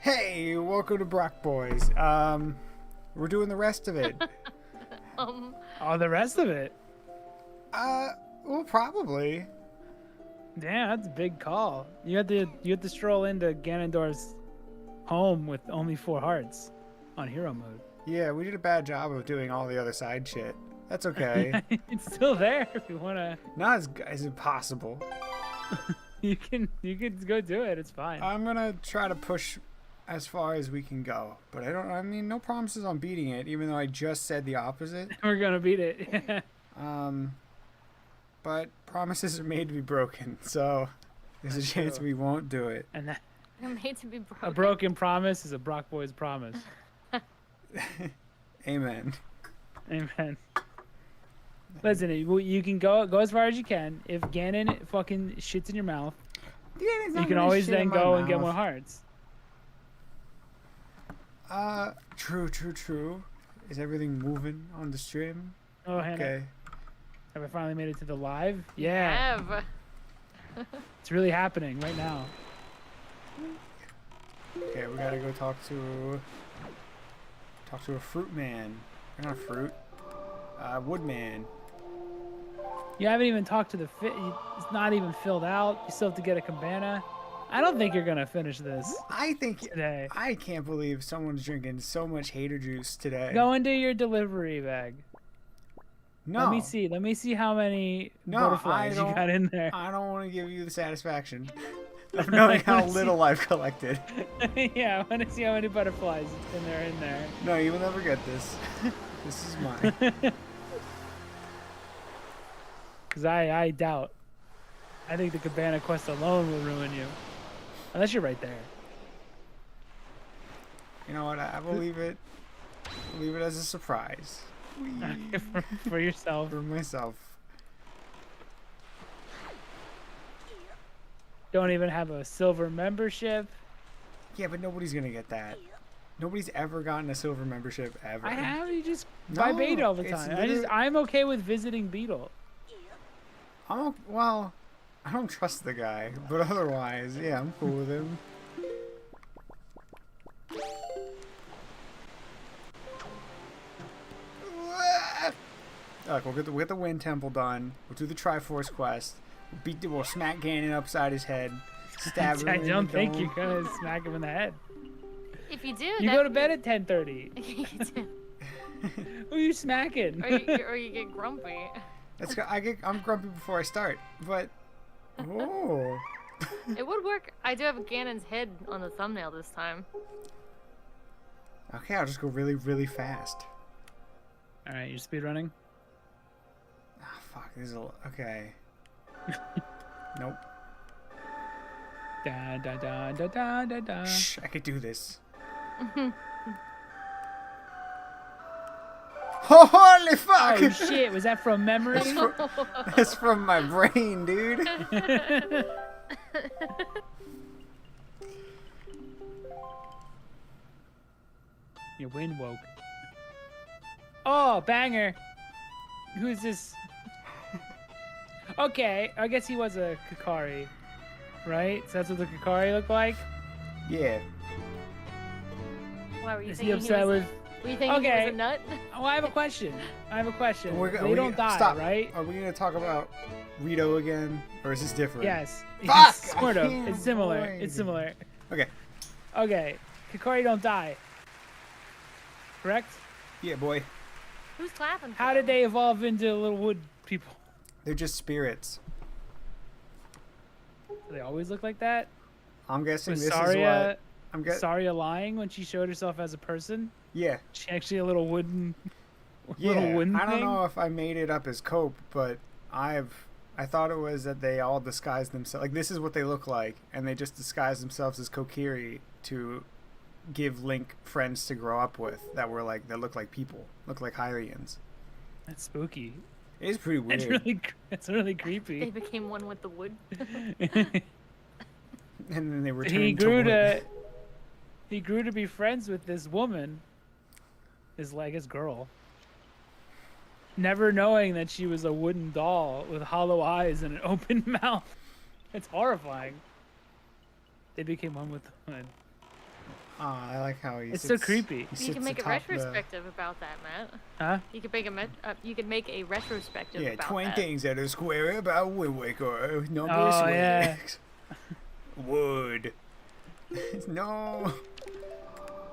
Hey, welcome to Brock Boys. We're doing the rest of it. Oh, the rest of it? Well, probably. Damn, that's a big call. You had to stroll into Ganondorf's home with only 4 hearts on hero mode. Yeah, we did a bad job of doing all the other side shit. That's okay. It's still there if you wanna. Not as impossible. You can go do it. It's fine. I'm gonna try to push as far as we can go, but I mean, no promises on beating it, even though I just said the opposite. We're gonna beat it. But promises are made to be broken, so there's a chance we won't do it. And that They're made to be broken. a broken promise is a Brock Boys promise. Amen. Amen. Listen, you can go as far as you can. If Ganon fucking shits in your mouth, you can always then go and get more hearts. True. Is everything moving on the stream? Oh, Hannah. Okay. Have I finally made it to the live? Yeah. Have. It's really happening right now. Okay, we gotta go talk to a fruit man. Not a fruit. Woodman. You haven't even talked to the it's not even filled out. You still have to get a cabana. I don't think you're gonna finish this I think today. I can't believe someone's drinking so much hater juice today. Go into your delivery bag. No. Let me see how many No, butterflies you got in there. I don't want to give you the satisfaction of knowing how little I've collected. Yeah, I want to see how many butterflies in there. No, you will never get this. This is mine. Because I doubt. I think the cabana quest alone will ruin you. Unless you're right there. You know what? I will leave it. Leave it as a surprise. For yourself. For myself. Don't even have a silver membership. Yeah, but nobody's gonna get that. Nobody's ever gotten a silver membership ever. I have. You just buy Beetle all the it's time. I'm okay with visiting Beetle. Well, I don't trust the guy, but otherwise, yeah, I'm cool with him. Look, we'll get the Wind Temple done. We'll do the Triforce quest. We'll smack Ganon upside his head. Stab him. I in don't the think dome. you're gonna smack him in the head. If you do, You go to bed at 10:30. Who are you smacking? or you get grumpy. I'm grumpy before I start, but oh. It would work. I do have Ganon's head on the thumbnail this time. Okay, I'll just go really, really fast. All right, you're speed running. Ah, fuck. This is okay. Nope. Da da da da da da da. Shh, I could do this. Holy fuck! Oh shit! Was that from memory? That's from my brain, dude. Your wind woke. Oh, banger! Who's this? Okay, I guess he was a Kakari, right? So that's what the Kakari look like. Yeah. Why were you Is he thinking upset with? Were you thinking he Okay. was a nut? Oh, I have a question. Are They don't die, stop. right? Are we gonna talk about Rito again, or is this different? Yes. Fuck! Yes, sort I of. can't It's similar. avoid. It's similar. Okay. Okay. Kakari don't die. Correct? Yeah, boy. Who's clapping? How did they evolve into little wood people? They're just spirits. Do they always look like that? I'm guessing Was this is Saria, what I'm guessing. Saria lying when she showed herself as a person? Yeah. She actually a little wooden, Yeah. little wooden I don't thing? know if I made it up as cope, but I thought it was that they all disguised themselves. Like, this is what they look like, and they just disguise themselves as Kokiri to give Link friends to grow up with that look like people, look like Hylians. That's spooky. It is pretty weird. It's really They creepy. became one with the wood. And then they returned he grew to wood. he grew to be friends with this woman, his girl. Never knowing that she was a wooden doll with hollow eyes and an open mouth. It's horrifying. They became one with the woman. I like how he It's sits, so creepy. he You can sits make a atop the- retrospective about that, Matt. Huh? You could make you could make a retrospective Yeah, about 20 that. things that are square about Wind Waker. Number Oh, 6. yeah. Wood. No.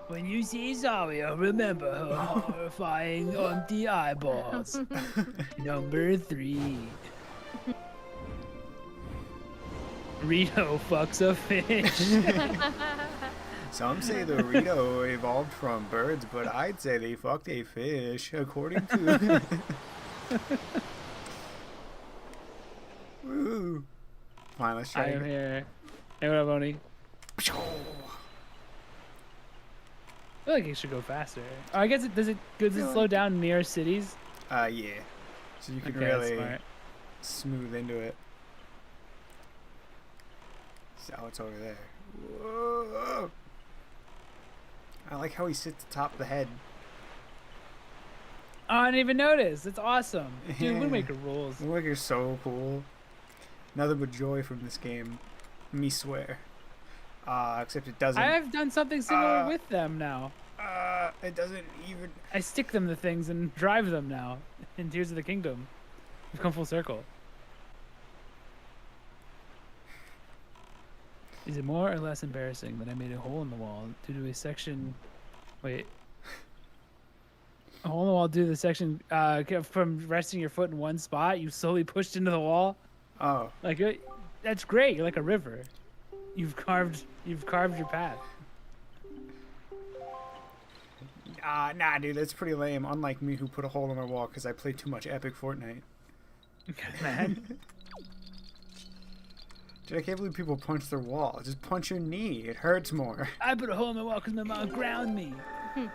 When you see Zarya, remember her horrifying empty eyeballs. Number 3. Rito fucks a fish. Some say the Rito evolved from birds, but I'd say they fucked a fish, according to. Woo. Fine, let's try I am it. here. Hey, what up, Oni? I feel like it should go faster. Oh, I guess does it slow down near cities? Yeah. So you can Okay, that's really smart. smooth into it. So it's over there. Whoa. I like how he sits atop the head. Oh, I didn't even notice. It's awesome. Dude, Yeah. Wind Waker rules. Wind Waker's so cool. Nothing but joy from this game. Me swear. Except it doesn't. I have done something similar with them now. It doesn't even. I stick them to things and drive them now. In Tears of the Kingdom. We've come full circle. Is it more or less embarrassing that I made a hole in the wall due to a section... Wait. A hole in the wall due to the section from resting your foot in one spot, you slowly pushed into the wall? Oh. Like, that's great. You're like a river. You've carved your path. Nah, dude, that's pretty lame. Unlike me, who put a hole in my wall because I played too much Epic Fortnite. Man. Dude, I can't believe people punch their wall. Just punch your knee. It hurts more. I put a hole in my wall because my mom ground me. I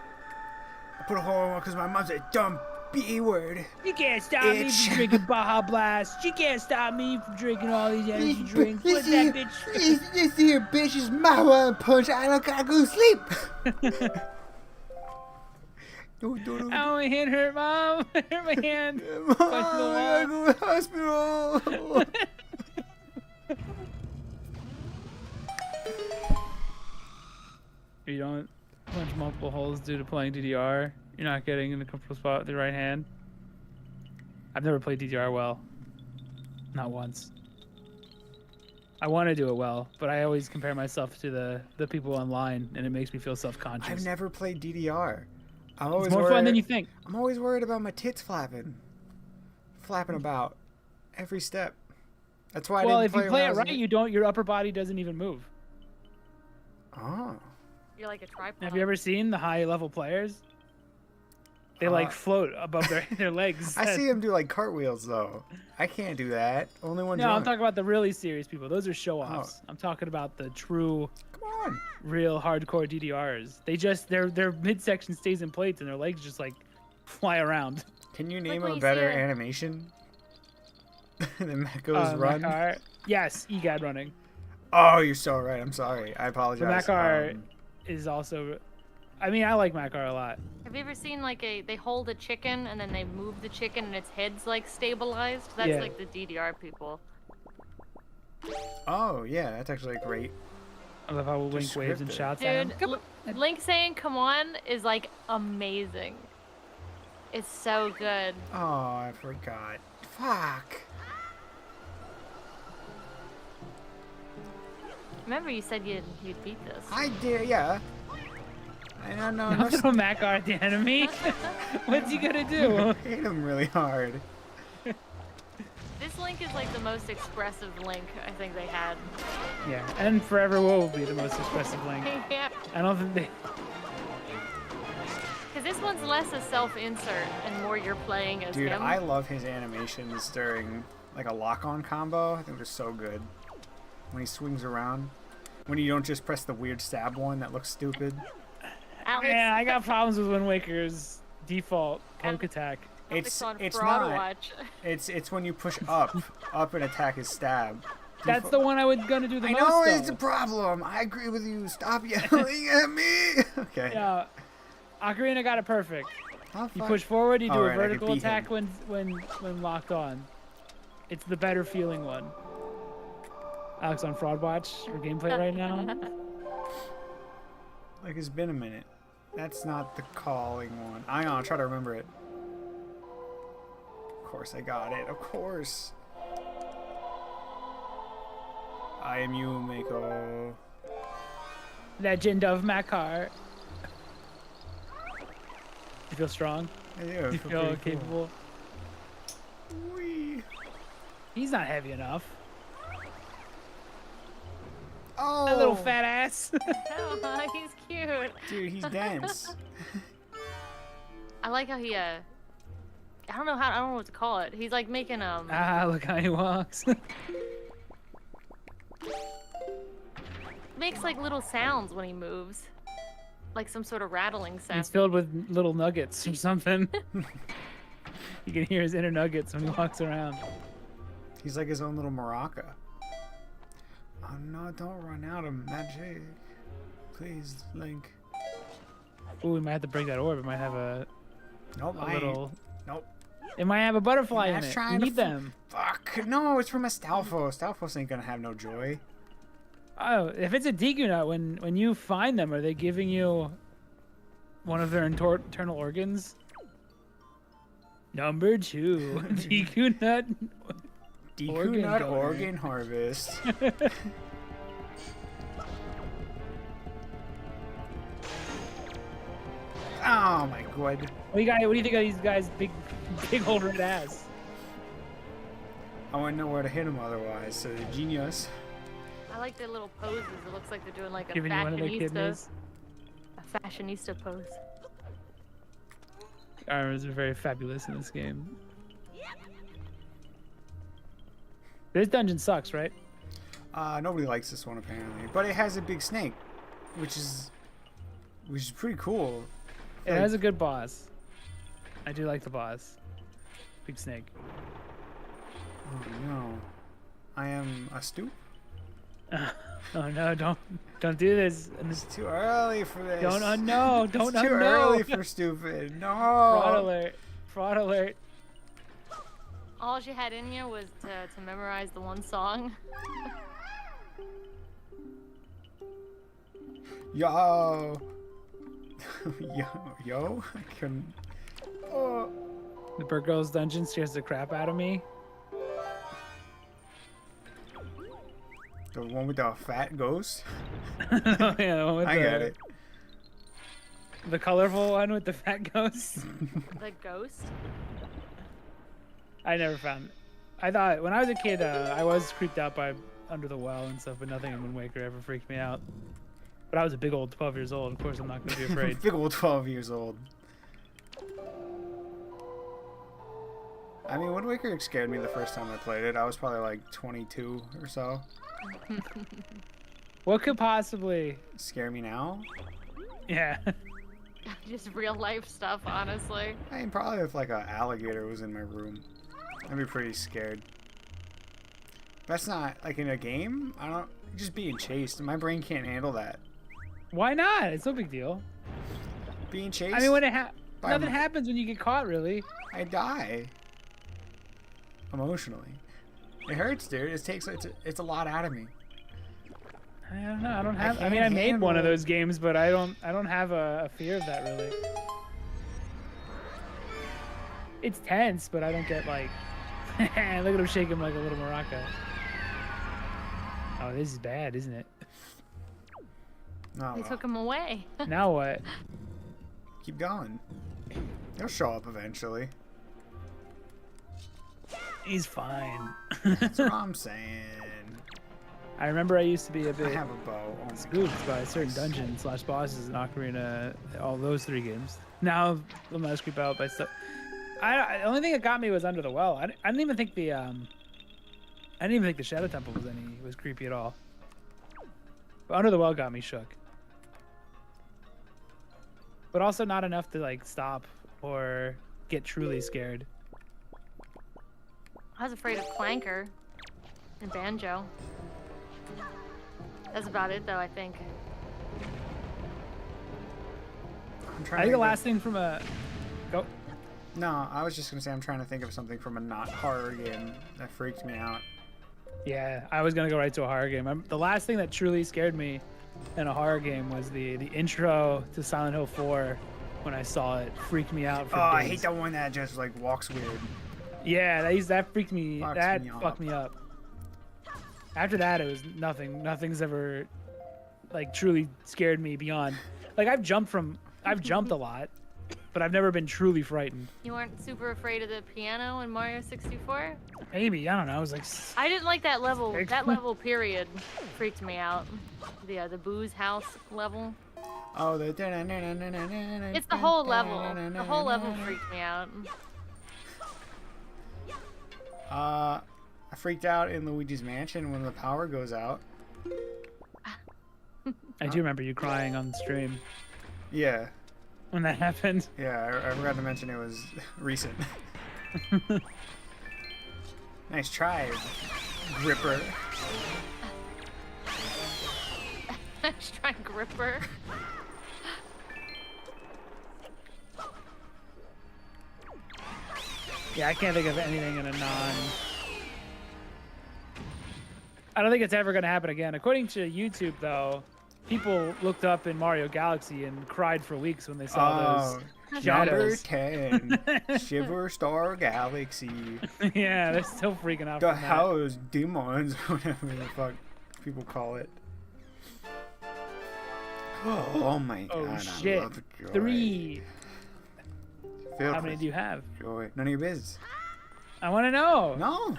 put a hole in my wall because my mom's a dumb B-word. You can't stop me from drinking Baja Blast. You can't stop me from drinking all these energy drinks. What's that bitch? This here bitch is my one punch. I don't gotta go to sleep. Oh, my hand hurt, Mom. I hurt my hand. Mom, I gotta go to the hospital. You don't punch multiple holes due to playing DDR. You're not getting in a comfortable spot with your right hand. I've never played DDR well. Not once. I want to do it well, but I always compare myself to the people online, and it makes me feel self-conscious. I've never played DDR. It's more fun than you think. I'm always worried about my tits flapping about every step. That's why I didn't play. Well, if you play it right, you don't. Your upper body doesn't even move. Oh. You're like a tripod. Have you ever seen the high-level players? They like float above their legs. I see him do like cartwheels though. I can't do that. Only one. No, drunk. I'm talking about the really serious people. Those are show-offs. I'm talking about the true, Come on. real hardcore DDRs. They just their midsection stays in place and their legs just like fly around. Can you Like name when a you better see a- animation? The Mako's run. Makar, yes, EGAD running. Oh, you're so right. I'm sorry. I apologize. Makar is also. I mean, I like Makar a lot. Have you ever seen like they hold a chicken and then they move the chicken and its head's like stabilized? That's Yeah. like the DDR people. Oh yeah, that's actually great. I love how Link waves and scripted. shouts at Dude, him. Link saying "come on" is like amazing. It's so good. Oh, I forgot. Fuck. Remember you said you'd beat this. I did. Yeah. I don't know. Don't throw Makar at the enemy. What's he gonna do? Hit him really hard. This Link is like the most expressive Link I think they had. Yeah, and forever will be the most expressive Link. Yeah. I don't think they. Because this one's less a self-insert and more you're playing as Dude, him. I love his animations during like a lock-on combo. I think they're so good. When he swings around. When you don't just press the weird stab one that looks stupid. Alex, Yeah, I got problems with Wind Waker's default poke attack. Alex on It's Fraud not. Watch. It's when you push up and attack his stab. That's the one I was gonna do the I most. know though. it's a problem. I agree with you. Stop yelling at me. Okay. Yeah, Ocarina got it perfect. Oh, You fuck. push forward, you do Alright, a I can vertical beat attack him. when locked on. It's the better feeling one. Alex on Fraud Watch for gameplay right now. Like it's been a minute. That's not the calling one. I'll try to remember it. Of course I got it. Of course. I am you, Mako. Legend of Makar. You feel strong? I do. You feel capable? Whee. He's not heavy enough. Oh! That little fat ass. Oh, he's cute. Dude, he's dense. I like how he I don't know what to call it. He's like making Ah, look how he walks. makes like little sounds when he moves. Like some sort of rattling sound. He's filled with little nuggets or something. You can hear his inner nuggets when he walks around. He's like his own little maraca. Oh no, don't run out of magic. Please, Link. Ooh, we might have to break that orb. It might have a Nope, little... Nope. It might have a butterfly in That's it. trying You to need them. Fuck. No, it's from a Stalfos. Stalfos ain't gonna have no joy. Oh, if it's a Deku nut, when you find them, are they giving you one of their internal organs? Number 2, Deku nut. Deku nut donor. organ harvest. Oh my god. What do you think of these guys' big old red ass? I wouldn't know where to hit him otherwise, so they're genius. I like their little poses. It looks like they're doing like a Giving you one of their fashionista. kidneys. A fashionista pose. Armors are very fabulous in this game. This dungeon sucks, right? Nobody likes this one apparently, but it has a big snake, which is pretty cool. It has a good boss. I do like the boss. Big snake. Oh no, I am a stoop. Oh no! Don't do this. It's too early for this. Don't unknow. Don't It's too unknow. early for stupid. No. Fraud alert! Fraud alert! All she had in you was to memorize the one song. Yo. Yo. I couldn't. Oh. The Bird Girls dungeon scares the crap out of me. The one with the fat ghost. Oh, yeah, the one with I get it. The colorful one with the fat ghost. The ghost. I never found. I thought when I was a kid, I was creeped out by Under the Well and stuff, but nothing in Wind Waker ever freaked me out. But I was a big old 12 years old. Of course, I'm not going to be afraid. Big old 12 years old. I mean, Wind Waker scared me the first time I played it. I was probably like 22 or so. What could possibly Scare me now? Yeah. Just real life stuff, honestly. I mean, probably if like an alligator was in my room, I'd be pretty scared. That's not like in a game. I don't just being chased. My brain can't handle that. Why not? It's no big deal. Being chased. I mean, when my- nothing happens when you get caught, really. I die. Emotionally, it hurts, dude. It's a lot out of me. I don't know. I don't have. I can't mean, I made one of handle- those games, but I don't have a fear of that really. It's tense, but I don't get like. Look at him shaking like a little maraca. Oh, this is bad, isn't it? No, They took him away. Now what? keep going. He'll show up eventually. He's fine. That's what I'm saying. I remember I used to be a I bit have a bow. Oh my spooked by God. certain dungeons / bosses in Ocarina, all those 3 games. Now I'm not creeped out by stuff. The only thing that got me was Under the Well. I didn't even think the Shadow Temple was creepy at all. But Under the Well got me shook. But also not enough to like stop or get truly scared. I was afraid of Clanker and Banjo. That's about it, though, I think. I'm trying I to think the last thing from a go. No, I was just gonna say I'm trying to think of something from a not horror game that freaked me out. Yeah, I was gonna go right to a horror game. The last thing that truly scared me in a horror game was the intro to Silent Hill 4. When I saw it, freaked me out for Oh, days. I hate that one that just like walks weird. Yeah, that freaked me. Fucks me Fucked me up. After that, it was nothing. Nothing's ever like truly scared me beyond. Like I've jumped a lot, but I've never been truly frightened. You weren't super afraid of the piano in Mario 64? Maybe, I don't know. I was like, I didn't like that level. That level period freaked me out. The booze house level. Oh, It's the whole level. The whole level freaked me out. I freaked out in Luigi's Mansion when the power goes out. I do remember you crying on the stream Yeah. when that happened. Yeah, I forgot to mention it was recent. Nice try, Gripper. Nice try, Gripper. Yeah, I can't think of anything in a non. I don't think it's ever going to happen again. According to YouTube, though, people looked up in Mario Galaxy and cried for weeks when they saw those Number shadows. 10, Shiver Star Galaxy. Yeah, they're still freaking out. The from that. house demons, whatever the fuck people call it. Oh my Oh god, shit! I love joy. 3. Filled How many with do you have? joy. None of your business. I want to know. No.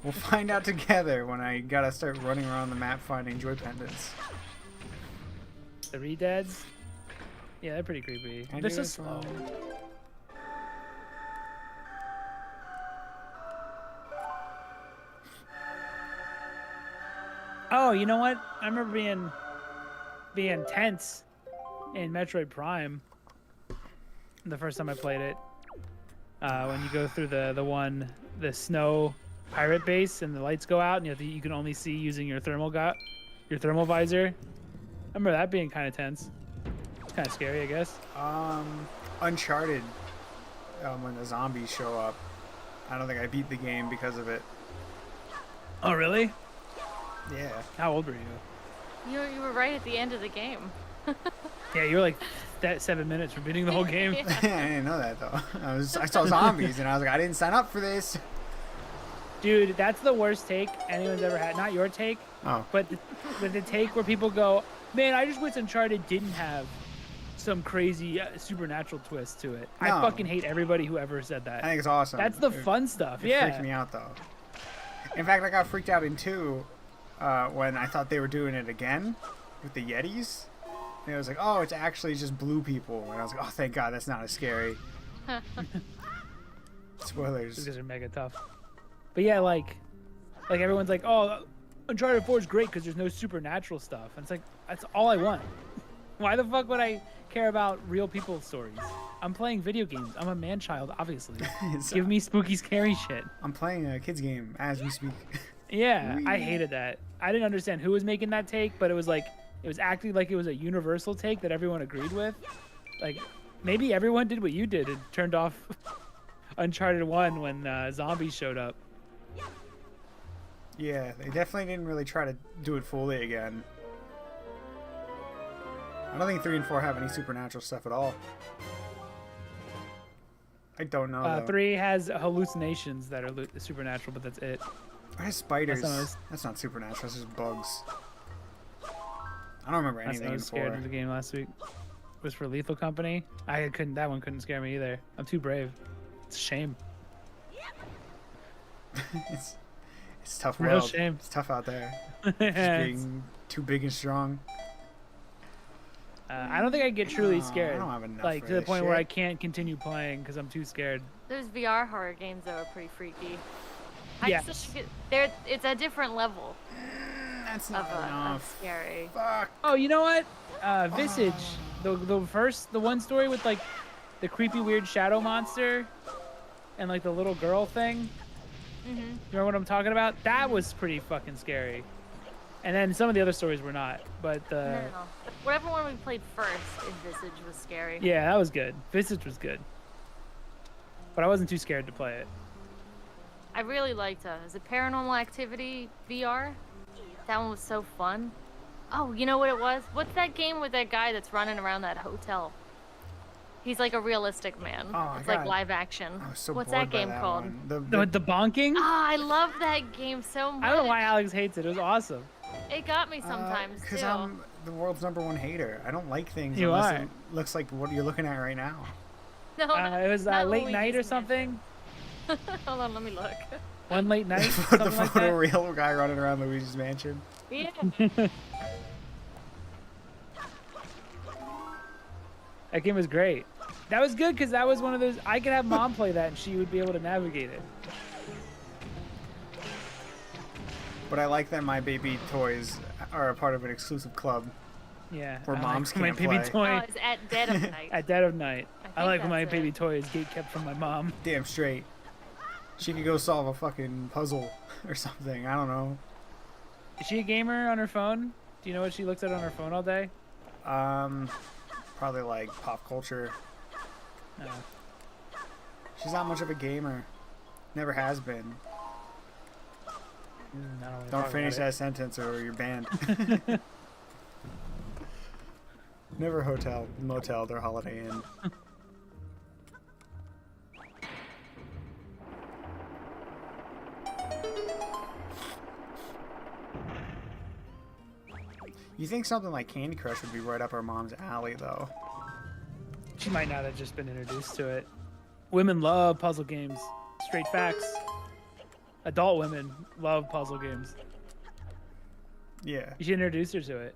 We'll find out together when I gotta start running around the map finding joy pendants. 3 deads. Yeah, they're pretty creepy. I They're do so as slow. well. Oh, you know what? I remember being tense in Metroid Prime the first time I played it. When you go through the snow pirate base and the lights go out and you can only see using your thermal visor. I remember that being kind of tense. It's kind of scary, I guess. Uncharted, when the zombies show up. I don't think I beat the game because of it. Oh, really? Yeah. How old were you? You were right at the end of the game. Yeah, you were like that 7 minutes for beating the whole game. Yeah. I didn't know that though. I saw zombies and I was like, I didn't sign up for this. Dude, that's the worst take anyone's ever had. Not your take, Oh. but the take where people go, man, I just wish Uncharted didn't have some crazy supernatural twist to it. I No. fucking hate everybody who ever said I that. think it's awesome. That's the It- fun stuff. It Yeah. freaked me out though. In fact, I got freaked out in 2 when I thought they were doing it again with the Yetis. And it was like, oh, it's actually just blue people. And I was like, oh, thank God, that's not as scary. Spoilers. These guys are mega tough. But yeah, like everyone's like, oh, Uncharted 4 is great because there's no supernatural stuff. And it's like, that's all I want. Why the fuck would I care about real people's stories? I'm playing video games. I'm a man-child, obviously. Give me spooky, scary shit. I'm playing a kids game as we speak. Yeah, I hated that. I didn't understand who was making that take, but it was acting like it was a universal take that everyone agreed with. Like, maybe everyone did what you did and turned off Uncharted 1 when zombies showed up. Yeah, they definitely didn't really try to do it fully again. I don't think 3 and 4 have any supernatural stuff at all. I don't know. Though. 3 has hallucinations that are supernatural, but that's it. It has spiders. That's That's not supernatural. That's just bugs. I don't remember I anything in was scared 4. of the game last week. It was for Lethal Company. That one couldn't scare me either. I'm too brave. It's a shame. It's tough Real world. shame. It's tough out there. Just It's- being too big and strong. I don't think I get truly No, I scared. don't have enough Like for to the this point where I shit. can't continue playing because I'm too scared. Those VR horror games that were pretty freaky. I Yes. just think it's a different level That's of, not of enough. scary. Fuck. Oh, you know what? Visage, the one story with like the creepy weird shadow monster and like the little girl thing. Mm-hmm. You remember what I'm talking about? That was pretty fucking scary. And then some of the other stories were not, but No. Whatever one we played first in Visage was scary. yeah, that was good. Visage was good, but I wasn't too scared to play it. I really liked is it Paranormal Activity VR? That one was so fun. Oh, you know what it was? What's that game with that guy that's running around that hotel? He's like a realistic man. Oh, It's God. like live action. I was so What's bored that by game that called? one. The bonking? Ah, I love that game so much. I don't know why Alex hates it. It was awesome. It got me sometimes Because too. I'm the world's #1 hater. I don't like things You unless are. it looks like what you're looking at right now. No, It was not late Luigi's night or Mansion. something. Hold on, let me look. One late night. the Something like that. photoreal guy running around Luigi's Mansion. Yeah. That game was great. That was good because that was one of those. I could have mom play that and she would be able to navigate it. But I like that my baby toys are a part of an exclusive club. Yeah. Where I moms like my can't baby play. toy. Oh, it's at dead of night. At dead of night. I think like when my that's baby it. toy is gate kept from my mom. Damn straight. She could go solve a fucking puzzle or something. I don't know. Is she a gamer on her phone? Do you know what she looks at on her phone all day? Probably like pop culture. No. She's not much of a gamer. Never has been. I don't wanna Don't talk finish about that sentence or you're banned. Never hotel, motel, they're Holiday Inn. You think something like Candy Crush would be right up our mom's alley, though? it. She might not have just been introduced to it. Women love puzzle games. Straight facts. Adult women love puzzle games. Yeah. You should introduce her to it.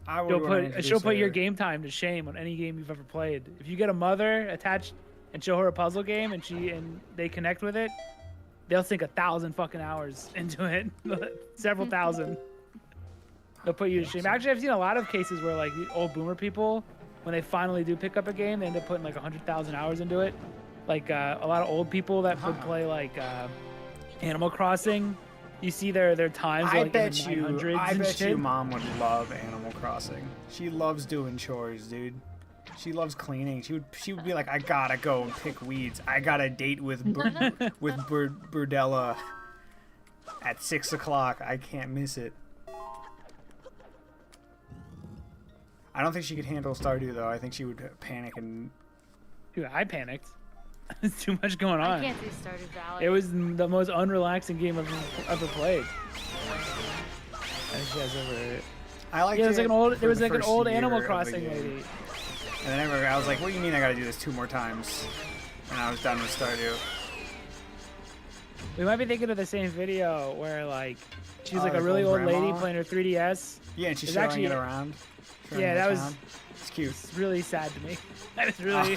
I would She'll wanna put introduce she'll put your her. game time to shame on any game you've ever played. If you get a mother attached and show her a puzzle game and they connect with it, they'll sink 1,000 fucking hours into it. Several thousand. They'll put you to shame. Actually, I've seen a lot of cases where like the old boomer people, when they finally do pick up a game, they end up putting like 100,000 hours into it. Like a lot of old people that would play like Animal Crossing. You see their times are I like bet in the 900s I and bet shit. you mom would love Animal Crossing. She loves doing chores, dude. She loves cleaning. She would be like, I gotta go and pick weeds. I got a date with Burdella at 6 o'clock. I can't miss it. I don't think she could handle Stardew though. I think she would panic and. Dude, I panicked. There's too much going I on. can't do Stardew Valley. It was the most unrelaxing game I've ever played. I think you guys ever. I liked Yeah, it was like an old. for There was the like an first old year Animal of the Crossing game. lady. And then I was like, what do you mean I gotta do this 2 more times? And I was done with Stardew. We might be thinking of the same video where like she's like a like really old old lady grandma? playing her 3DS. Yeah, and she's It's showing actually- it around. showing Yeah, it that was- around. It's cute. It's really sad to me. I was really,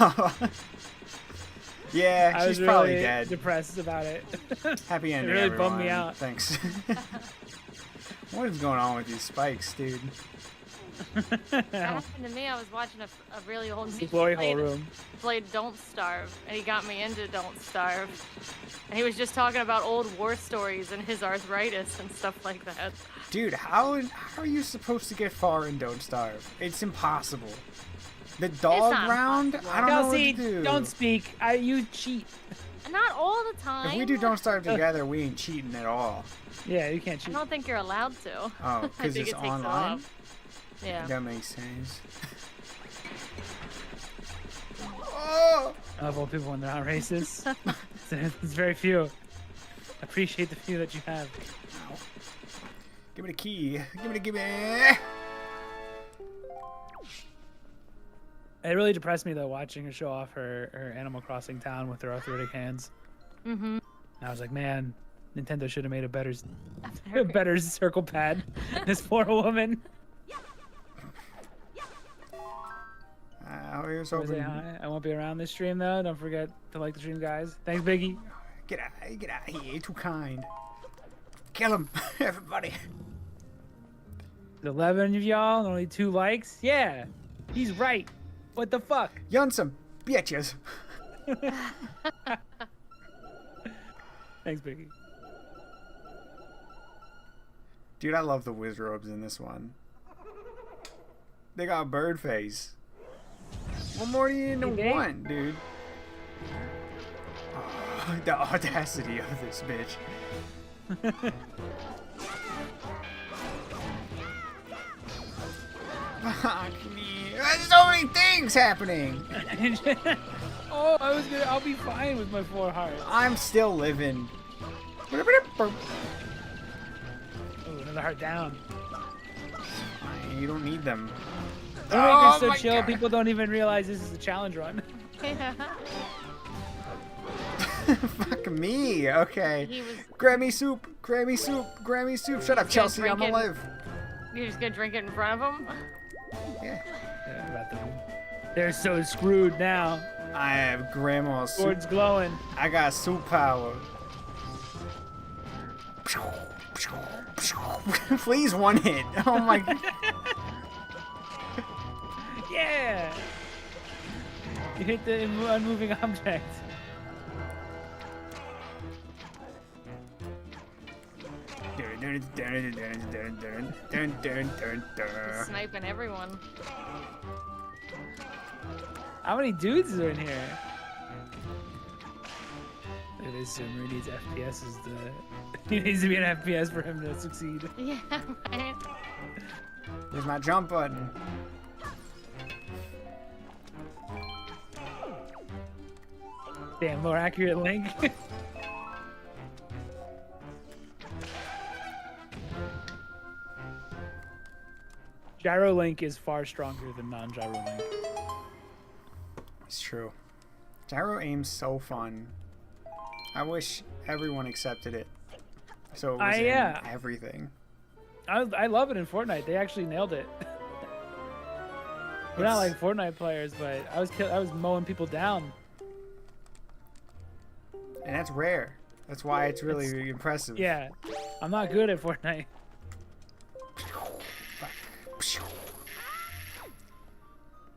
Yeah, I was she's probably really dead. depressed about it. Happy ending, really everyone. bummed me out. Thanks. What is going on with these spikes, dude? That happened to me. I was watching a really old The video. glory hole room. Played Don't Starve, and he got me into Don't Starve. And he was just talking about old war stories and his arthritis and stuff like that. Dude, how are you supposed to get far in Don't Starve? It's impossible. The dog not round? impossible. I don't know No, what see, to do. don't speak. You cheat. Not all the time. If we do Don't Starve together, we ain't cheating at all. Yeah, you can't I cheat. don't think you're allowed to. Oh, I because think it's it takes online? off. Yeah. That makes sense. Oh! I love old people when they're not racist. It's very few. I appreciate the few that you have. Ow. Give me the key. Give me. It really depressed me though watching her show off her Animal Crossing town with her arthritic hands. Mm-hmm. And I was like, man, Nintendo should have made a better circle pad. This poor woman. Here's Wanna say hoping. hi? I won't be around this stream though. Don't forget to like the stream, guys. Thanks, Biggie. Get out of here. You're too kind. Kill him, everybody. There's 11 of y'all, and only 2 likes. Yeah, he's right. What the fuck? Yun some bitches. Thanks, Biggie. Dude, I love the whiz robes in this one. They got bird face. What more do you need to Hey, babe. want, dude? Oh, the audacity of this bitch. Fuck me. There's so many things happening. Oh, I'll be fine with my 4 hearts. I'm still living. Oh, another heart down. You don't need them. Don't make it so chill. God. People don't even realize this is a challenge run. Fuck me. Okay. He was. Grammy soup. Grammy soup. Grammy soup. Shut up, Chelsea. I'm drinking. alive. You're just gonna drink it in front of him? Yeah. Yeah, about them. They're so screwed now. I have grandma's soup. Sword's glowing. I got soup power. Please one hit. Oh my. Yeah. You hit the unmoving object. Sniping everyone. How many dudes are in here? It is Zoomer needs FPS he needs to be an FPS for him to succeed. Yeah, right. There's my jump button. Damn, more accurate Link. Gyro Link is far stronger than non-gyro Link. It's true. Gyro aim's so fun. I wish everyone accepted it. So it was in yeah. everything. I love it in Fortnite. They actually nailed it. We're not like Fortnite players, but I was mowing people down. And that's rare. That's why it's really impressive. Yeah, I'm not good at Fortnite.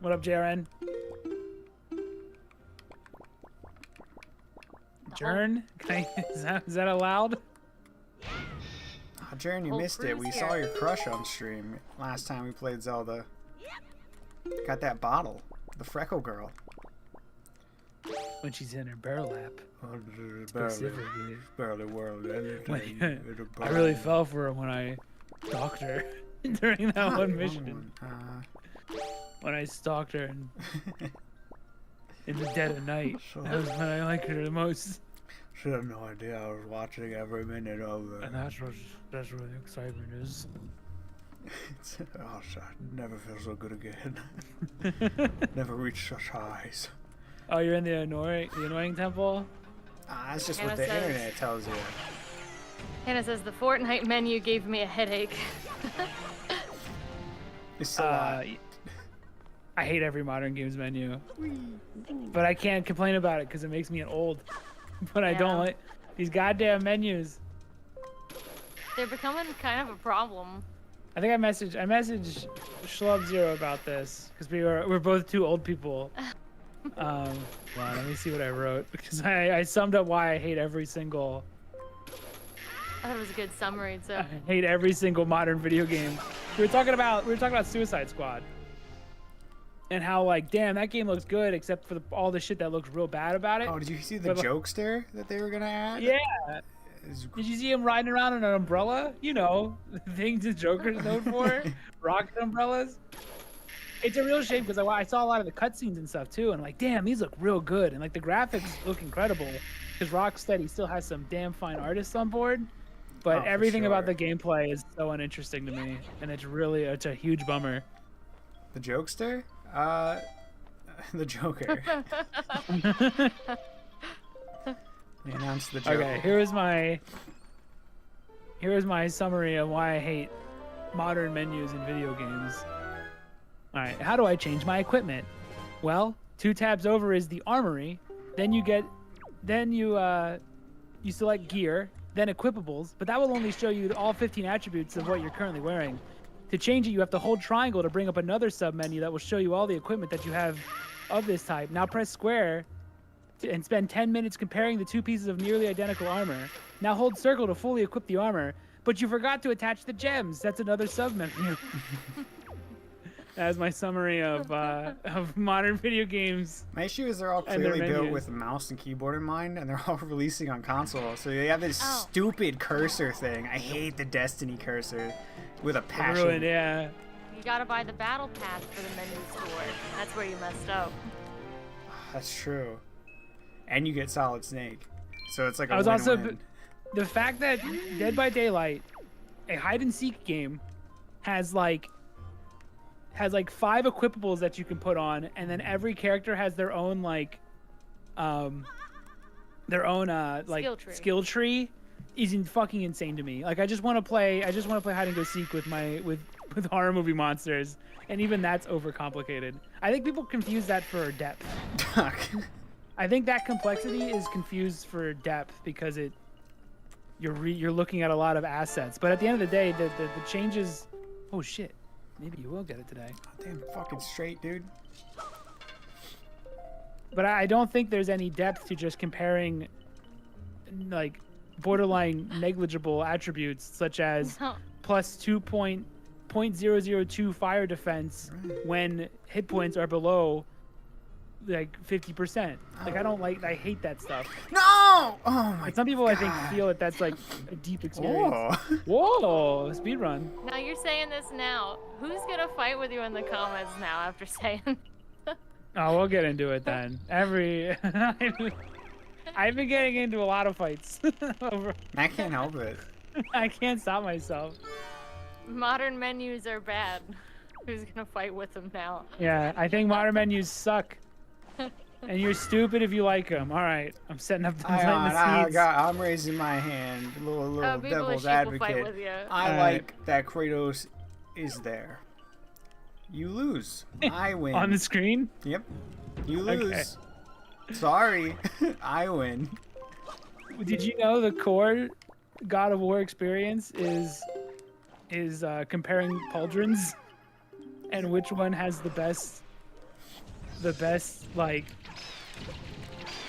What up, Jaren? Jern? Is that allowed? Oh, Jaren, you Whole missed it. crew's We here. saw your crush on stream last time we played Zelda. Got that bottle. The freckle girl. When she's in her barrel lap. Specifically. Barely world. I really fell for her when I stalked her during that one mission. When I stalked her in the dead of night. That was when I liked her the most. Should have no idea. I was watching every minute of it. And that's where the excitement is. Oh, shit. Never feel so good again. Never reached such highs. Oh, you're in the annoying temple? That's just Hannah what the says- internet tells you. Hannah says the Fortnite menu gave me a headache. It's so lot. I hate every modern games menu, but I can't complain about it because it makes me old. But I don't Yeah. like these goddamn menus. They're becoming kind of a problem. I think I messaged Schlub Zero about this because we're both two old people. Hold on, let me see what I wrote because I summed up why I hate every single. I thought it was a good summary, so. I hate every single modern video game. We were talking about Suicide Squad. And how, like, damn, that game looks good, except for all the shit that looks real bad about it. Oh, did you see the jokester that they were gonna add? Yeah. It's- Did you see him riding around in an umbrella? You know, the things the Joker's known for, rocket umbrellas. It's a real shame because I saw a lot of the cutscenes and stuff too, and I'm like, damn, these look real good, and like the graphics look incredible. Because Rocksteady still has some damn fine artists on board, but Oh, for everything about sure. the gameplay is so uninteresting to me, and it's a huge bummer. The jokester? The Joker. They announced the Joker. Okay, here's my summary of why I hate modern menus in video games. All right, how do I change my equipment? Well, 2 tabs over is the armory. Then you select gear, then equipables, but that will only show you all 15 attributes of what you're currently wearing. To change it, you have to hold triangle to bring up another sub-menu that will show you all the equipment that you have of this type. Now press square and spend 10 minutes comparing the 2 pieces of nearly identical armor. Now hold circle to fully equip the armor, but you forgot to attach the gems. That's another sub-menu. That's my summary of modern video games. My issue is they're all And their clearly built menus. with mouse and keyboard in mind, and they're all releasing on console. So they have this Oh. stupid cursor thing. I hate the Destiny cursor with a passion. Ruined, yeah. You gotta buy the battle pass for the menus to work. That's where you messed up. That's true. And you get Solid Snake. So it's like a I was win-win. also the fact that Dead by Daylight, a hide and seek game, has like 5 equipables that you can put on, and then every character has their own like skill tree is fucking insane to me. Like I just want to play hide and go seek with horror movie monsters, and even that's overcomplicated. I think people confuse that for depth. I think that complexity is confused for depth because you're looking at a lot of assets. But at the end of the day, the changes. Oh shit! Maybe you will get it today. Oh, damn, fucking straight, dude. But I don't think there's any depth to just comparing, like, borderline negligible attributes such as plus 2.002 fire defense when hit points are below like 50%. Like I hate that stuff. No! Oh my But some people I think God. feel that that's like a deep experience. Whoa, speedrun. Now you're saying this now. Who's gonna fight with you in the comments now after saying? Oh, we'll get into it then. I've been getting into a lot of fights. I can't help it. I can't stop myself. Modern menus are bad. Who's gonna fight with them now? Yeah, I think modern menus suck. And you're stupid if you like them. All right, I'm setting up the seeds. I'm raising my hand, little devil's advocate. With you. I like that Kratos is there. You lose. I win. On the screen? Yep. You lose. Okay. Sorry. I win. Did you know the core God of War experience is comparing pauldrons and which one has the best like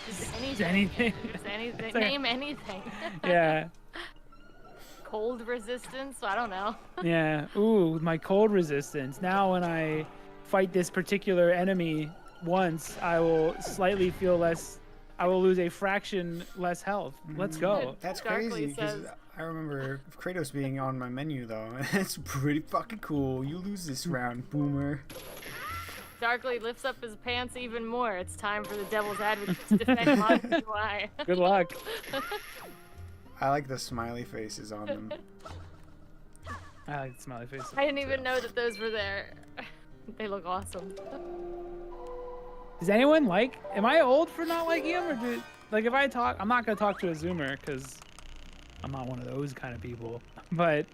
Just anything. Just anything. Name anything. Yeah. Cold resistance? I don't know. Yeah. Ooh, my cold resistance. Now when I fight this particular enemy once, I will slightly feel less. I will lose a fraction less health. Let's go. That's crazy because I remember Kratos being on my menu though. It's pretty fucking cool. You lose this round, boomer. Darkly lifts up his pants even more. It's time for the devil's advocate to defend Modern UI. Good luck. I like the smiley faces on them. I like the smiley faces. I didn't even know that those were there. They look awesome. Does anyone like? Am I old for not liking them, or like if I talk? I'm not gonna talk to a Zoomer because I'm not one of those kind of people. But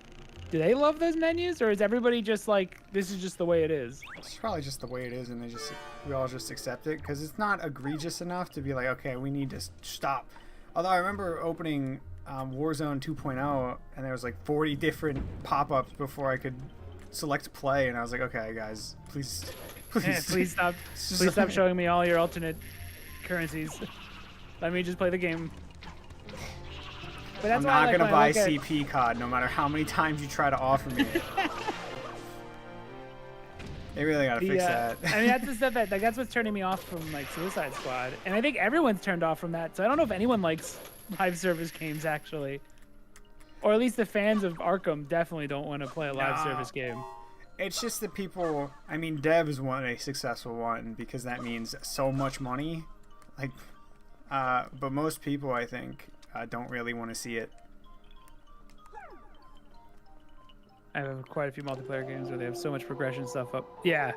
do they love those menus, or is everybody just like this is just the way it is? It's probably just the way it is, and we all just accept it because it's not egregious enough to be like, okay, we need to stop. Although I remember opening Warzone 2.0, and there was like 40 different pop-ups before I could select play, and I was like, okay, guys, please stop. Please stop showing me all your alternate currencies. Let me just play the game. But that's I'm why not gonna buy CP. CP COD no matter how many times you try to offer me it. They really gotta fix that. I mean, that's the stuff that's what's turning me off from like Suicide Squad, and I think everyone's turned off from that. So I don't know if anyone likes live service games actually, or at least the fans of Arkham definitely don't want to play a live service game. It's just that people. I mean, devs want a successful one because that means so much money. Like, but most people, I think, don't really want to see it. I have quite a few multiplayer games where they have so much progression stuff up. Yeah,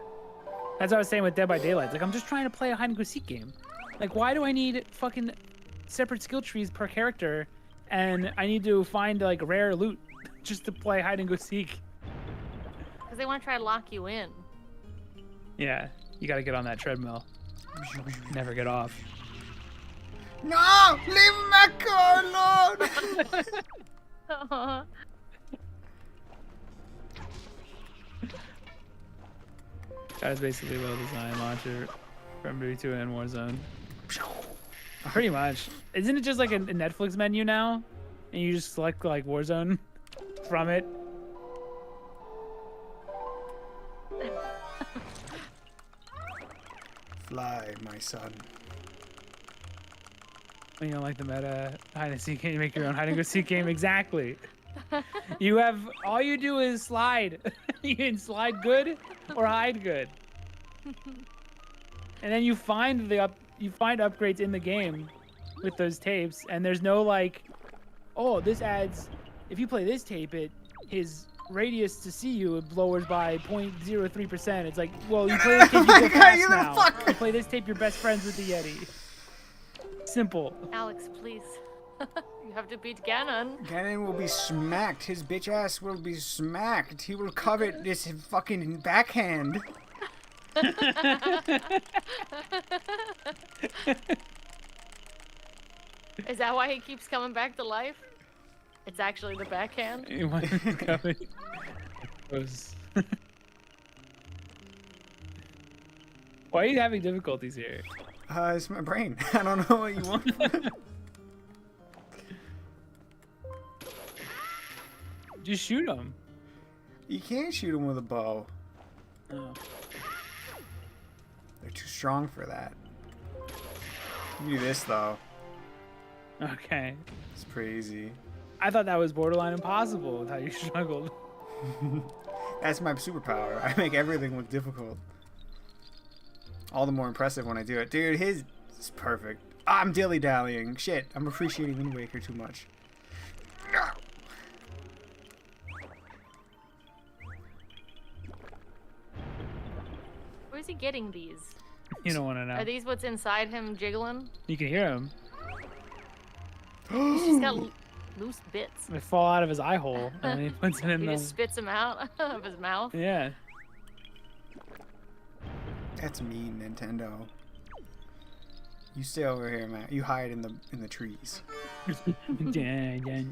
that's what I was saying with Dead by Daylight. It's like I'm just trying to play a hide and go seek game. Like, why do I need fucking separate skill trees per character, and I need to find like rare loot just to play hide and go seek? Because they want to try to lock you in. Yeah, you got to get on that treadmill. Never get off. No! Leave my car alone! That is basically a well-designed launcher from Movie 2 and Warzone. Pretty much. Isn't it just like a Netflix menu now? And you just select like Warzone from it? Fly, my son. You don't like the meta hide and seek game, you make your own hide and go seek game. Exactly. You have all you do is slide. You can slide good or hide good. And then you find upgrades in the game with those tapes, and there's no like, oh, this adds, if you play this tape, his radius to see you it lowers by 0.03%. It's like, well, you play this tape, you go fast you now. fuck. You play this tape, you're best friends with the Yeti. Simple. Alex, please. You have to beat Ganon. Ganon will be smacked. His bitch ass will be smacked. He will covet this fucking backhand. Is that why he keeps coming back to life? It's actually the backhand. You want to cover- Why are you having difficulties here? It's my brain. I don't know what you want. Just shoot him. You can't shoot him with a bow. Oh. They're too strong for that. You do this though. Okay. It's pretty easy. I thought that was borderline impossible with how you struggled. That's my superpower. I make everything look difficult. All the more impressive when I do it. Dude, his is perfect. I'm dilly-dallying. Shit, I'm appreciating Wind Waker too much. Where's he getting these? You don't want to know. Are these what's inside him jiggling? You can hear him. He's just got loose bits. They fall out of his eye hole, and then he puts it in He the. just spits them out of his mouth. Yeah. That's mean, Nintendo. You stay over here, man. You hide in the trees. Yeah, yeah.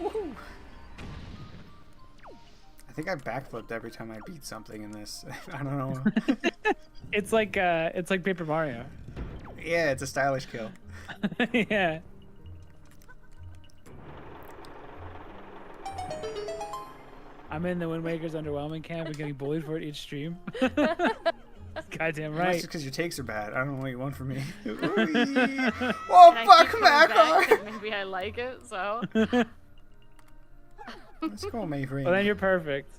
Woohoo! I think I backflipped every time I beat something in this. I don't know. It's like Paper Mario. Yeah, it's a stylish kill. Yeah. I'm in the Wind Waker's underwhelming camp and getting bullied for it each stream. Goddamn That's right. just because your takes are bad. I don't know what you want from me. Oh, And I fuck, keep coming back Macor! 'cause maybe I like it, so. Let's go, Mayframe. Well, then you're perfect.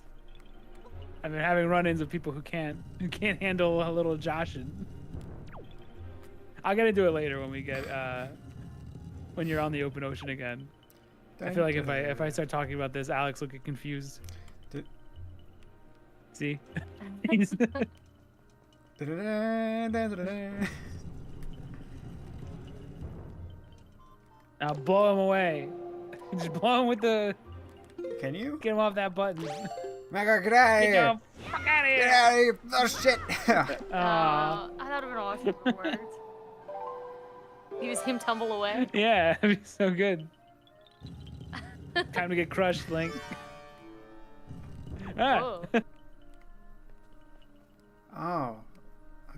I've been having run-ins with people who can't handle a little joshing. I'll get into it later when we get when you're on the open ocean again. I feel like if I start talking about this, Alex will get confused. See? He's- Now blow him away. Just blow him with the. Can you? Get him off that button. Macor, get out of Get here! him. Fuck out of Get here. out of here! Oh shit! Aw. I thought it would all have worked. You just see him tumble away. Yeah, that'd be so good. Time to get crushed, Link. Ah. Whoa. Oh.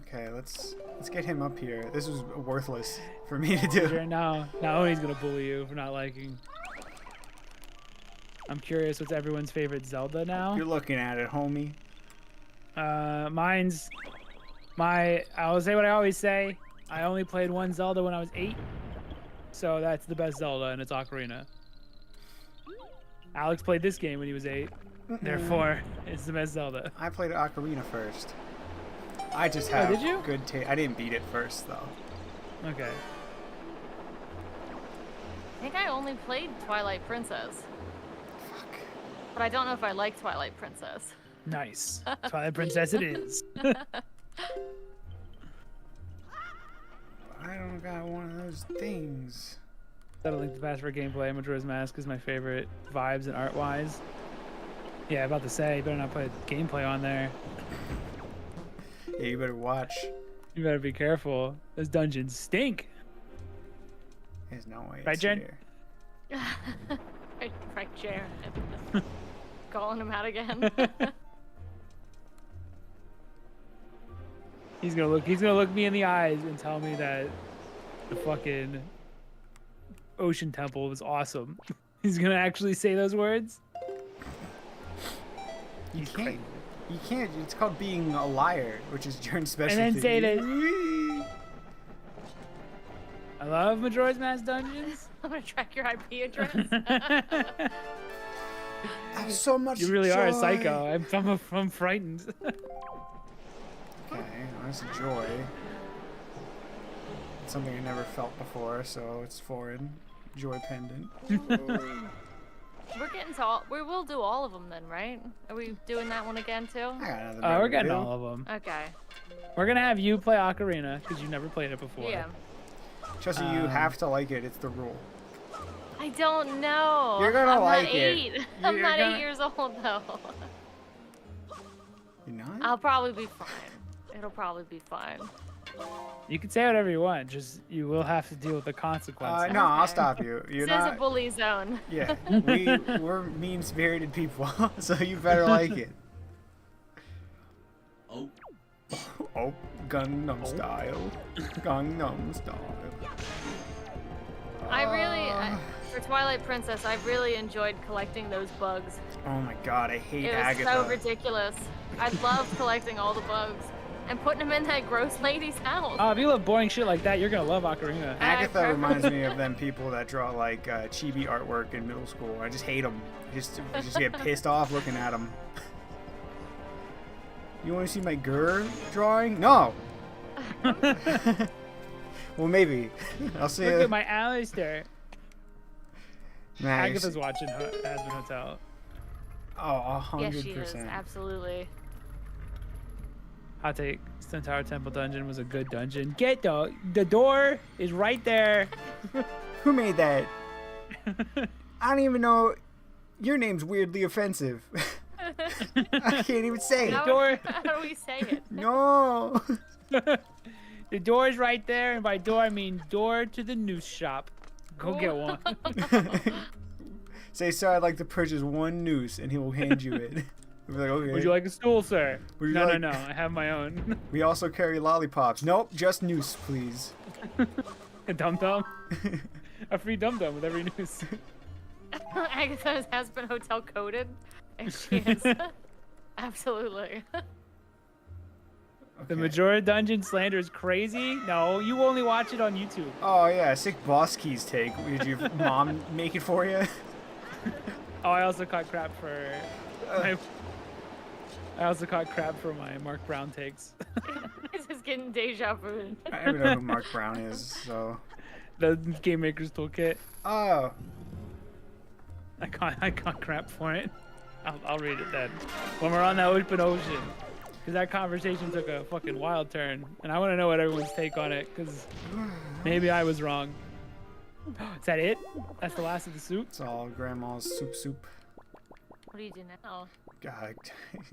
Okay, let's get him up here. This was worthless for me to do. Sure, now Oni's gonna bully you for not liking. I'm curious, what's everyone's favorite Zelda now? You're looking at it, homie. I'll say what I always say. I only played one Zelda when I was 8, so that's the best Zelda, and it's Ocarina. Alex played this game when he was 8, therefore it's the best Zelda. I played Ocarina first. I just have did you? good taste. I didn't beat it first though. Okay. I think I only played Twilight Princess, Fuck. but I don't know if I like Twilight Princess. Nice. Twilight Princess it is. I don't got one of those things. That'll link to pass for gameplay. Majora's Mask is my favorite vibes and art-wise. Yeah, about to say, you better not put gameplay on there. Yeah, you better watch. You better be careful. Those dungeons stink. There's no way. Right, it's Jen? here. Right, Jared. Calling him out again. He's gonna look me in the eyes and tell me that the fucking Ocean Temple was awesome. He's gonna actually say those words. You He's can't. crazy. You can't. It's called being a liar, which is Jern's specialty. And then say that. I love Majora's Mask dungeons. I'm gonna track your IP address. I have so much You really are a joy. psycho. I'm frightened. Okay, that's a joy. It's something I never felt before, so it's foreign. Joy pendant. We're getting to all. We will do all of them then, right? Are we doing that one again too? I got nothing Oh, better we're to getting do. all of them. Okay. We're gonna have you play Ocarina because you've never played it before. Yeah. Chelsea, you have to like it. It's the rule. I don't know. You're gonna I'm like not it. 8. I'm You're not gonna- 8 years old though. You're not? I'll probably be fine. It'll probably be fine. You can say whatever you want. Just you will have to deal with the consequences. No, I'll Okay. stop you. You're This is a not. bully zone. Yeah, we're mean-spirited people, so you better like it. Oh, Oh, Gangnam style. Gangnam style. For Twilight Princess, I really enjoyed collecting those bugs. Oh my god, I hate It was Agatha. so ridiculous. I loved collecting all the bugs and putting them in that gross lady's house. Oh, if you love boring shit like that, you're gonna love Ocarina. Agatha perfect. reminds me of them people that draw like chibi artwork in middle school. I just hate them. I just get pissed off looking at them. You want to see my Gur drawing? No. Well, maybe. I'll see Look you. at my Alistair. Nice. Agatha's watching Hazbin Hotel. Oh, Yes, she is. 100%. Absolutely. Hot take. Centaur Temple Dungeon was a good dungeon. Get the door is right there. Who made that? I don't even know. Your name's weirdly offensive. I can't even say it. How, door. how do we say it? No. The door is right there, and by door I mean door to the noose shop. Go get one. Say, sir, I'd like to purchase one noose, and he will hand you it. We'll be like, okay. Would you like a stool, sir? Would you No, like- no, no. I have my own. We also carry lollipops. Nope, just noose, please. A dum dum. A free dum dum with every noose. Agatha has been hotel coded, and she is. Absolutely. The Okay. Majora Dungeon slander is crazy. No, you only watch it on YouTube. Oh yeah, sick boss keys take. Did your mom make it for you? Oh, I also caught crap for my. I also caught crap for my Mark Brown takes. This is getting deja vu. I don't even know who Mark Brown is, so. The Game Maker's Toolkit. Oh, I caught crap for it. I'll read it then. When we're on that open ocean. Because that conversation took a fucking wild turn. And I want to know what everyone's take on it. Because maybe I was wrong. Is that it? That's the last of the soup? it's all grandma's soup. What do you do now? God,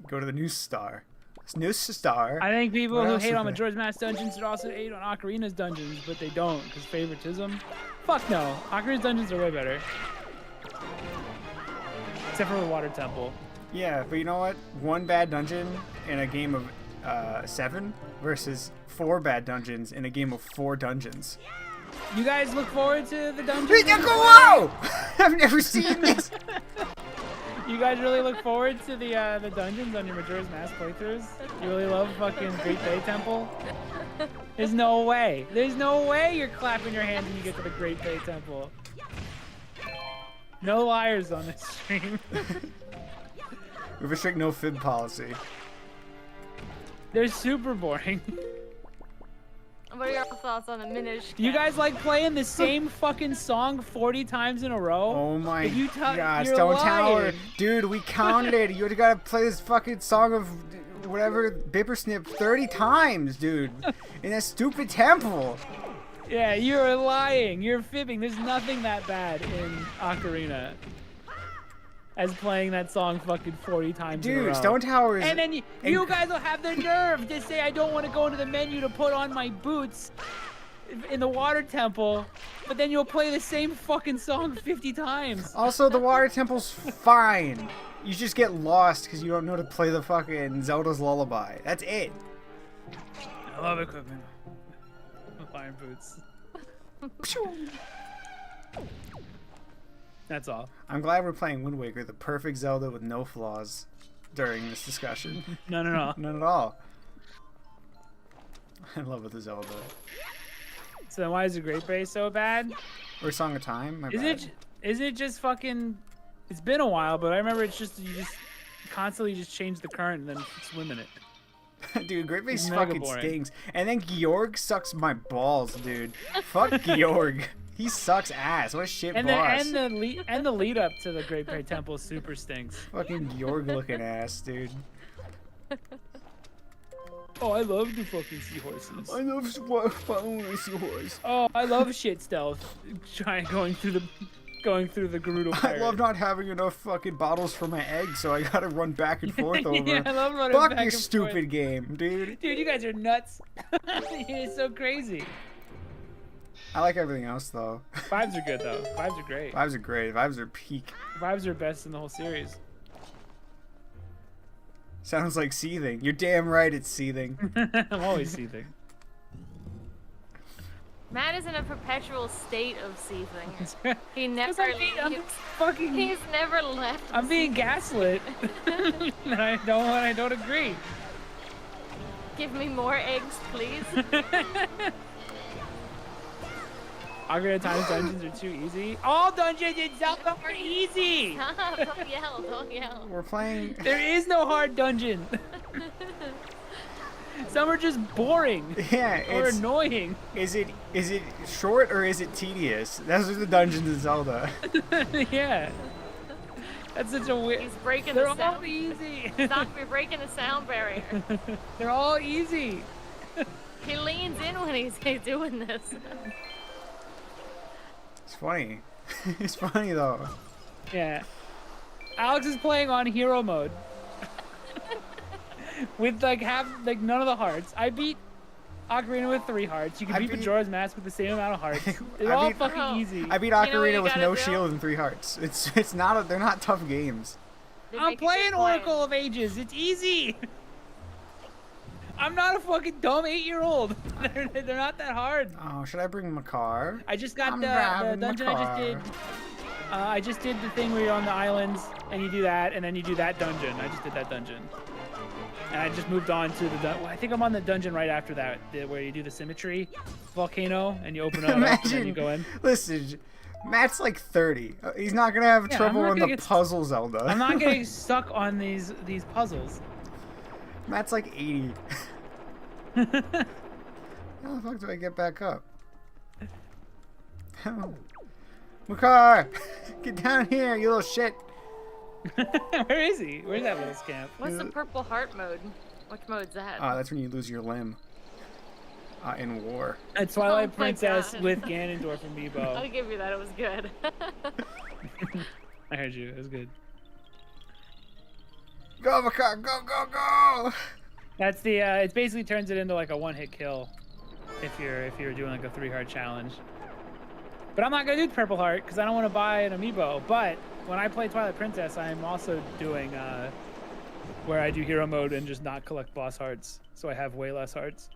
go to the news star. It's news star. I think people What who else hate is on there? Majora's Mask dungeons should also hate on Ocarina's dungeons, but they don't, because favoritism. Fuck no. Ocarina's dungeons are way better. Except for the Water Temple. Yeah, but you know what? One bad dungeon in a game of 7 versus 4 bad dungeons in a game of 4 dungeons. You guys look forward to the dungeons? Whoa! I've never seen this. You guys really look forward to the dungeons on your Majora's Mask playthroughs? You really love fucking Great Bay Temple? There's no way. There's no way you're clapping your hands when you get to the Great Bay Temple. No liars on this stream. We have a strict no fib policy. They're super boring. What are your thoughts on the Minish? You guys like playing the same fucking song 40 times in a row? Oh my If you god, you're Stone Tower. lying. Dude, we counted it. You gotta play this fucking song of whatever, Bippersnip 30 times, dude. In that stupid temple. Yeah, you're lying. You're fibbing. There's nothing that bad in Ocarina as playing that song fucking 40 times in a row. Dude, Stone Tower is... And then you guys will have the nerve to say I don't want to go into the menu to put on my boots in the water temple, but then you'll play the same fucking song 50 times. Also, the water temple's fine. You just get lost because you don't know to play the fucking Zelda's Lullaby. That's it. I love equipment. Iron boots. That's all. I'm glad we're playing Wind Waker, the perfect Zelda with no flaws. during this discussion. No, no, no. None at all. I love it, the Zelda. So then why is the Great Bay so bad? Or Song of Time. My Is bad. it just fucking? It's been a while, but I remember it's just you just constantly just change the current and then swim in it. Dude, Great Bay It's mega fucking boring. stinks. And then Georg sucks my balls, dude. Fuck Georg. He sucks ass. What a shit And boss. the lead up to the Great Bay Temple super stinks. Fucking Georg looking ass, dude. Oh, I love the fucking seahorses. I love following a seahorse. Oh, I love shit stealth. Going through the Gerudo I pirate. love not having enough fucking bottles for my eggs, so I gotta run back and forth over. Yeah, I love running Fuck back your and stupid forth. game, dude. Dude, you guys are nuts. It's so crazy. I like everything else though. Vibes are good though. Vibes are great. Vibes are great. Vibes are peak. Vibes are best in the whole series. Sounds like seething. You're damn right it's seething. I'm always seething. Matt is in a perpetual state of seething. He never I'm leaves. fucking. He's never left. I'm being gaslit, and I don't agree. Give me more eggs, please. Ocarina of Time's dungeons are too easy. All dungeons in Zelda are easy. Stop, don't yell, don't yell. We're playing. There is no hard dungeon. Some are just boring Yeah, or it's. annoying. Is it short or is it tedious? Those are the dungeons in Zelda. Yeah. That's such a weird. He's breaking They're the all sound. easy. Stop, you're breaking the sound barrier. They're all easy. He leans in when he's doing this. It's funny. It's funny though. Yeah. Alex is playing on hero mode. With like none of the hearts. I beat Ocarina with 3 hearts. You can I beat beat- Majora's Mask with the same amount of hearts. They're I all beat- fucking Oh. easy. I beat know what Ocarina you with gotta no do? shield and 3 hearts. It's not. They're not tough games. They I'm make a good playing point. Oracle of Ages. It's easy. I'm not a fucking dumb 8-year-old. They're not that hard. Oh, should I bring my car? I just got I'm the driving my dungeon I just did. I just did the thing where you're on the islands and you do that, and then you do that dungeon. I just did that dungeon. And I just moved on to the I think I'm on the dungeon right after that, where you do the symmetry volcano and you open it up and then Imagine. you go in. Listen, Matt's like 30. He's not gonna have Yeah, trouble I'm not on gonna the get- puzzle Zelda. I'm not getting stuck on these puzzles. Matt's like 80. How the fuck do I get back up? How? Makar! Get down here, you little shit! Where is he? Where's that little scamp? What's the purple heart mode? Which mode's that? That's when you lose your limb. In war. A Twilight Oh my Princess God. with Ganondorf and I'll Amiibo. give you that. It was good. I heard you. It was good. Go, Makar! Go, go, go! That's the. It basically turns it into like a one-hit kill, if you're doing like a 3-heart challenge. But I'm not gonna do the purple heart because I don't want to buy an amiibo. But when I play Twilight Princess, I'm also doing where I do hero mode and just not collect boss hearts, so I have way less hearts.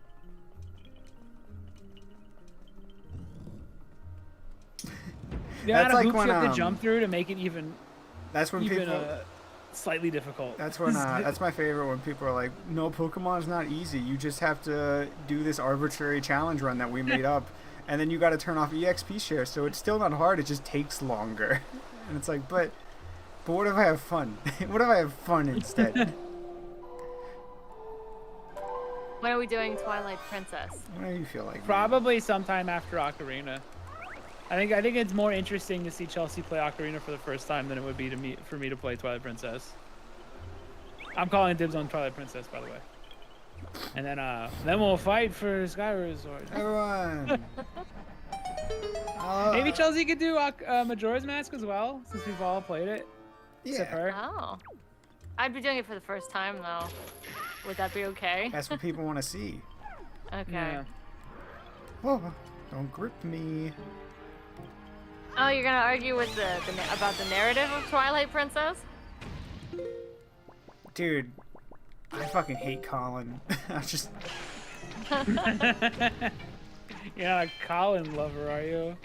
The amount That's of like hoops when, you have to jump through to make it even That's when people. slightly difficult. That's when. That's my favorite when people are like, "No, Pokemon's not easy. You just have to do this arbitrary challenge run that we made up, and then you got to turn off EXP share. So it's still not hard. It just takes longer." And it's like, but what if I have fun? What if I have fun instead? When are we doing Twilight Princess? Whatever you feel like. man. Probably sometime after Ocarina. I think it's more interesting to see Chelsea play Ocarina for the first time than it would be for me to play Twilight Princess. I'm calling dibs on Twilight Princess, by the way. And then we'll fight for Skyward Sword. Everyone. Maybe Chelsea could do Majora's Mask as well, since we've all played it. Except Yeah. her. Oh. I'd be doing it for the first time, though. Would that be okay? That's what people want to see. Okay. Yeah. Oh, don't grip me. Oh, you're gonna argue with about the narrative of Twilight Princess? Dude, I fucking hate Colin. I just. You're not a Colin lover, are you?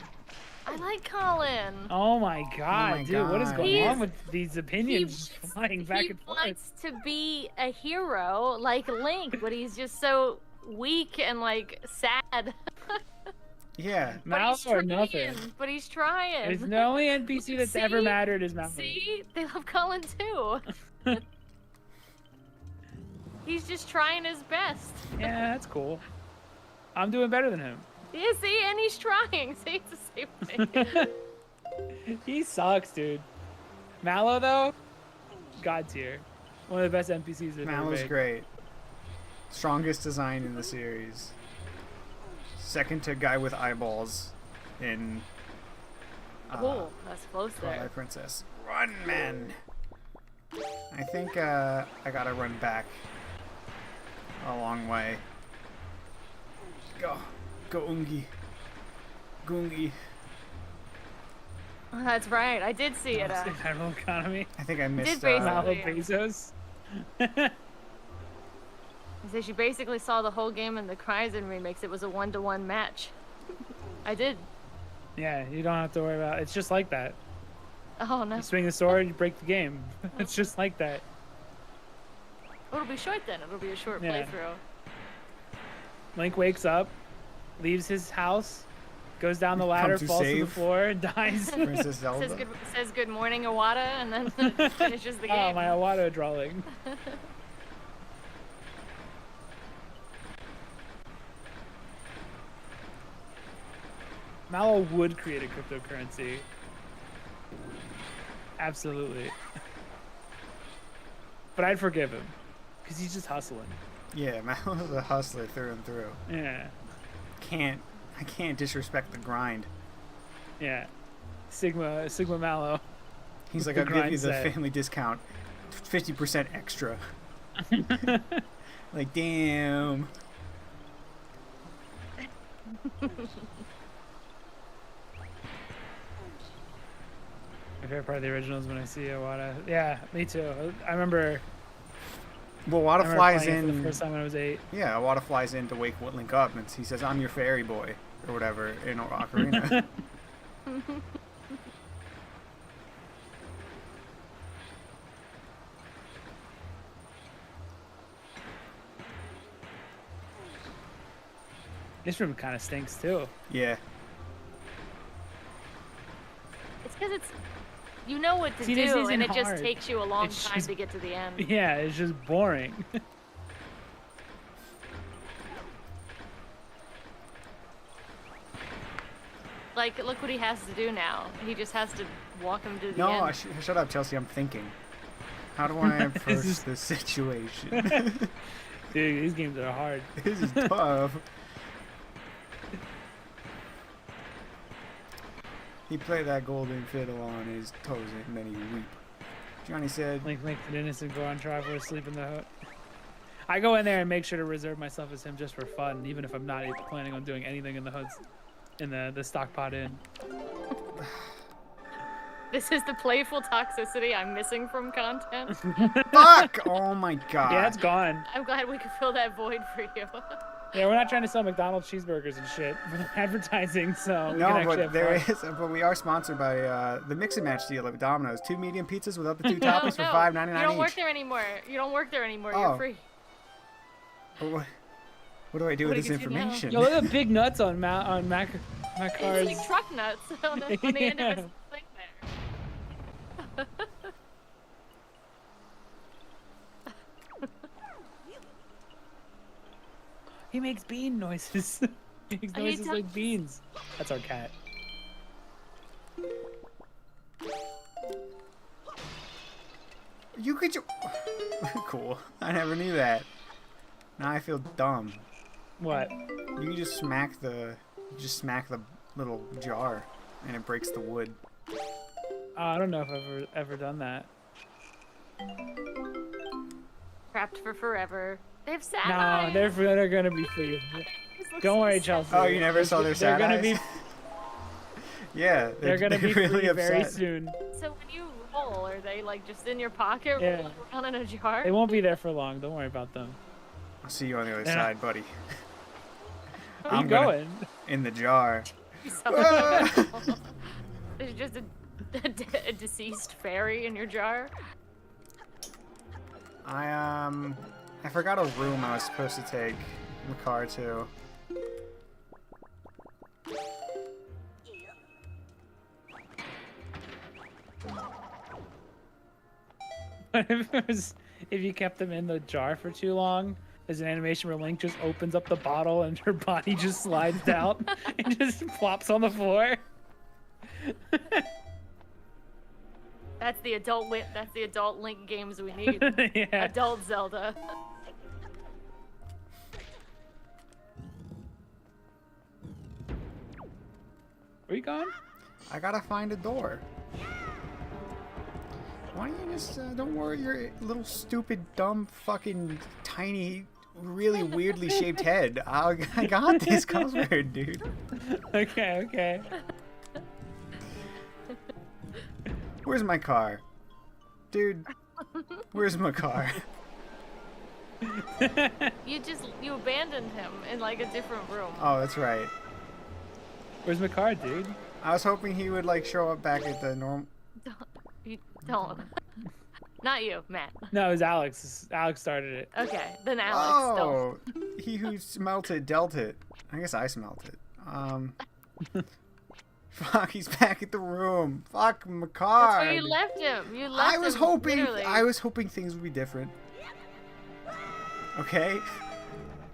I like Colin. Oh my god, my dude, what is God. going on He's- with these opinions flying back He and forth? wants to be a hero like Link, but he's just so weak and like sad. Yeah. But he's Mallow or trying. nothing. But he's trying. It's the only NPC that's ever See? mattered is Mallow. See, they love Colin too. He's just trying his best. Yeah, that's cool. I'm doing better than him. Yeah, see, and he's trying. See, it's the same thing. He sucks, dude. Mallow though, god tier. One of the best NPCs they've ever Mallow's made. great. Strongest design in the series. Second to guy with eyeballs in Oh, that's close Twilight there. Princess. Run, man! I think I gotta run back a long way. Go. Go, Ungi. Gungi. Oh, that's right. I did see it. Federal economy. I think I missed basically- Mallow yeah. Bezos. So she basically saw the whole game in the Cryzen remix. It was a 1-to-1 match. I did. Yeah, you don't have to worry about it. It's just like that. Oh no. You swing the sword, you break the game. It's just like that. Oh, it'll be short then. It'll be a short Yeah. playthrough. Link wakes up, leaves his house, goes down the ladder, to falls to the save. floor, dies. Princess Zelda. Says good morning, Iwata, and then finishes the Oh, game. my Iwata drawing. Mallow would create a cryptocurrency. Absolutely. But I'd forgive him. Because he's just hustling. Yeah, Mallow's a hustler through and through. Yeah. I can't disrespect the grind. Yeah. Sigma Mallow. He's like, The I'll give you grind the set. family discount, 50% extra. Like, damn. My favorite part of the original is when I see Iwata. Yeah, me too. I remember, Well, I Wada remember flies playing it for the in. first time when I was 8. Yeah, Wada flies in to wake Link up, and he says, "I'm your fairy boy," or whatever in Ocarina. This room kind of stinks too. Yeah, It's because it's, you know what to See, this do, isn't and it just hard. takes you a long It's time just- to get to the end. Yeah, it's just boring. Like, look what he has to do now. He just has to walk him to the no, end. shut up, Chelsea. I'm thinking. How do I approach is- this situation? Dude, these games are hard. This is tough. He played that golden fiddle on his toes and then he weep. Johnny said, Link makes an innocent go on trial for asleep in the hut. I go in there and make sure to reserve myself as him just for fun, even if I'm not planning on doing anything in the hoods, in the stock pot inn. This is the playful toxicity I'm missing from content. "Fuck! Oh my god!" Yeah, it's gone. I'm glad we could fill that void for you. Yeah, we're not trying to sell McDonald's cheeseburgers and shit for advertising, so we can No, actually but have there fun. is. But we are sponsored by the Mix and Match deal at Domino's. 2 medium pizzas without the 2 No, toppings for no, $5.99 you don't each. work there anymore. You don't work there anymore. Oh. You're free. But what do I do What with do this you do now? information? Yo, look at the big nuts on Mac It's cars. like truck nuts on the end of his Yeah. thing there. He makes bean noises. He makes He noises like does. beans. That's our cat. You could. Cool. I never knew that. Now I feel dumb. What? You can just smack the little jar, and it breaks the wood. I don't know if I've ever done that. Trapped for forever. They have sad No, eyes. they're gonna be free. This looks Don't so worry, sad. Chelsea. Oh, you never saw their They're sad gonna eyes? be. Yeah, They're gonna be really free very upset. soon. So when you roll, are they like just in your pocket, Yeah. rolling around in a jar? They won't be there for long. Don't worry about them. I'll see you on the other Yeah. side, buddy. Where you I'm gonna- going? In the jar. So- There's just a deceased fairy in your jar. I forgot a room I was supposed to take Makar to. If you kept them in the jar for too long, there's an animation where Link just opens up the bottle and her body just slides down and just flops on the floor. That's the adult Link games we need. Yeah. Adult Zelda. Where you going? I gotta find a door. Why don't you just, don't worry your little stupid, dumb, fucking, tiny, really weirdly shaped head. I got this covered, dude. Okay, okay. Where's my car? Dude, where's my car? You abandoned him in like a different room. Oh, that's right. Where's my car, dude? I was hoping he would, like, show up back at the normal... You don't. Not you, Matt. No, it was Alex. Alex started it. Okay, then Alex. Oh, he who smelt it dealt it. I guess I smelt it. Fuck, he's back at the room. Fuck, Makar. That's where you left him. You left him. Literally. I was hoping things would be different. Okay?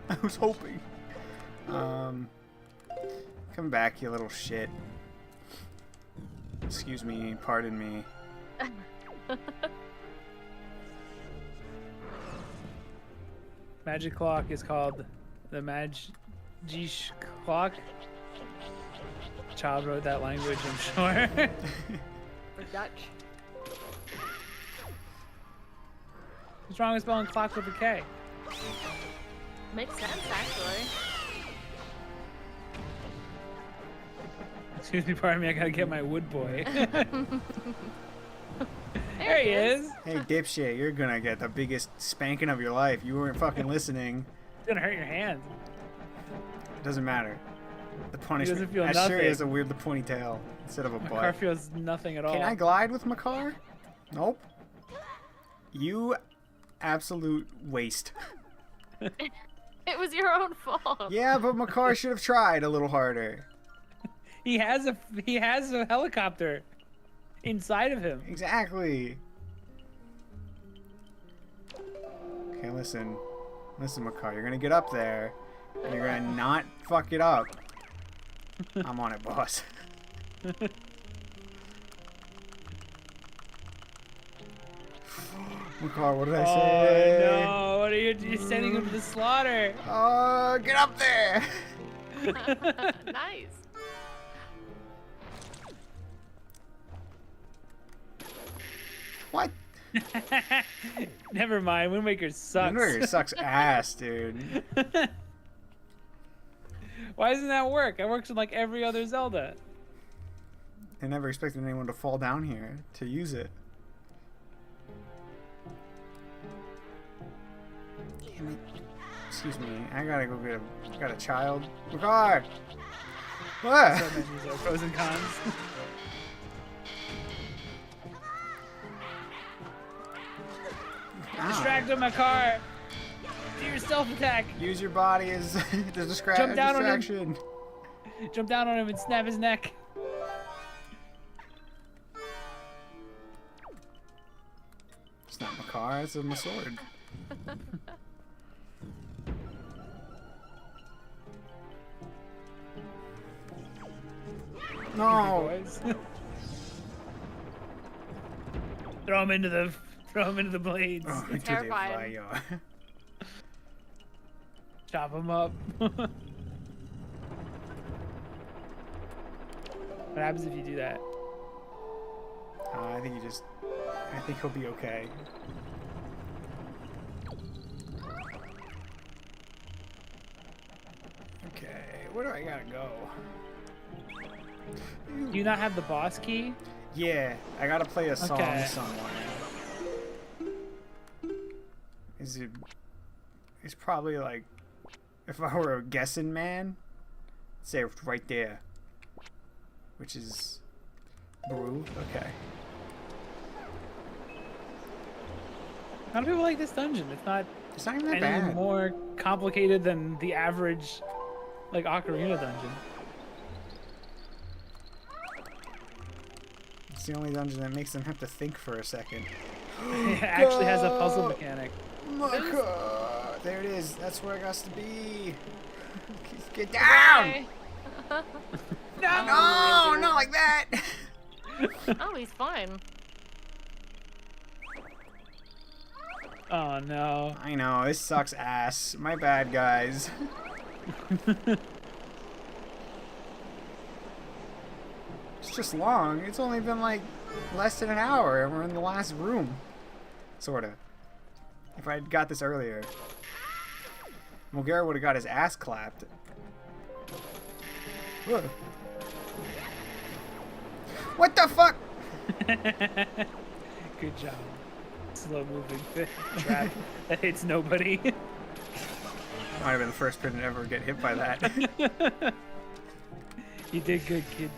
I was hoping. Come back, you little shit. Excuse me, pardon me. Magic clock is called the Magisch clock. Child wrote that language, I'm sure. For Dutch. What's wrong with spelling clock with a K? Makes sense, actually. Excuse me, pardon me, I gotta get my wood boy. There he is. Hey, dipshit, you're gonna get the biggest spanking of your life. You weren't fucking listening. It's gonna hurt your hand. Doesn't matter. The punishment. doesn't feel That sure nothing. is a weird pointy tail instead of a My butt. car feels nothing at all. Can I glide with my car? Nope. You absolute waste. It was your own fault. Yeah, but my car should have tried a little harder. He has a helicopter inside of him. Exactly. Okay, listen. Listen, Makar, you're gonna get up there, and you're gonna not fuck it up. I'm on it, boss. Makar, what did I say? Oh no, what are you sending him to the slaughter? Oh, get up there! Nice. What? Never mind, Wind Waker sucks. Wind Waker sucks ass, dude. Why doesn't that work? It works in like every other Zelda. I never expected anyone to fall down here to use it. Damn it. Excuse me, I gotta go get got a child. Makar! What? So menus are pros and cons. Distract him, my car. Do your stealth attack. Use your body as the Jump down on him. distraction. Jump down on him and snap his neck. It's not my car, it's my sword. No! Boys. Throw him into the blades. Oh, into the terrifying. fire. Chop him up. What happens if you do that? I think he'll be okay. Okay, where do I gotta go? Do you not have the boss key? Yeah, I gotta play a song Okay. somewhere. It's probably like, if I were a guessing man, say right there. Which is Brew? Okay. A lot of people like this dungeon. It's not even that any bad. more complicated than the average, like, Ocarina dungeon. It's the only dungeon that makes them have to think for a second. It actually has a puzzle mechanic. Maka! There it is. That's where I got to be. Get down! Hi. No, not like that. Oh, he's fine. Oh no. I know, this sucks ass. My bad, guys. It's just long. It's only been like less than an hour and we're in the last room. Sorta. If I'd got this earlier. Molgera would have got his ass clapped. Whoa. What the fuck? Good job. Slow moving trap that hits nobody. Might have been the first person to ever get hit by that. You did good, kid.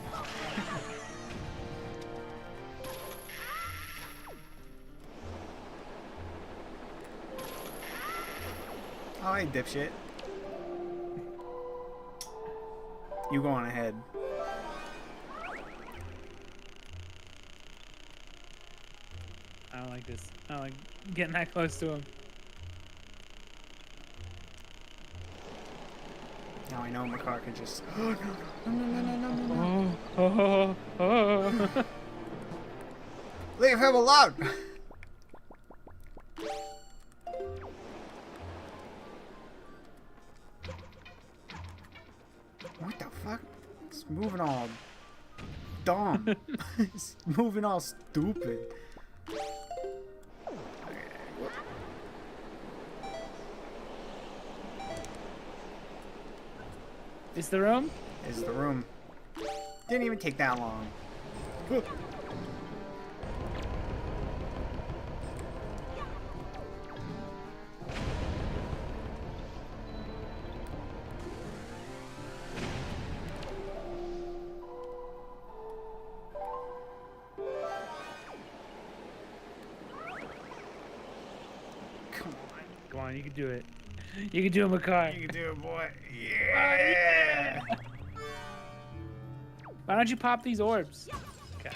Oh, hey, dipshit. You go on ahead. I don't like this. I don't like getting that close to him. Now I know Makar can just. Oh, no, no, no, no, no, no, no. Oh. Leave him alone! What the fuck? It's moving all dumb. It's moving all stupid. Is the room? Is the room. Didn't even take that long. Come on. Come on, you can do it. You can do it, Makar. You can do it, boy. Yeah! Why don't you pop these orbs? Okay.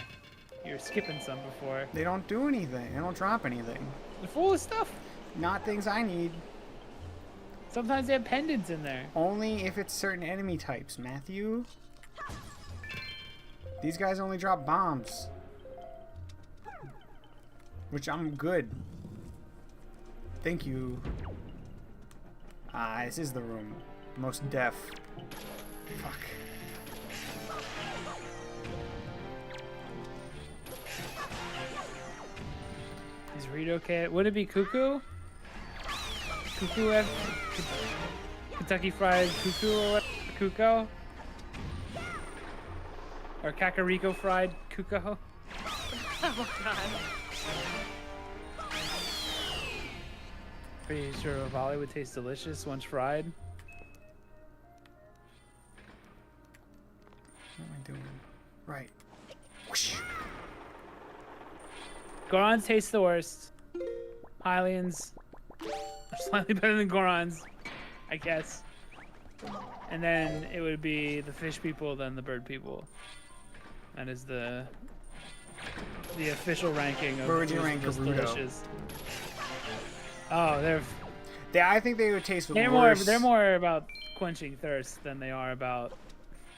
You were skipping some before. They don't do anything. They don't drop anything. They're full of stuff. Not things I need. Sometimes they have pendants in there. Only if it's certain enemy types, Matthew. These guys only drop bombs. Which I'm good. Thank you. Ah, this is the room. Most deaf. Fuck. Is Reed okay? Would it be Cuckoo? Cuckoo Kentucky Fried Cuckoo or what? Cuckoo? Or Kakariko Fried Cuckoo? Oh god. Pretty sure Rivali would taste delicious once fried. What am I doing? Right. Whoosh. Gorons taste the worst. Hylians are slightly better than Gorons, I guess. And then it would be the fish people, then the bird people. That is the official ranking of Where would you who's rank most Gerudo? delicious. Oh, I think they would taste they're worse. they're more about quenching thirst than they are about.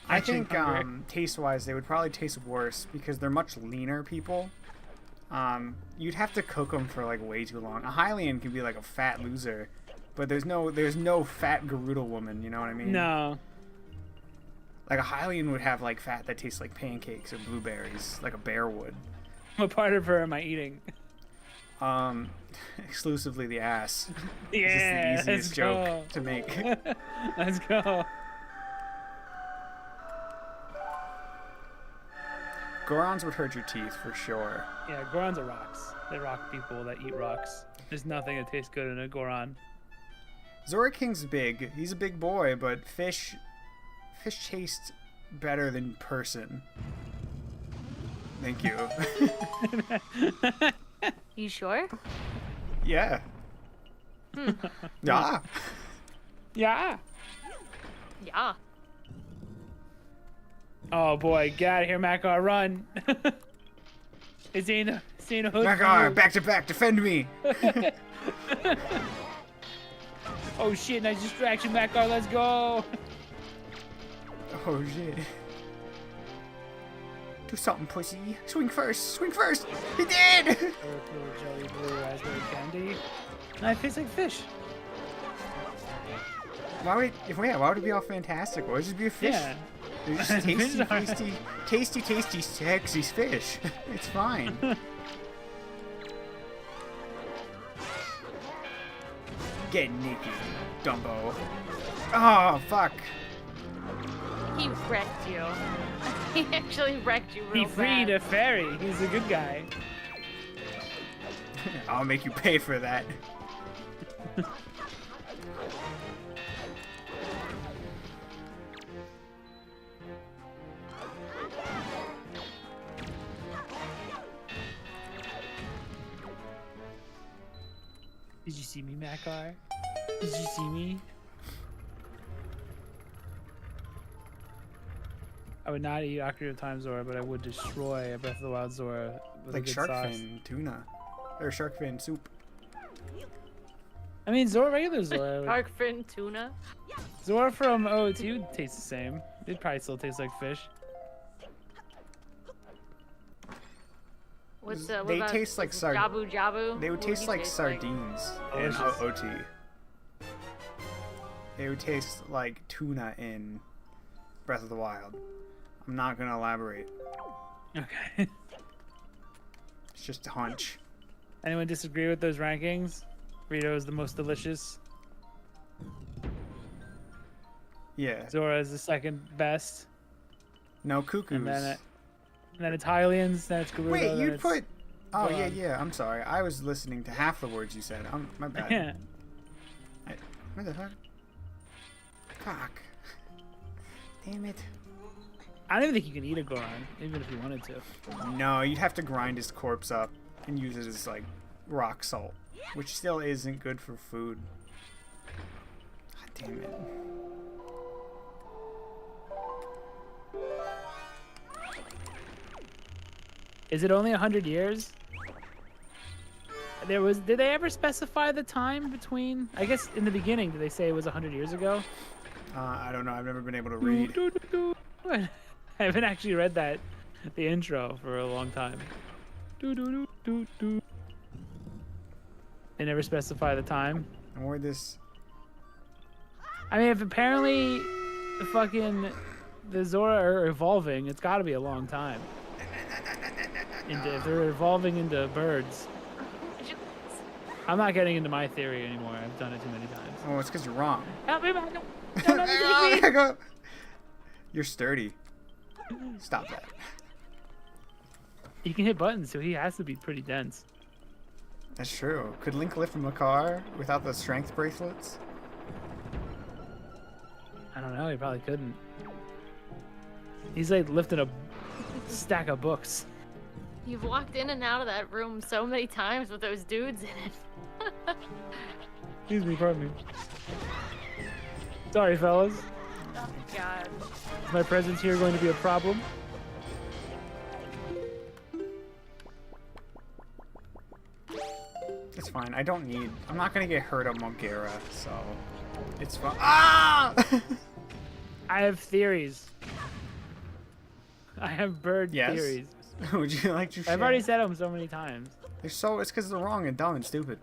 I quenching think hunger. taste-wise, they would probably taste worse because they're much leaner people. You'd have to cook them for like way too long. A Hylian could be like a fat loser, but there's no fat Gerudo woman. You know what I mean? No. Like a Hylian would have like fat that tastes like pancakes or blueberries, like a bear would. What part of her am I eating? Exclusively the ass. Yeah, It's just the easiest let's joke go. to make. Let's go. Gorons would hurt your teeth for sure. Yeah, Gorons are rocks. They rock people that eat rocks. There's nothing that tastes good in a Goron. Zora King's big. He's a big boy, but fish taste better than person. Thank you. You sure? Yeah. Yeah. Yeah. Yeah. Oh boy, get out of here, Makar, run. Is he in the hood? Makar, back to back, defend me. Oh shit, nice distraction, Makar, let's go. Oh shit. Do something, pussy. Swing first, swing first. He did. Purple jelly blue raspberry candy. And it tastes like fish. Why would it be all fantastic? Why would it just be a fish? Yeah. It's just tasty, sexy fish. It's fine. Get naked, Dumbo. Oh, fuck. He wrecked you. He actually wrecked you real He freed bad. a fairy. He's a good guy. I'll make you pay for that. Did you see me, Makar? Did you see me? I would not eat Ocarina of Time Zora, but I would destroy a Breath of the Wild Zora with a Like good shark sauce. fin tuna. Or shark fin soup. I mean, Zora, regular Zora. Shark fin tuna. Zora from OO2 tastes the same. It probably still tastes like fish. What's They what about taste like Jabu Jabu? They would What taste do you like sardines in Delicious. OT. They would taste like tuna in Breath of the Wild. I'm not gonna elaborate. Okay. It's just a hunch. Anyone disagree with those rankings? Rito is the most delicious. Yeah. Zora is the second best. No cuckoos. And then it's Hylians, then it's Gerudo. Wait, then you it's... put. Oh Go yeah, on. yeah. I'm sorry. I was listening to half the words you said. My bad. Yeah. What the fuck? Fuck. Damn it. I don't even think you can eat a Goron, even if you wanted to. No, you'd have to grind his corpse up and use it as like rock salt, which still isn't good for food. God damn it. Is it only 100 years? Did they ever specify the time between? I guess in the beginning, did they say it was 100 years ago? I don't know. I've never been able to read. I haven't actually read the intro for a long time. They never specify the time. Or this. I mean, if apparently the Zora are evolving, it's got to be a long time. If they're evolving into birds. I'm not getting into my theory anymore. I've done it too many times. Oh, it's because you're wrong. Help me, man. Don't let me take me. You're sturdy. Stop that. He can hit buttons, so he has to be pretty dense. That's true. Could Link lift from a car without the strength bracelets? I don't know. He probably couldn't. He's like lifting a stack of books. You've walked in and out of that room so many times with those dudes in it. Excuse me, pardon me. Sorry, fellas. Oh God. Is my presence here going to be a problem? It's fine. I'm not gonna get hurt on Molgera, so it's fine. Ah! I have theories. I have bird Yes? theories. Would you like to share? I've already said them so many times. It's because they're wrong and dumb and stupid.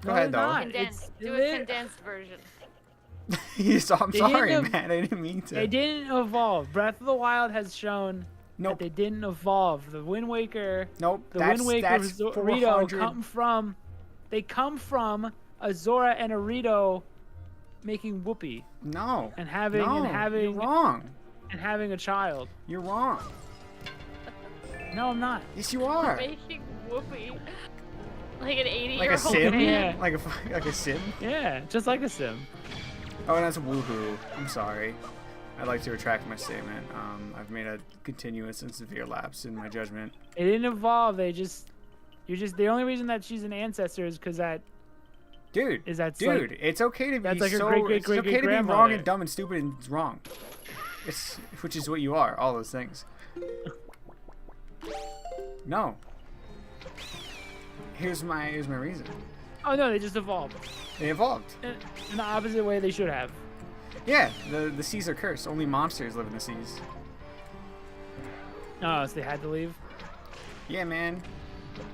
Go No, ahead, they're though. not. Condensed. Do They- a condensed version. Yes, I'm They sorry, didn't- man. I didn't mean to. They didn't evolve. Breath of the Wild has shown Nope. that they didn't evolve. The Wind Waker, Nope. the That's Wind Waker Rito 400. come from a Zora and a Rito making whoopee No. and having no, and having You're wrong. and having a child. You're wrong. No, I'm not. Yes, you are. Making whoopee. Like an 80-year-old Like a sim? Yeah. Like a sim? Yeah, just like a sim. Oh, that's woohoo. I'm sorry. I'd like to retract my statement. I've made a continuous and severe lapse in my judgment. They didn't evolve. The only reason that she's an ancestor is because that. Dude, is that dude, like, it's okay to be that's like so. It's okay to be wrong and dumb and stupid and wrong. Which is what you are. All those things. No. Here's my reason. Oh no, they just evolved. They evolved. In the opposite way they should have. Yeah, the seas are cursed. Only monsters live in the seas. Oh, so they had to leave. Yeah, man.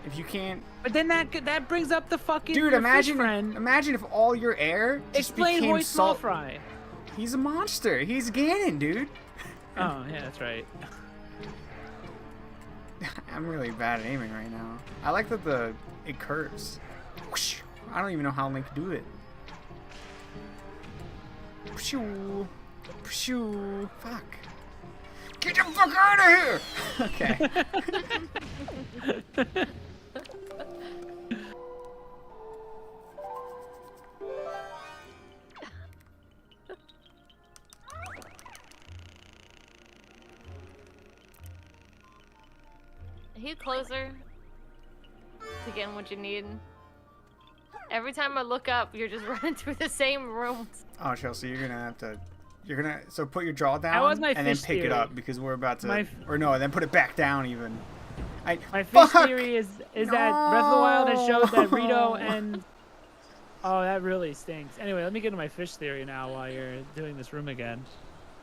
If you can't. But then that brings up the fucking. Dude, your imagine fish friend. imagine if all your air just Explain became Hoist salt. Fry. He's a monster. He's Ganon, dude. Oh yeah, that's right. I'm really bad at aiming right now. I like that it curves. Whoosh. I don't even know how Link do it. Pshoo. Pshoo. Fuck. Get the fuck out of here! Okay. Are you closer to getting what you need? Every time I look up, you're just running through the same rooms. Oh, Chelsea, you're gonna have to. So put your jaw down was my and then fish pick it theory. up because we're about to. Or no, then put it back down even. My fish theory is that Breath of the Wild has showed that Rito and. Oh, that really stinks. Anyway, let me get to my fish theory now while you're doing this room again.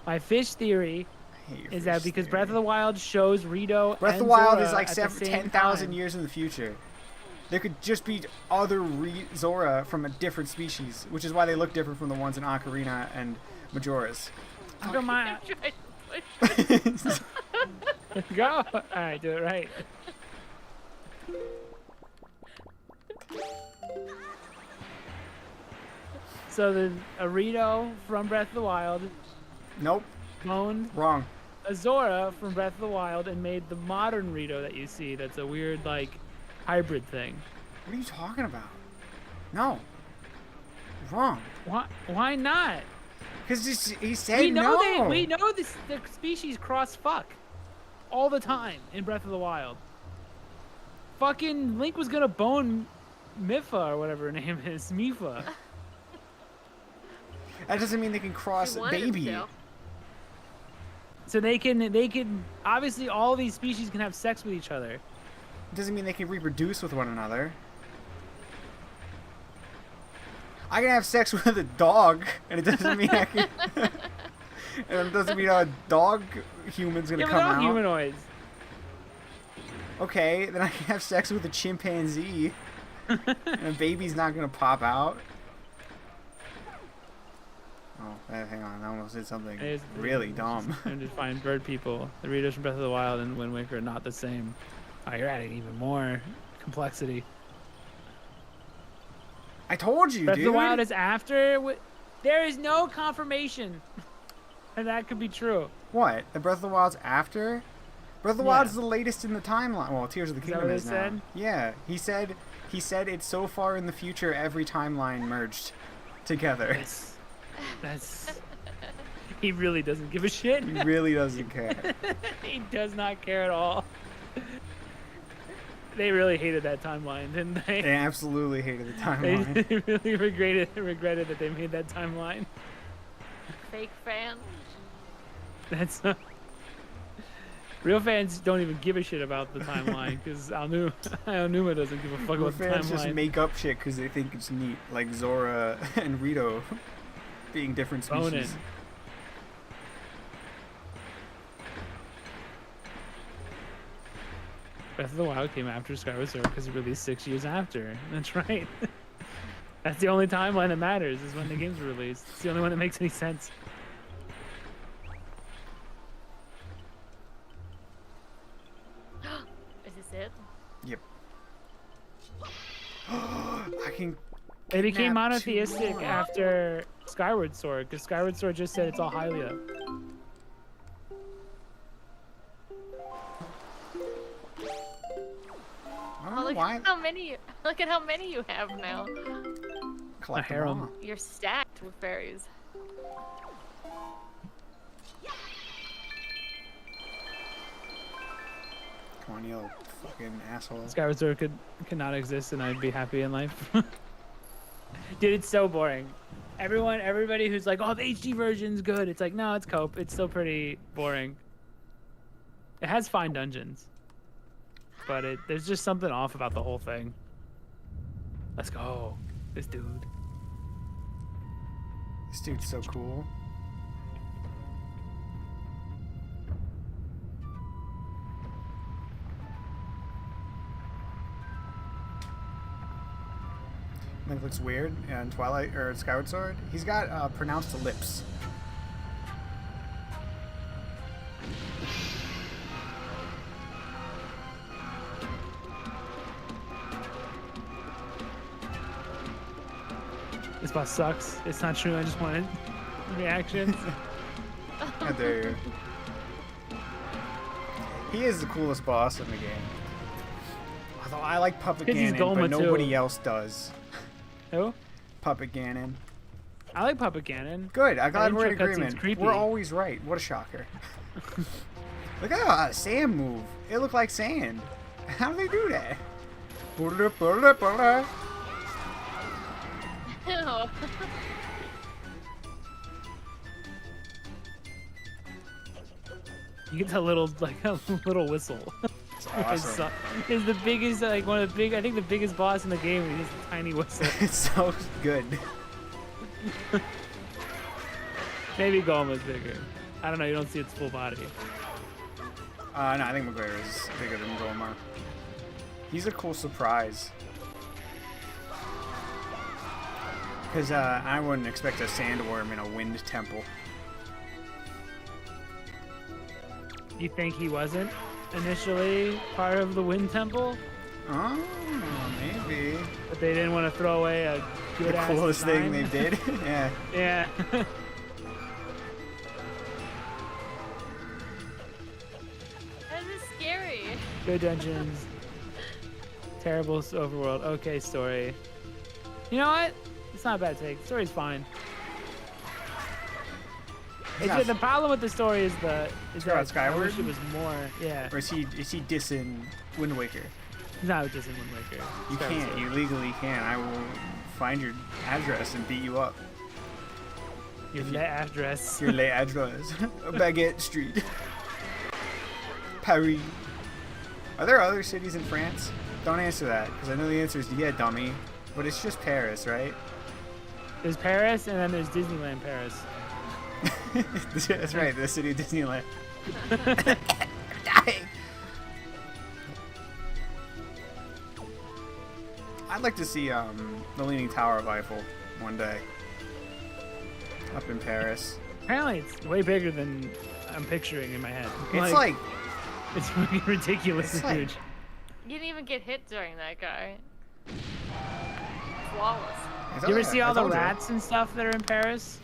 My fish theory is that because Breath of the Wild shows Rito Breath of and the Wild Zora is like at the same 10,000 time. years in the future. There could just be other Zora from a different species, which is why they look different from the ones in Ocarina and Majora's. I don't mind. Go. All right, do it right. So the Rito from Breath of the Wild Nope. cloned Wrong. a Zora from Breath of the Wild and made the modern Rito that you see. That's a weird like hybrid thing. What are you talking about? No. Wrong. Why not? Because he said We know no. we know the species cross fuck all the time in Breath of the Wild. Fucking Link was gonna bone Mifa or whatever her name is, Mifa. That doesn't mean they can cross baby. So they can obviously all these species can have sex with each other. It doesn't mean they can reproduce with one another. I can have sex with a dog, and it doesn't mean I can. And it doesn't mean a dog human's gonna Yeah, but come they're all out. humanoids. Okay, then I can have sex with a chimpanzee, and a baby's not gonna pop out. Oh, hang on, I almost did something really dumb. I'm just find bird people. The Ritos from Breath of the Wild and Wind Waker are not the same. Oh, you're adding even more complexity. I told you, Breath dude. of the Wild is after. There is no confirmation, and that could be true. What? The Breath of the Wild's after? Breath of the Wild is the latest in the timeline. Well, Tears of the Kingdom is now. Said? Yeah, he said it's so far in the future every timeline merged together. That's. He really doesn't give a shit. He really doesn't care. He does not care at all. They really hated that timeline, didn't they? They absolutely hated the timeline. They really regretted that they made that timeline. Fake fan. That's real fans don't even give a shit about the timeline because Aonuma doesn't give a fuck Real about the fans timeline. just make up shit because they think it's neat, like Zora and Rito being different species. Bonin. Breath of the Wild came after Skyward Sword because it released 6 years after. That's right. That's the only timeline that matters is when the games were released. It's the only one that makes any sense. Is this it? Yep. I can. They became kidnap monotheistic 2 more. after Skyward Sword because Skyward Sword just said it's all Hylia. I don't Oh, know look why. at how many. Look at how many you have now. Collect A them harem. all. You're stacked with fairies. Come on, you little fucking asshole. Skyward Sword could not exist, and I'd be happy in life. Dude, it's so boring. Everybody who's like, "Oh, the HD version's good," it's like, no, it's cope. It's still pretty boring. It has fine dungeons, but there's just something off about the whole thing. Let's go, this dude. This dude's so cool. Link looks weird in Twilight or Skyward Sword. He's got pronounced lips. This boss sucks. It's not true. I just wanted reactions. How dare you? He is the coolest boss in the game. Although I like Puppet 'Cause he's Ganon, but Goma, nobody too. else does. Who? Puppet Ganon. I like Puppet Ganon. Good. I'm glad we're in intro cutscene's agreement. creepy. We're always right. What a shocker. Look at how sand move. It looked like sand. How do they do that? Ew. You get that little a little whistle. It's awesome. Is the biggest one of the big. I think the biggest boss in the game. And he has a tiny whistle. It's so good. Maybe Goma's bigger. I don't know. You don't see its full body. No, I think Molgera is bigger than Goma. He's a cool surprise. Because I wouldn't expect a sandworm in a wind temple. You think he wasn't initially part of the Wind Temple, Oh, maybe. but they didn't want to throw away a good The ass coolest thing design? they did. Yeah. Yeah. That is scary. Good dungeons. Terrible overworld. Okay, story. You know what? It's not a bad take. Story's fine. Yeah. The problem with the story is about that I Skyward? wish it was more. Yeah. Or is he dissing Wind Waker? No, it doesn't Wind Waker. You Skyward can't. Sword. You legally can't. I will find your address and beat you up. Your if you- address. Your lay address. Baguette Street. Paris. Are there other cities in France? Don't answer that, because I know the answer is yeah, dummy. But it's just Paris, right? There's Paris, and then there's Disneyland Paris. That's right, the city of Disneyland. Dying. I'd like to see the Leaning Tower of Eiffel one day. Up in Paris. Apparently, it's way bigger than I'm picturing in my head. It's like it's fucking ridiculous it's and like- huge. You didn't even get hit during that guy. Flawless. You ever see all the rats and stuff that are in Paris?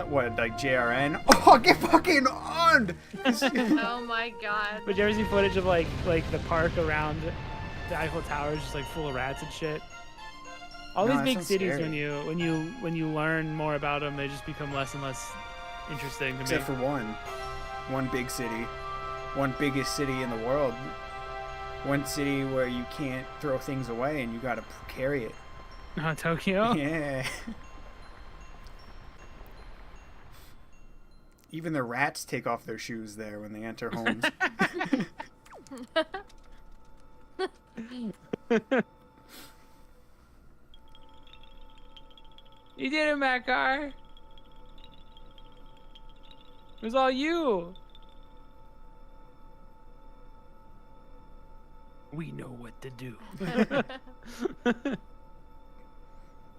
What, like JRN? Oh, get fucking on! Oh my god. But you ever see footage of like the park around the Eiffel Tower is just like full of rats and shit? All No, these that big sounds cities, scary. when you learn more about them, they just become less and less interesting to Except me. for one big city, one biggest city in the world, one city where you can't throw things away and you gotta carry it. Oh, Tokyo. Yeah. Even the rats take off their shoes there when they enter homes. You did it, Makar. It was all you. We know what to do. Look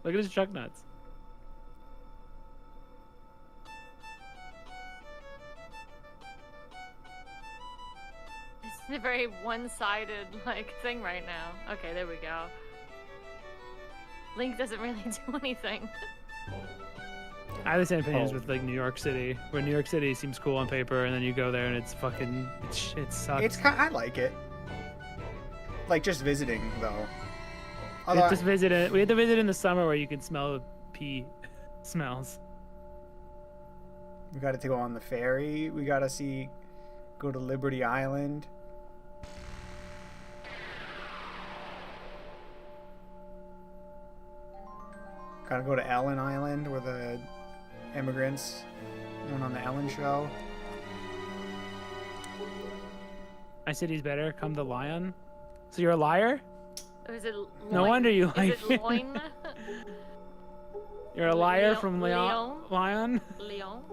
at his truck nuts. It's a very one-sided thing right now. Okay, there we go. Link doesn't really do anything. I have the same opinions Oh. with New York City, where New York City seems cool on paper, and then you go there and it's fucking it sucks. I like it. Like just visiting though. We had to visit it. We had to visit in the summer where you can smell the pee smells. We got to go on the ferry. We got to go to Liberty Island. Gotta go to Ellen Island where the immigrants went on the Ellen show. My city's better. Come to Lion. So you're a liar? Or is it No wonder you like Is it loin? You're a liar Leon- from Leon? Lion. Leon?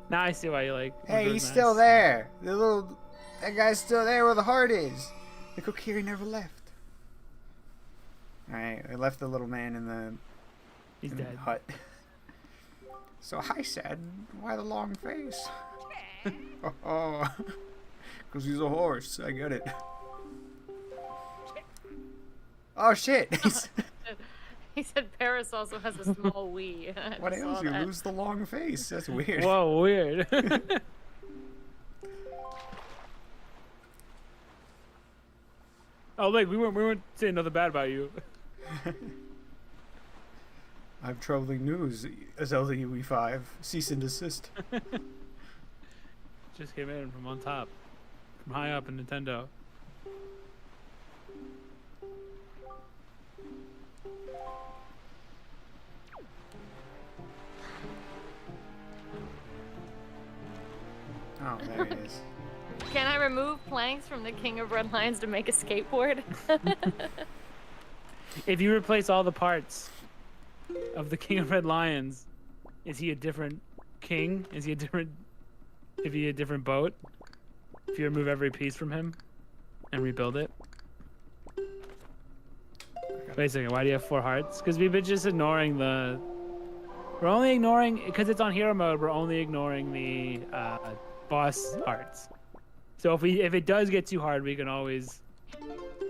Now I see why you like. Hey, Reverse he's Mass. still there. That guy's still there where the heart is. The Kokiri never left. Alright, they left the little man in the He's dead. hut. So I said, why the long face? Oh, because he's a horse. I get it. Oh shit! He said Paris also has a small wee. I What just ails saw you? that. Lose the long face. That's weird. Whoa, weird. Oh, look, we weren't saying nothing bad about you. I'm troubling news. Zelda UE5. Cease and desist. Just came in from on top, from high up in Nintendo. Oh, there he is. Can I remove planks from the King of Red Lions to make a skateboard? If you replace all the parts of the King of Red Lions, is he a different king? Is he a different? If he a different boat? If you remove every piece from him and rebuild it? Wait a second, why do you have 4 hearts? Because we've been just ignoring the... We're only ignoring... Because it's on hero mode, we're only ignoring the boss hearts. So if it does get too hard, we can always...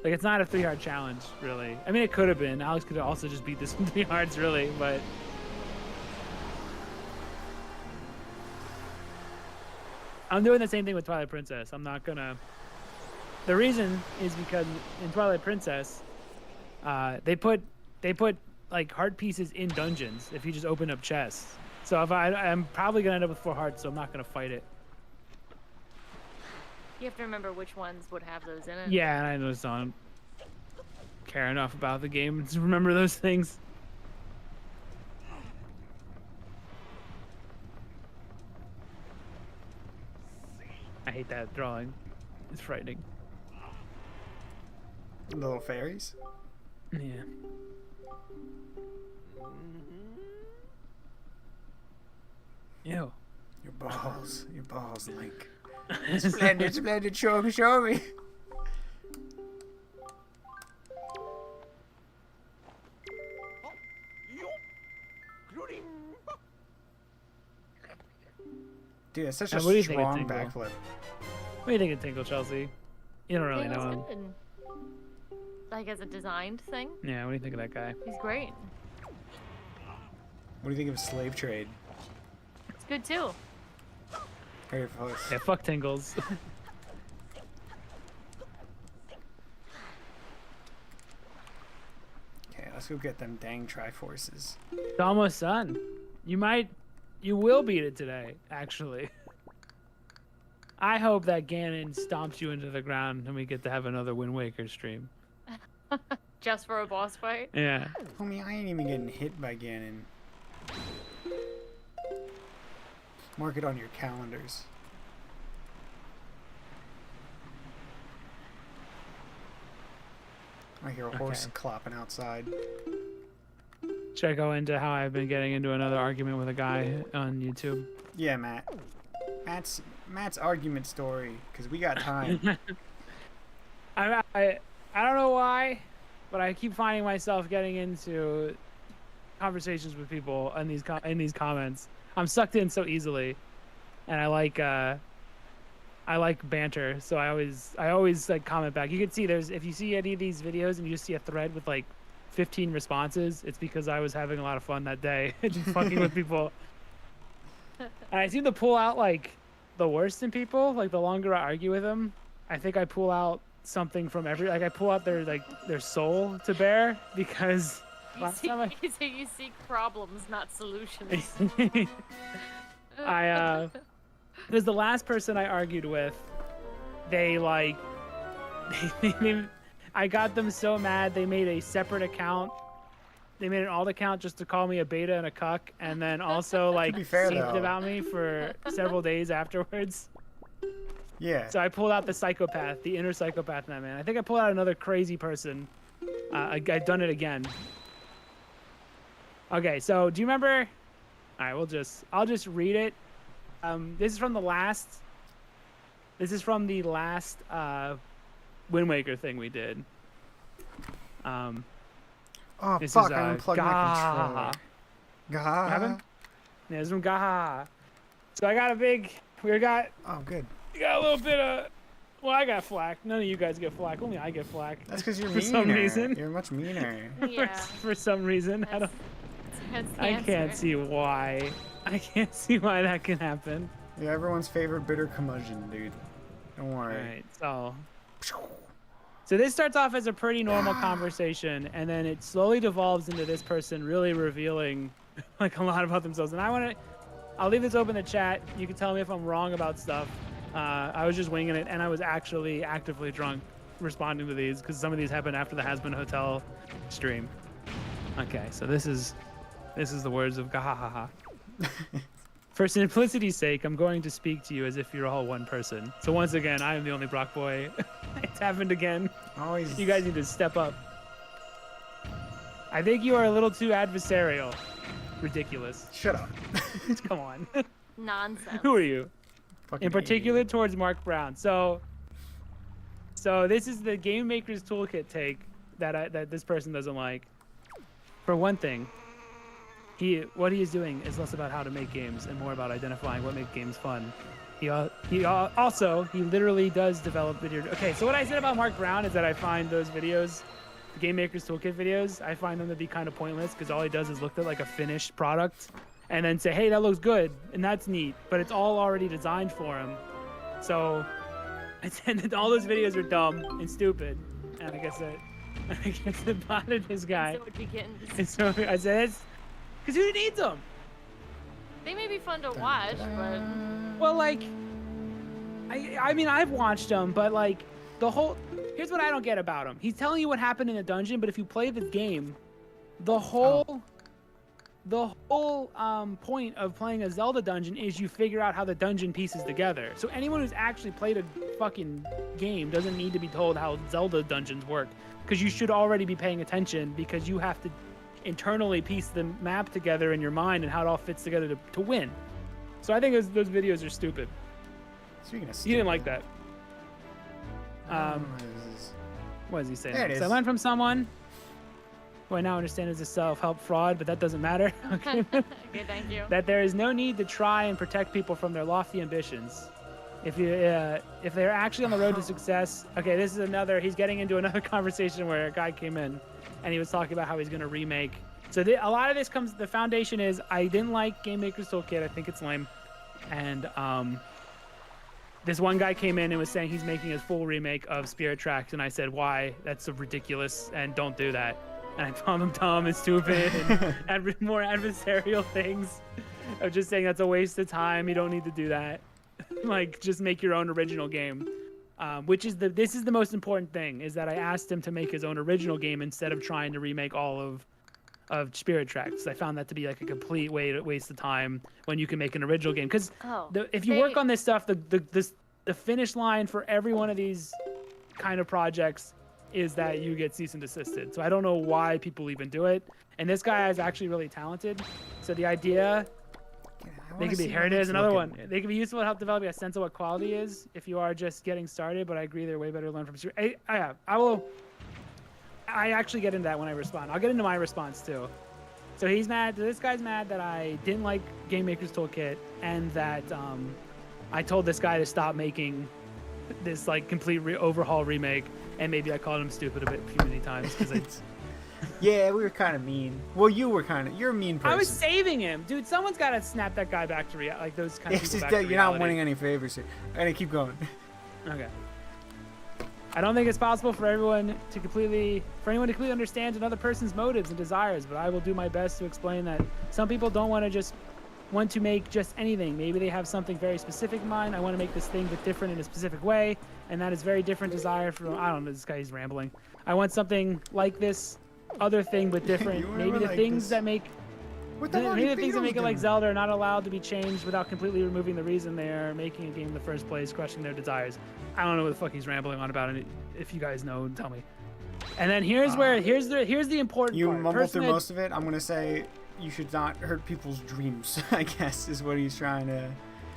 Like, it's not a 3-heart challenge, really. I mean, it could have been. Alex could have also just beat this in 3 hearts, really, but... I'm doing the same thing with Twilight Princess. I'm not gonna... The reason is because in Twilight Princess, they put like heart pieces in dungeons if you just open up chests. So if I'm probably gonna end up with 4 hearts, so I'm not gonna fight it. You have to remember which ones would have those in it. Yeah, and I just don't care enough about the game to remember those things. I hate that drawing. It's frightening. Little fairies. Yeah. Ew. Your balls, Link. Splendid, splendid. Show me, show me. Dude, that's such a What do you think of strong Tingle? backflip. What do you think of Tinkle, Chelsea? You don't really Yeah, know he's him. good. Like as a designed thing, Yeah, what do you think of that guy? he's great. What do you think of slave trade? It's good too. Very close. Yeah, fuck Tingles. Okay, let's go get them dang Triforces. It's almost done. You will beat it today, actually. I hope that Ganon stomps you into the ground and we get to have another Wind Waker stream. Just for a boss fight. Yeah. Homie, I ain't even getting hit by Ganon. Mark it on your calendars. I hear a horse Okay. clopping outside. Should I go into how I've been getting into another argument with a guy on YouTube? Yeah, Matt. Matt's argument story, because we got time. I don't know why, but I keep finding myself getting into conversations with people in these comments. I'm sucked in so easily, and I like banter, so I always like comment back. You can see if you see any of these videos and you just see a thread with like 15 responses, it's because I was having a lot of fun that day, just fucking with people. And I seem to pull out like the worst in people. Like the longer I argue with them, I think I pull out something from I pull out their soul to bear, because You seek problems, not solutions. Because the last person I argued with, I got them so mad they made a separate account. they made an alt account just to call me a beta and a cuck, and then also like be fair, seethed though. about me for several days afterwards. Yeah. So I pulled out the psychopath, the inner psychopath in that man. I think I pulled out another crazy person. I've done it again. Okay, so do you remember? All right, I'll just read it. This is from the last Wind Waker thing we did. Oh This fuck! is, I unplugged my controller. What happened? Yeah, this is from Gaha. So I got a big. We got Oh, good. a little bit of. Well, I got flack. None of you guys get flack. Only I get flack. That's because you're For meaner. some reason. You're much meaner. Yeah. For some reason, That's the I can't answer. see why. I can't see why that can happen. You're everyone's favorite bitter curmudgeon, dude. Don't All worry. right, so this starts off as a pretty normal conversation, and then it slowly devolves into this person really revealing like a lot about themselves. And I'll leave this open in the chat. You can tell me if I'm wrong about stuff. I was just winging it, and I was actually actively drunk responding to these because some of these happened after the Hasbin Hotel stream. Okay, so this is the words of Gahahaha. For simplicity's sake, I'm going to speak to you as if you're all one person. So once again, I am the only Brock boy. It's happened again. Always. You guys need to step up. I think you are a little too adversarial. Ridiculous. Shut up. Come on. Nonsense. Who are you? Fucking In particular idiot. towards Mark Brown. So this is the Game Maker's Toolkit take that this person doesn't like. For one thing, what he is doing is less about how to make games and more about identifying what makes games fun. He literally does develop video. Okay, so what I said about Mark Brown is that I find those videos, the Game Maker's Toolkit videos, I find them to be kind of pointless because all he does is look at like a finished product and then say, hey, that looks good, and that's neat, but it's all already designed for him. So I said that all those videos are dumb and stupid, and I guess it bothered this guy. So would be getting this- And so I said, because who needs them? They may be fun to watch, but Well, like, I mean, I've watched them, but like, here's what I don't get about him. He's telling you what happened in the dungeon, but if you play the game, the whole point of playing a Zelda dungeon is you figure out how the dungeon pieces together. So anyone who's actually played a fucking game doesn't need to be told how Zelda dungeons work, because you should already be paying attention because you have to internally piece the map together in your mind and how it all fits together to win. So I think those videos are stupid. Speaking of He didn't like stupid, that. this is- What is he saying? There it So I is. learned from someone who I now understand is a self-help fraud, but that doesn't matter. Okay. okay, thank you. That there is no need to try and protect people from their lofty ambitions. If they're actually on the road to success. Okay, this is another. He's getting into another conversation where a guy came in, and he was talking about how he's going to remake. So a lot of this comes. The foundation is I didn't like Game Maker's Toolkit. I think it's lame, and this one guy came in and was saying he's making a full remake of Spirit Tracks, and I said, why? That's so ridiculous, and don't do that. And I called him dumb and stupid and more adversarial things. of just saying that's a waste of time. You don't need to do that. Like, just make your own original game. This is the most important thing, is that I asked him to make his own original game instead of trying to remake all of Spirit Tracks. I found that to be like a complete waste of time when you can make an original game. Because if you work on this stuff, the finish line for every one of these kind of projects is that you get cease and desisted. So I don't know why people even do it. And this guy is actually really talented. So the idea, they could be, here it is, another one. They can be useful to help develop a sense of what quality is if you are just getting started, but I agree they're way better to learn from. I actually get into that when I respond. I'll get into my response too. So he's mad, this guy's mad that I didn't like Game Maker's Toolkit and that I told this guy to stop making this like complete overhaul remake, and maybe I called him stupid a few many times because yeah, we were kind of mean. Well, you're a mean person. I was saving him, dude. Someone's got to snap that guy back to like those kind of people back to you're reality. not winning any favors here. I'm gonna keep going. Okay. I don't think it's possible for anyone to completely understand another person's motives and desires, but I will do my best to explain that some people don't want to make just anything. Maybe they have something very specific in mind. I want to make this thing but different in a specific way, and that is very different desire from, I don't know, this guy's rambling. I want something like this other thing with different. You Maybe were the like things this. that make. What the hell are Maybe you the things that make it like Beatles Zelda are not allowed to be changed without completely removing the reason they're making a game in the first place, crushing their desires. I don't know what the fuck he's rambling on about, and if you guys know, tell me. And then here's the important You part. mumbled through Personally, most of it. I'm gonna say you should not hurt people's dreams. I guess is what he's trying to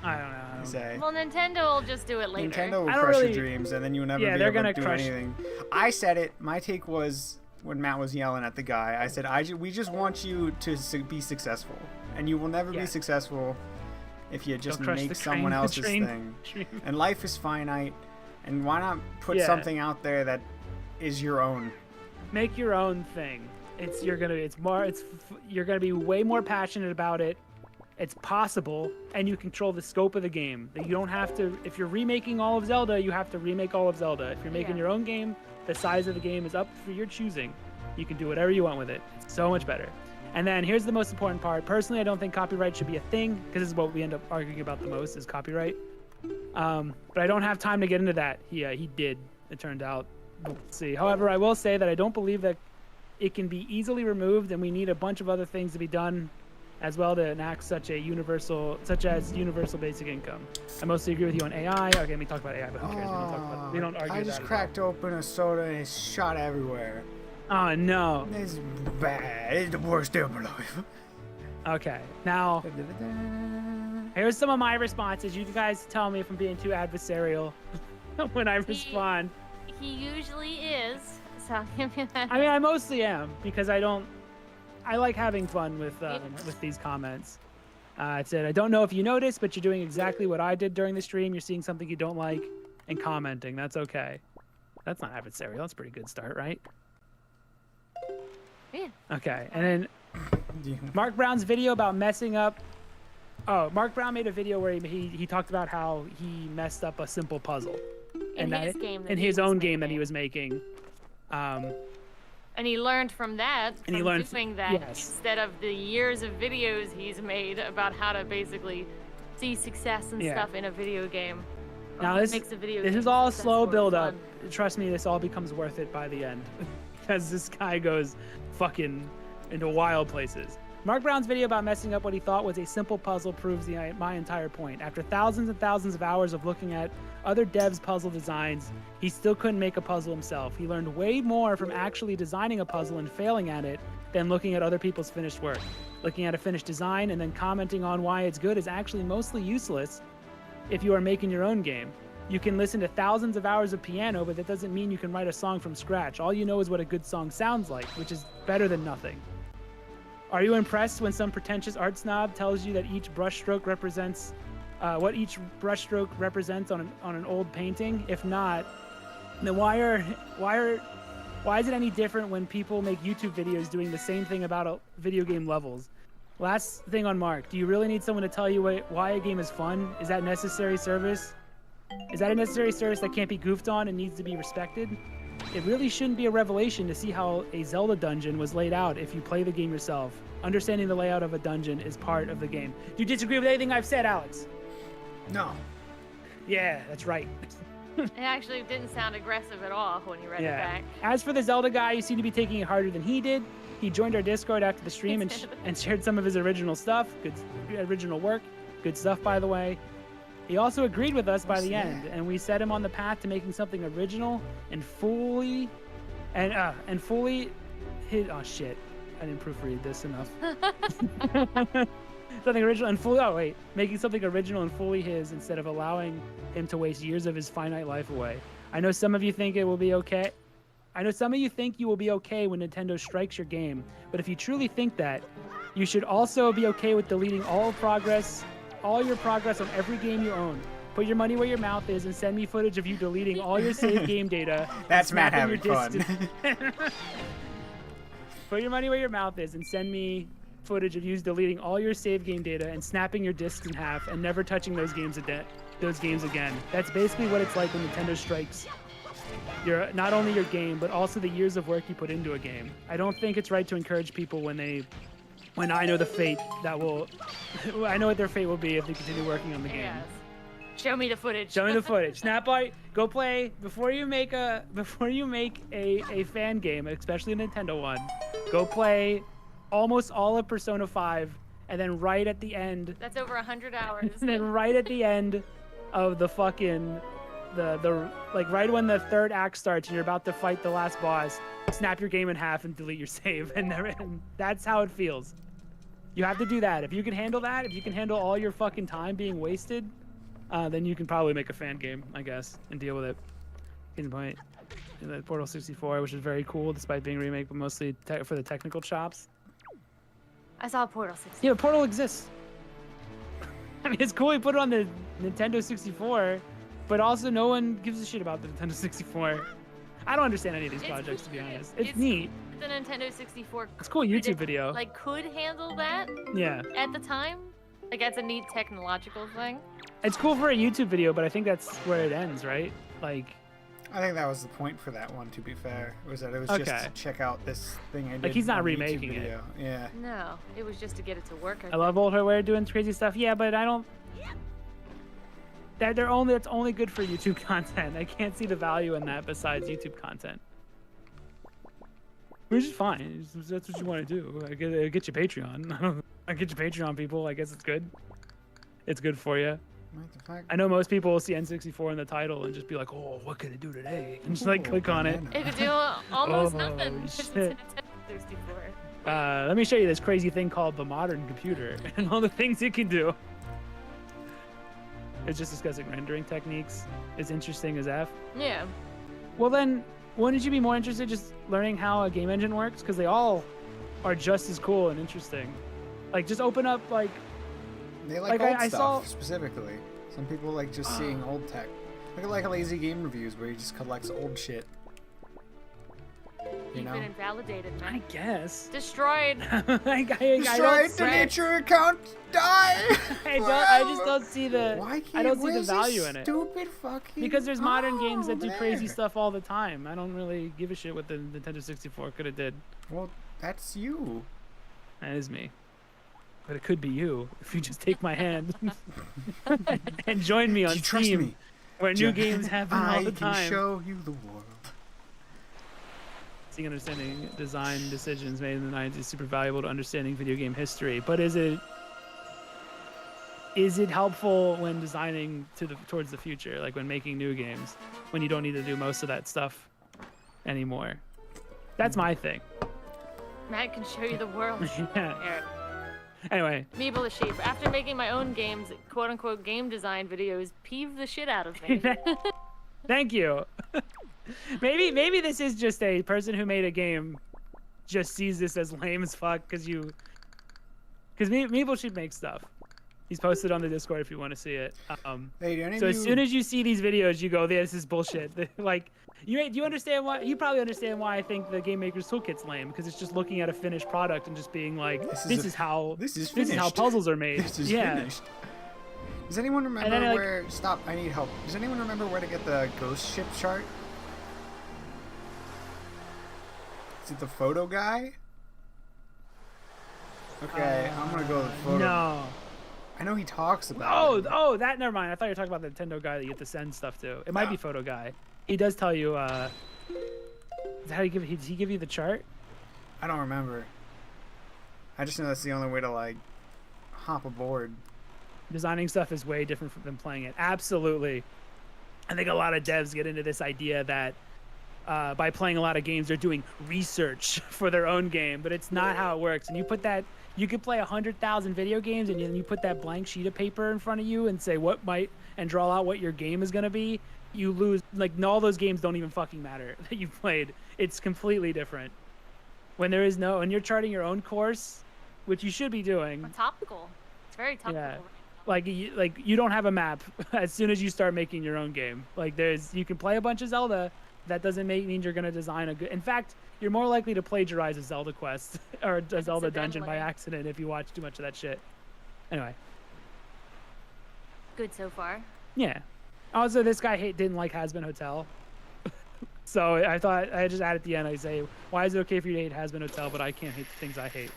I don't know. say. Well, Nintendo will just do it later. Nintendo will I don't crush really- your dreams, and then you'll never Yeah, be they're able to gonna do crush- anything. I said it. My take was when Matt was yelling at the guy. I said, we just want you to be successful, and you will never be Yeah. successful if you just They'll crush make the someone train- else's train- thing. train. And life is finite, and why not put Yeah. something out there that is your own? Make your own thing. You're gonna be way more passionate about it. It's possible, and you control the scope of the game. You don't have to. If you're remaking all of Zelda, you have to remake all of Zelda. If you're making your own game, the size of the game is up for your choosing. You can do whatever you want with it. It's so much better. And then here's the most important part. Personally, I don't think copyright should be a thing because this is what we end up arguing about the most is copyright. But I don't have time to get into that. He did. It turned out. We'll see. However, I will say that I don't believe that it can be easily removed, and we need a bunch of other things to be done as well to enact such as universal basic income. I mostly agree with you on AI. Okay, we talk about AI, but who cares? We don't talk about it. We don't argue I about just it. cracked open a soda and it's shot everywhere. Oh no. It's bad. It's the worst day of my life. Okay. Now, here's some of my responses. You guys tell me if I'm being too adversarial when I respond. He usually is. So give me that. I mean, I mostly am because I like having fun with these comments. It said, I don't know if you noticed, but you're doing exactly what I did during the stream. You're seeing something you don't like and commenting. That's okay. That's not adversarial. That's a pretty good start, right? Yeah. Okay. And then Mark Brown's video about messing up. Oh, Mark Brown made a video where he talked about how he messed up a simple puzzle. In his own game that he was making. And he learned from that, doing that, yes. instead of the years of videos he's made about how to basically see success and stuff in a video game. Now this is all slow build up. Trust me, this all becomes worth it by the end. Because this guy goes fucking into wild places. Mark Brown's video about messing up what he thought was a simple puzzle proves my entire point. After thousands and thousands of hours of looking at other devs' puzzle designs, he still couldn't make a puzzle himself. He learned way more from actually designing a puzzle and failing at it than looking at other people's finished work. Looking at a finished design and then commenting on why it's good is actually mostly useless if you are making your own game. You can listen to thousands of hours of piano, but that doesn't mean you can write a song from scratch. All you know is what a good song sounds like, which is better than nothing. Are you impressed when some pretentious art snob tells you that each brushstroke represents what each brushstroke represents on an old painting? If not, then why is it any different when people make YouTube videos doing the same thing about video game levels? Last thing on Mark, do you really need someone to tell you why a game is fun? Is that necessary service? Is that a necessary service that can't be goofed on and needs to be respected? It really shouldn't be a revelation to see how a Zelda dungeon was laid out if you play the game yourself. Understanding the layout of a dungeon is part of the game. Do you disagree with anything I've said, Alex? No. Yeah, that's right. It actually didn't sound aggressive at all when you read it back. As for the Zelda guy, you seem to be taking it harder than he did. He joined our Discord after the stream and shared some of his original stuff. Good original work. Good stuff, by the way. He also agreed with us by the end, and we set him on the path to making something original and fully hid. Oh shit! I didn't proofread this enough. Something original and fully. Oh wait, making something original and fully his instead of allowing him to waste years of his finite life away. I know some of you think it will be okay. I know some of you think you will be okay when Nintendo strikes your game, but if you truly think that, you should also be okay with deleting all your progress on every game you own. Put your money where your mouth is and send me footage of you deleting all your saved game data. That's Matt having fun. Put your money where your mouth is and send me footage of you deleting all your saved game data and snapping your discs in half and never touching those games again. That's basically what it's like when Nintendo strikes not only your game, but also the years of work you put into a game. I don't think it's right to encourage people when I know the fate I know what their fate will be if they continue working on the game. Yes. Show me the footage. Show me the footage. Snapbite, go play before you make a fan game, especially a Nintendo one. Go play almost all of Persona 5, and then right at the end. That's over 100 hours. And then right at the end of the fucking the like right when the third act starts and you're about to fight the last boss, snap your game in half and delete your save, and that's how it feels. You have to do that. If you can handle that, if you can handle all your fucking time being wasted, then you can probably make a fan game, I guess, and deal with it. In point, in the Portal 64, which is very cool, despite being remade, but mostly for the technical chops. I saw Portal 64. Yeah, Portal exists. I mean, it's cool we put it on the Nintendo 64, but also no one gives a shit about the Nintendo 64. I don't understand any of these projects, to be honest. It's neat. The Nintendo 64. It's a cool YouTube video. Like, could handle that. Yeah. At the time, like that's a neat technological thing. It's cool for a YouTube video, but I think that's where it ends, right? Like. I think that was the point for that one. To be fair, was that it was just to check out this thing I did. Like he's not on remaking it. Yeah. No, it was just to get it to work. I love old hardware doing crazy stuff. Yeah, but I don't. It's only good for YouTube content. I can't see the value in that besides YouTube content. Which is fine. That's what you want to do. I get you Patreon. I get you Patreon people. I guess it's good. It's good for you. I know most people will see N64 in the title and just be like, "Oh, what can it do today?" And just like click on it. It could do almost nothing. Shit. Let me show you this crazy thing called the modern computer and all the things it can do. It's just discussing rendering techniques. It's interesting as F. Yeah. Well then, wouldn't you be more interested just learning how a game engine works? Because they all are just as cool and interesting. Like, just open up, like... They like old stuff, specifically. Some people like just seeing old tech. Look at like Lazy Game Reviews, where he just collects old shit. You've been invalidated, man. I guess. Destroyed. Destroyed. Delete your account. Die. I just don't see the. Why can't I don't see the value in it. Stupid fucking. Because there's modern games that do crazy stuff all the time. I don't really give a shit what the Nintendo 64 could have did. Well, that's you. That is me. But it could be you if you just take my hand and join me on Steam, where new games happen all the time. I can show you the world. Seeing understanding design decisions made in the 90s is super valuable to understanding video game history. But is it helpful when designing towards the future, like when making new games, when you don't need to do most of that stuff anymore? That's my thing. Matt can show you the world. Yeah. Eric. Anyway. Meeble the sheep. After making my own games, quote unquote game design videos, peeve the shit out of me. Thank you. maybe this is just a person who made a game just sees this as lame as fuck because Meeble sheep makes stuff. He's posted on the Discord if you want to see it. So as soon as you see these videos, you go, "This is bullshit." Like, do you understand why? You probably understand why I think the Game Maker's Toolkit's lame, because it's just looking at a finished product and just being like, "This is how puzzles are made." This is finished. Does anyone remember where? Stop! I need help. Does anyone remember where to get the ghost ship chart? Is it the photo guy? Okay, I'm gonna go with the photo. No. I know he talks about it. That, never mind. I thought you were talking about the Nintendo guy that you have to send stuff to. It might be Photo Guy. He does tell you, is that how did he give you the chart? I don't remember. I just know that's the only way to, like, hop aboard. Designing stuff is way different than playing it. Absolutely. I think a lot of devs get into this idea that by playing a lot of games, they're doing research for their own game, but it's not how it works. And you could play 100,000 video games, and then you put that blank sheet of paper in front of you and say and draw out what your game is gonna be. You lose. Like, all those games don't even fucking matter that you've played. It's completely different. When you're charting your own course, which you should be doing. Topical. It's very topical. Yeah. Like you don't have a map as soon as you start making your own game. Like, you can play a bunch of Zelda. That doesn't mean you're gonna design a good. In fact, you're more likely to plagiarize a Zelda quest or a Zelda dungeon by accident if you watch too much of that shit. Anyway. Good so far. Yeah. Also, this guy didn't like Has Been Hotel. So I thought I just add at the end. I say, why is it okay for you to hate Has Been Hotel, but I can't hate the things I hate?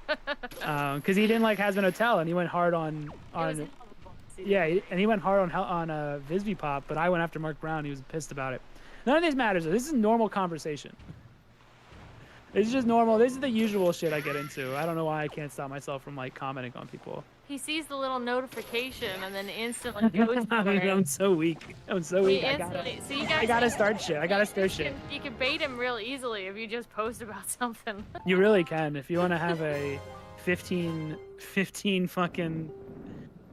Because he didn't like Has Been Hotel, and he went hard on. Yeah, and he went hard on Visby Pop, but I went after Mark Brown. He was pissed about it. None of this matters. This is normal conversation. It's just normal. This is the usual shit I get into. I don't know why I can't stop myself from like commenting on people. He sees the little notification and then instantly goes for it. I'm so weak. I'm so weak. I gotta start shit. I gotta start shit. You can bait him real easily if you just post about something. You really can. If you want to have a 15 fucking...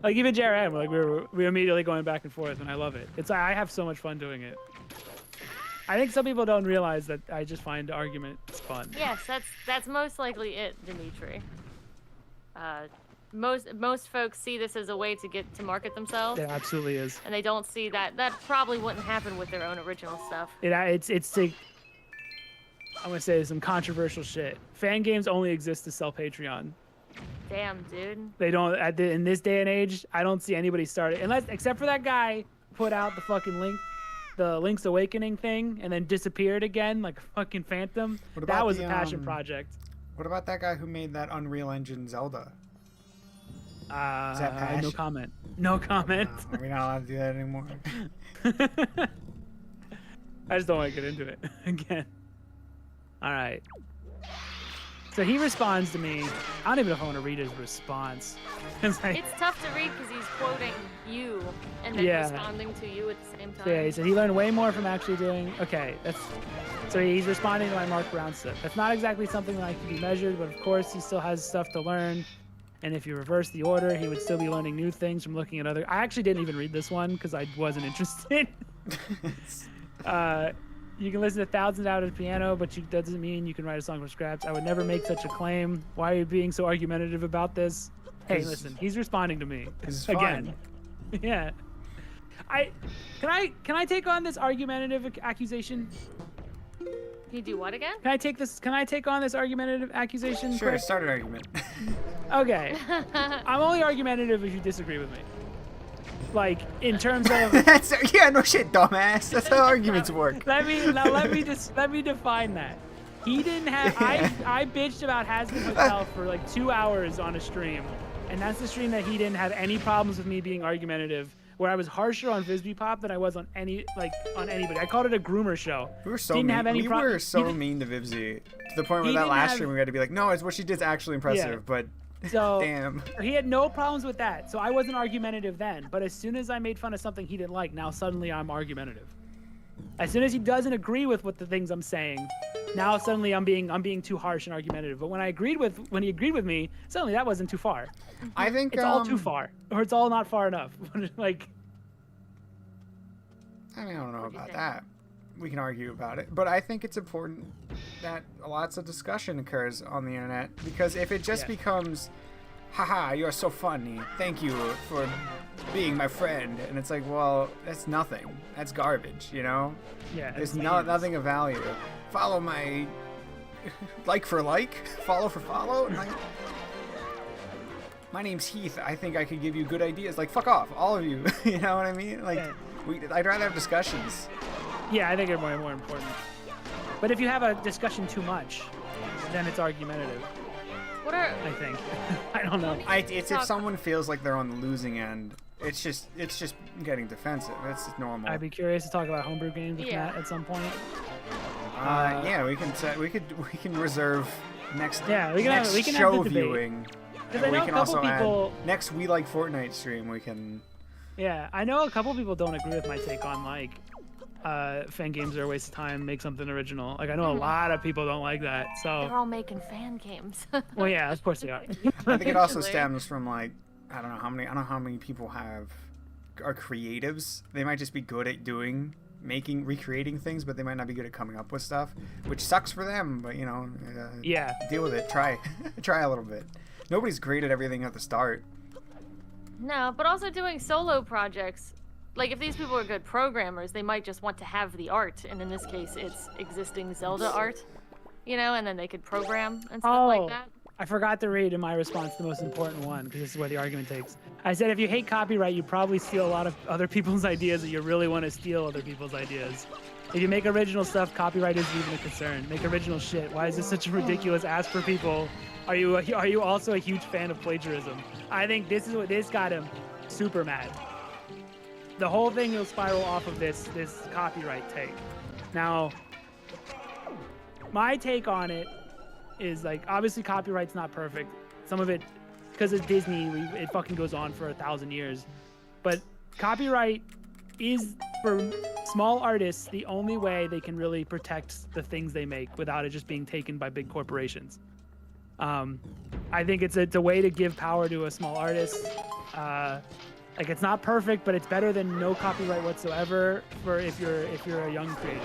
Like even Jared, like we're immediately going back and forth, and I love it. I have so much fun doing it. I think some people don't realize that I just find arguments fun. Yes, that's most likely it, Dimitri. Most folks see this as a way to get to market themselves. It absolutely is. And they don't see that probably wouldn't happen with their own original stuff. It's I'm gonna say some controversial shit. Fan games only exist to sell Patreon. Damn, dude. They don't in this day and age. I don't see anybody start it except for that guy put out the fucking the Link's Awakening thing and then disappeared again like a fucking phantom. That was a passion project. What about that guy who made that Unreal Engine Zelda? Is that passion? No comment. No comment. Are we not allowed to do that anymore? I just don't want to get into it again. All right. So he responds to me. I don't even know if I want to read his response. It's tough to read because he's quoting you and then responding to you at the same time. Yeah, he said he learned way more from actually doing... Okay, so he's responding to my Mark Brown stuff. That's not exactly something that can be measured, but of course he still has stuff to learn. And if you reverse the order, he would still be learning new things from looking at other... I actually didn't even read this one because I wasn't interested. You can listen to thousands out of the piano, but that doesn't mean you can write a song from scratch. I would never make such a claim. Why are you being so argumentative about this? Hey, listen, he's responding to me again. Yeah. Can I take on this argumentative accusation? You do what again? Can I take on this argumentative accusation? Sure, Chris? start an argument. Okay. I'm only argumentative if you disagree with me. Like in terms of no shit, dumbass. That's how arguments work. let me define that. He didn't have I bitched about Hazbin Hotel for like 2 hours on a stream, and that's the stream that he didn't have any problems with me being argumentative. Where I was harsher on Visby Pop than I was on anybody. I called it a groomer show. We were so mean. We were so mean to Vivzy to the point where that last stream we had to be like, no, it's what she did is actually impressive, but. So damn. He had no problems with that, so I wasn't argumentative then. But as soon as I made fun of something he didn't like, now suddenly I'm argumentative. As soon as he doesn't agree with what the things I'm saying, now suddenly I'm being too harsh and argumentative. But when he agreed with me, suddenly that wasn't too far. I think it's all too far, or it's all not far enough. Like, I mean, I don't know about that. We can argue about it, but I think it's important that lots of discussion occurs on the internet, because if it just becomes, haha, you're so funny, thank you for being my friend, and it's like, well, that's nothing. That's garbage, you know? Yeah. There's nothing of value. Follow my like for like, follow for follow. Like, my name's Heath. I think I could give you good ideas. Like, fuck off, all of you. You know what I mean? Like, I'd rather have discussions. Yeah, I think they're more important. But if you have a discussion too much, then it's argumentative. I think. I don't know. It's if someone feels like they're on the losing end. It's just getting defensive. It's normal. I'd be curious to talk about homebrew games with Matt at some point. Yeah, we can reserve next we can show have the viewing. Because I know a couple people next We Like Fortnite stream we can. Yeah, I know a couple people don't agree with my take on like fan games are a waste of time, make something original. Like I know a lot of people don't like that. So they're all making fan games. Well, yeah, of course they are. I think it also stems from like I don't know how many people are creatives. They might just be good at recreating things, but they might not be good at coming up with stuff, which sucks for them. But you know, deal with it. Try a little bit. Nobody's great at everything at the start. No, but also doing solo projects. Like, if these people are good programmers, they might just want to have the art, and in this case, it's existing Zelda art, you know, and then they could program and stuff like that. I forgot to read in my response the most important one, because this is where the argument takes. I said, if you hate copyright, you probably steal a lot of other people's ideas, and you really want to steal other people's ideas. If you make original stuff, copyright isn't even a concern. Make original shit. Why is this such a ridiculous ask for people? Are you also a huge fan of plagiarism? I think this is what this got him super mad. The whole thing will spiral off of this copyright take. Now, my take on it is like, obviously copyright's not perfect. Some of it, because it's Disney, it fucking goes on for 1,000 years. But copyright is, for small artists, the only way they can really protect the things they make without it just being taken by big corporations. I think it's a way to give power to a small artist. Like, it's not perfect, but it's better than no copyright whatsoever for if you're a young creative,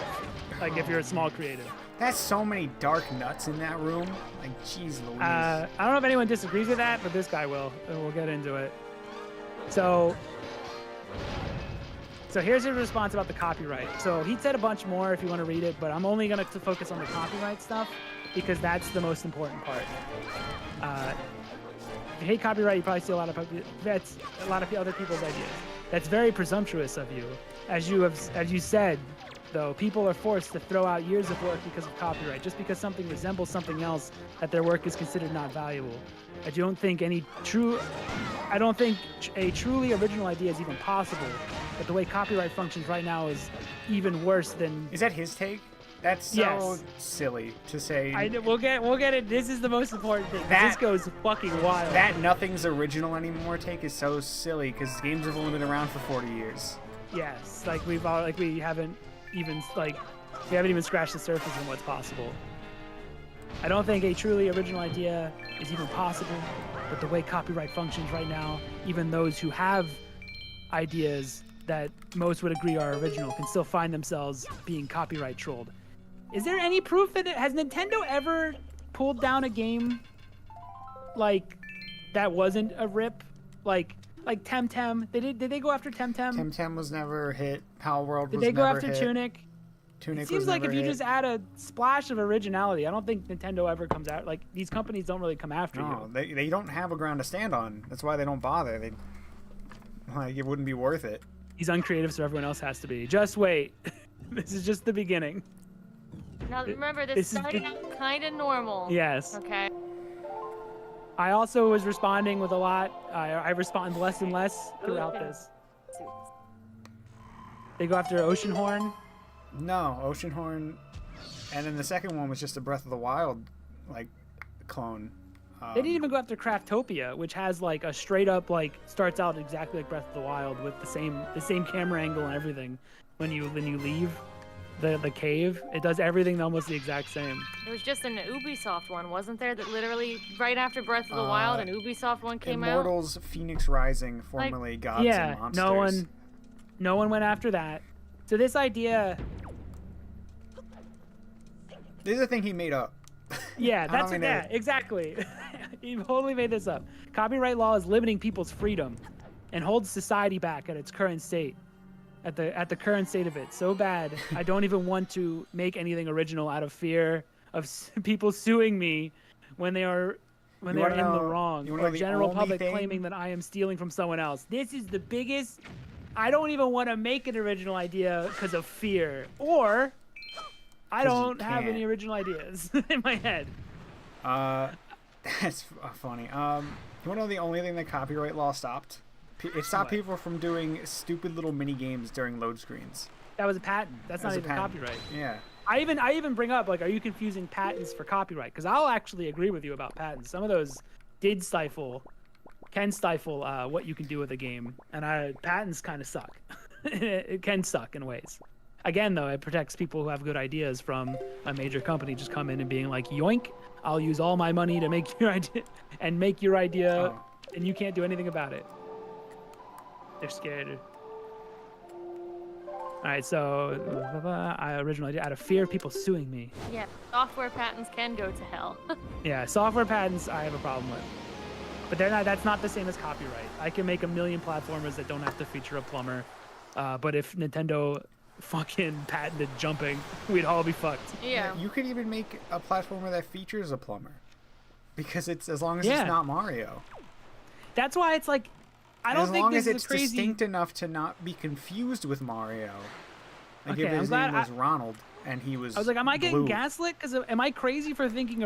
like if you're a small creative. That's so many dark nuts in that room. Like, jeez Louise. I don't know if anyone disagrees with that, but this guy will, and we'll get into it. So here's his response about the copyright. So he said a bunch more if you want to read it, but I'm only going to focus on the copyright stuff because that's the most important part. If you hate copyright, you probably see a lot of other people's ideas. That's very presumptuous of you. As you said, though, people are forced to throw out years of work because of copyright. Just because something resembles something else, that their work is considered not valuable. I don't think a truly original idea is even possible. But the way copyright functions right now is even worse than. Is that his take? That's so silly to say. We'll get it. This is the most important thing. This goes fucking wild. That nothing's original anymore take is so silly because games have only been around for 40 years. Yes, like we haven't even scratched the surface on what's possible. I don't think a truly original idea is even possible, but the way copyright functions right now, even those who have ideas that most would agree are original can still find themselves being copyright trolled. Is there any proof that has Nintendo ever pulled down a game like that wasn't a rip? Like Temtem? Did they go after Temtem? Temtem was never hit. Power World was never hit. Did they go after hit. Tunic? Tunic it seems was like never if you hit. just add a splash of originality, I don't think Nintendo ever comes out. Like, these companies don't really come after you. No, they don't have a ground to stand on. That's why they don't bother. It wouldn't be worth it. He's uncreative, so everyone else has to be. Just wait. This is just the beginning. Now remember, this started out kind of normal. Yes. Okay. I also was responding with a lot. I respond less and less throughout this. They go after Oceanhorn. No, Oceanhorn, and then the second one was just a Breath of the Wild, like, clone. They didn't even go after Craftopia, which has like a straight up starts out exactly like Breath of the Wild with the same camera angle and everything. When you leave the cave, it does everything almost the exact same. There was just an Ubisoft one, wasn't there? That literally right after Breath of the Wild, an Ubisoft one came Immortals, out. Phoenix Rising, formerly Gods and Monsters. No one went after that. So this idea. This is a thing he made up. Yeah, exactly. He totally made this up. Copyright law is limiting people's freedom and holds society back at its current state. At the current state of it. So bad, I don't even want to make anything original out of fear of people suing me when they are in the wrong, or general public claiming that I am stealing from someone else. This is the biggest. I don't even want to make an original idea because of fear, or I don't have any original ideas in my head. That's funny. You want to know the only thing that copyright law stopped? It stopped people from doing stupid little mini games during load screens. That was a patent. That's not even copyright. Yeah. I even bring up, are you confusing patents for copyright? Because I'll actually agree with you about patents. Some of those can stifle what you can do with a game, and patents kind of suck. It can suck in ways. Again, though, it protects people who have good ideas from a major company just come in and being like, yoink, I'll use all my money to make your idea, and you can't do anything about it. They're scared. All right, so original idea out of fear of people suing me. Yeah, software patents can go to hell. Yeah, software patents I have a problem with, but that's not the same as copyright. I can make a million platformers that don't have to feature a plumber, but if Nintendo fucking patented jumping, we'd all be fucked. Yeah. You could even make a platformer that features a plumber, because it's as long as it's not Mario. That's why it's like. I don't think this is crazy. As long as it's distinct enough to not be confused with Mario. Like okay, if his name was Ronald and he was I was like, am I getting blue. gaslit? Because am I crazy for thinking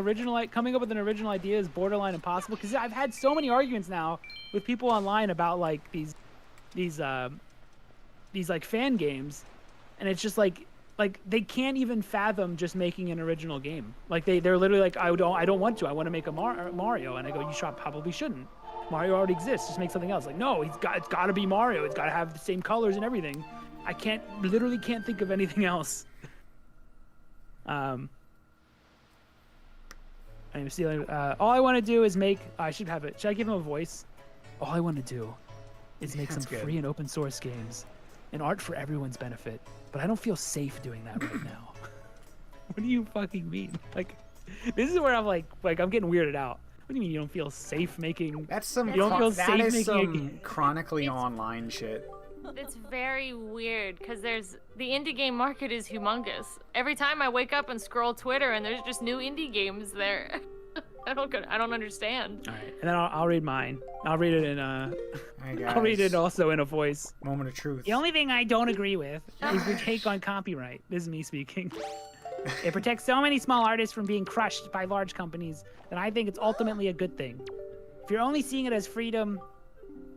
coming up with an original idea is borderline impossible? Because I've had so many arguments now with people online about these these like fan games, and it's just like they can't even fathom just making an original game. Like they're literally like, I don't want to. I want to make a Mario, and I go, probably shouldn't. Mario already exists. Just make something else. Like, no, it's got to be Mario. It's got to have the same colors and everything. I literally can't think of anything else. I'm stealing. All I want to do is make. I should have it. Should I give him a voice? All I want to do is make some free and open source games, and art for everyone's benefit. But I don't feel safe doing that right now. What do you fucking mean? Like, this is where I'm like I'm getting weirded out. What do you mean you don't feel safe making? That's some. You don't feel that safe is making some chronically online shit. It's very weird because the indie game market is humongous. Every time I wake up and scroll Twitter and there's just new indie games there. I don't understand. All right, and then I'll read mine. I'll read it in I'll read it also in a voice. Moment of truth. The only thing I don't agree with is your take on copyright. This is me speaking. It protects so many small artists from being crushed by large companies that I think it's ultimately a good thing. If you're only seeing it as freedom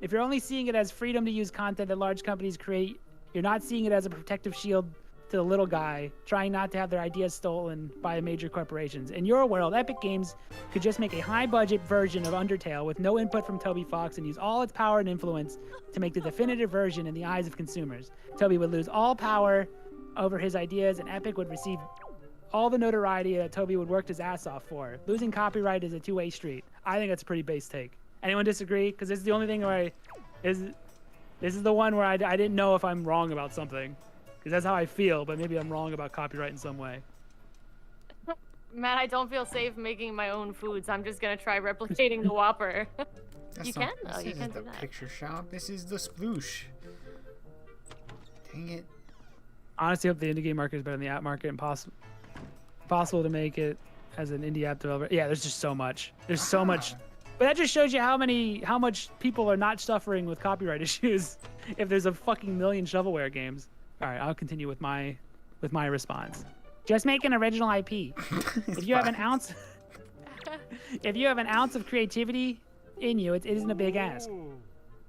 to use content that large companies create, you're not seeing it as a protective shield to the little guy trying not to have their ideas stolen by major corporations. In your world, Epic Games could just make a high-budget version of Undertale with no input from Toby Fox and use all its power and influence to make the definitive version in the eyes of consumers. Toby would lose all power over his ideas, and Epic would receive all the notoriety that Toby would work his ass off for. Losing copyright is a two-way street. I think that's a pretty base take. Anyone disagree? Because this is the only thing where this is the one where I didn't know if I'm wrong about something. Because that's how I feel, but maybe I'm wrong about copyright in some way. Matt, I don't feel safe making my own foods. I'm just gonna try replicating the Whopper. You can do that. This is the picture shop. This is the sploosh. Dang it. Honestly, I hope the indie game market is better than the app market and possible to make it as an indie app developer. Yeah, there's just so much. There's so much. But that just shows you how much people are not suffering with copyright issues if there's a fucking million shovelware games. All right, I'll continue with my response. Just make an original IP. If you have an ounce of creativity in you, it isn't a big ask. Do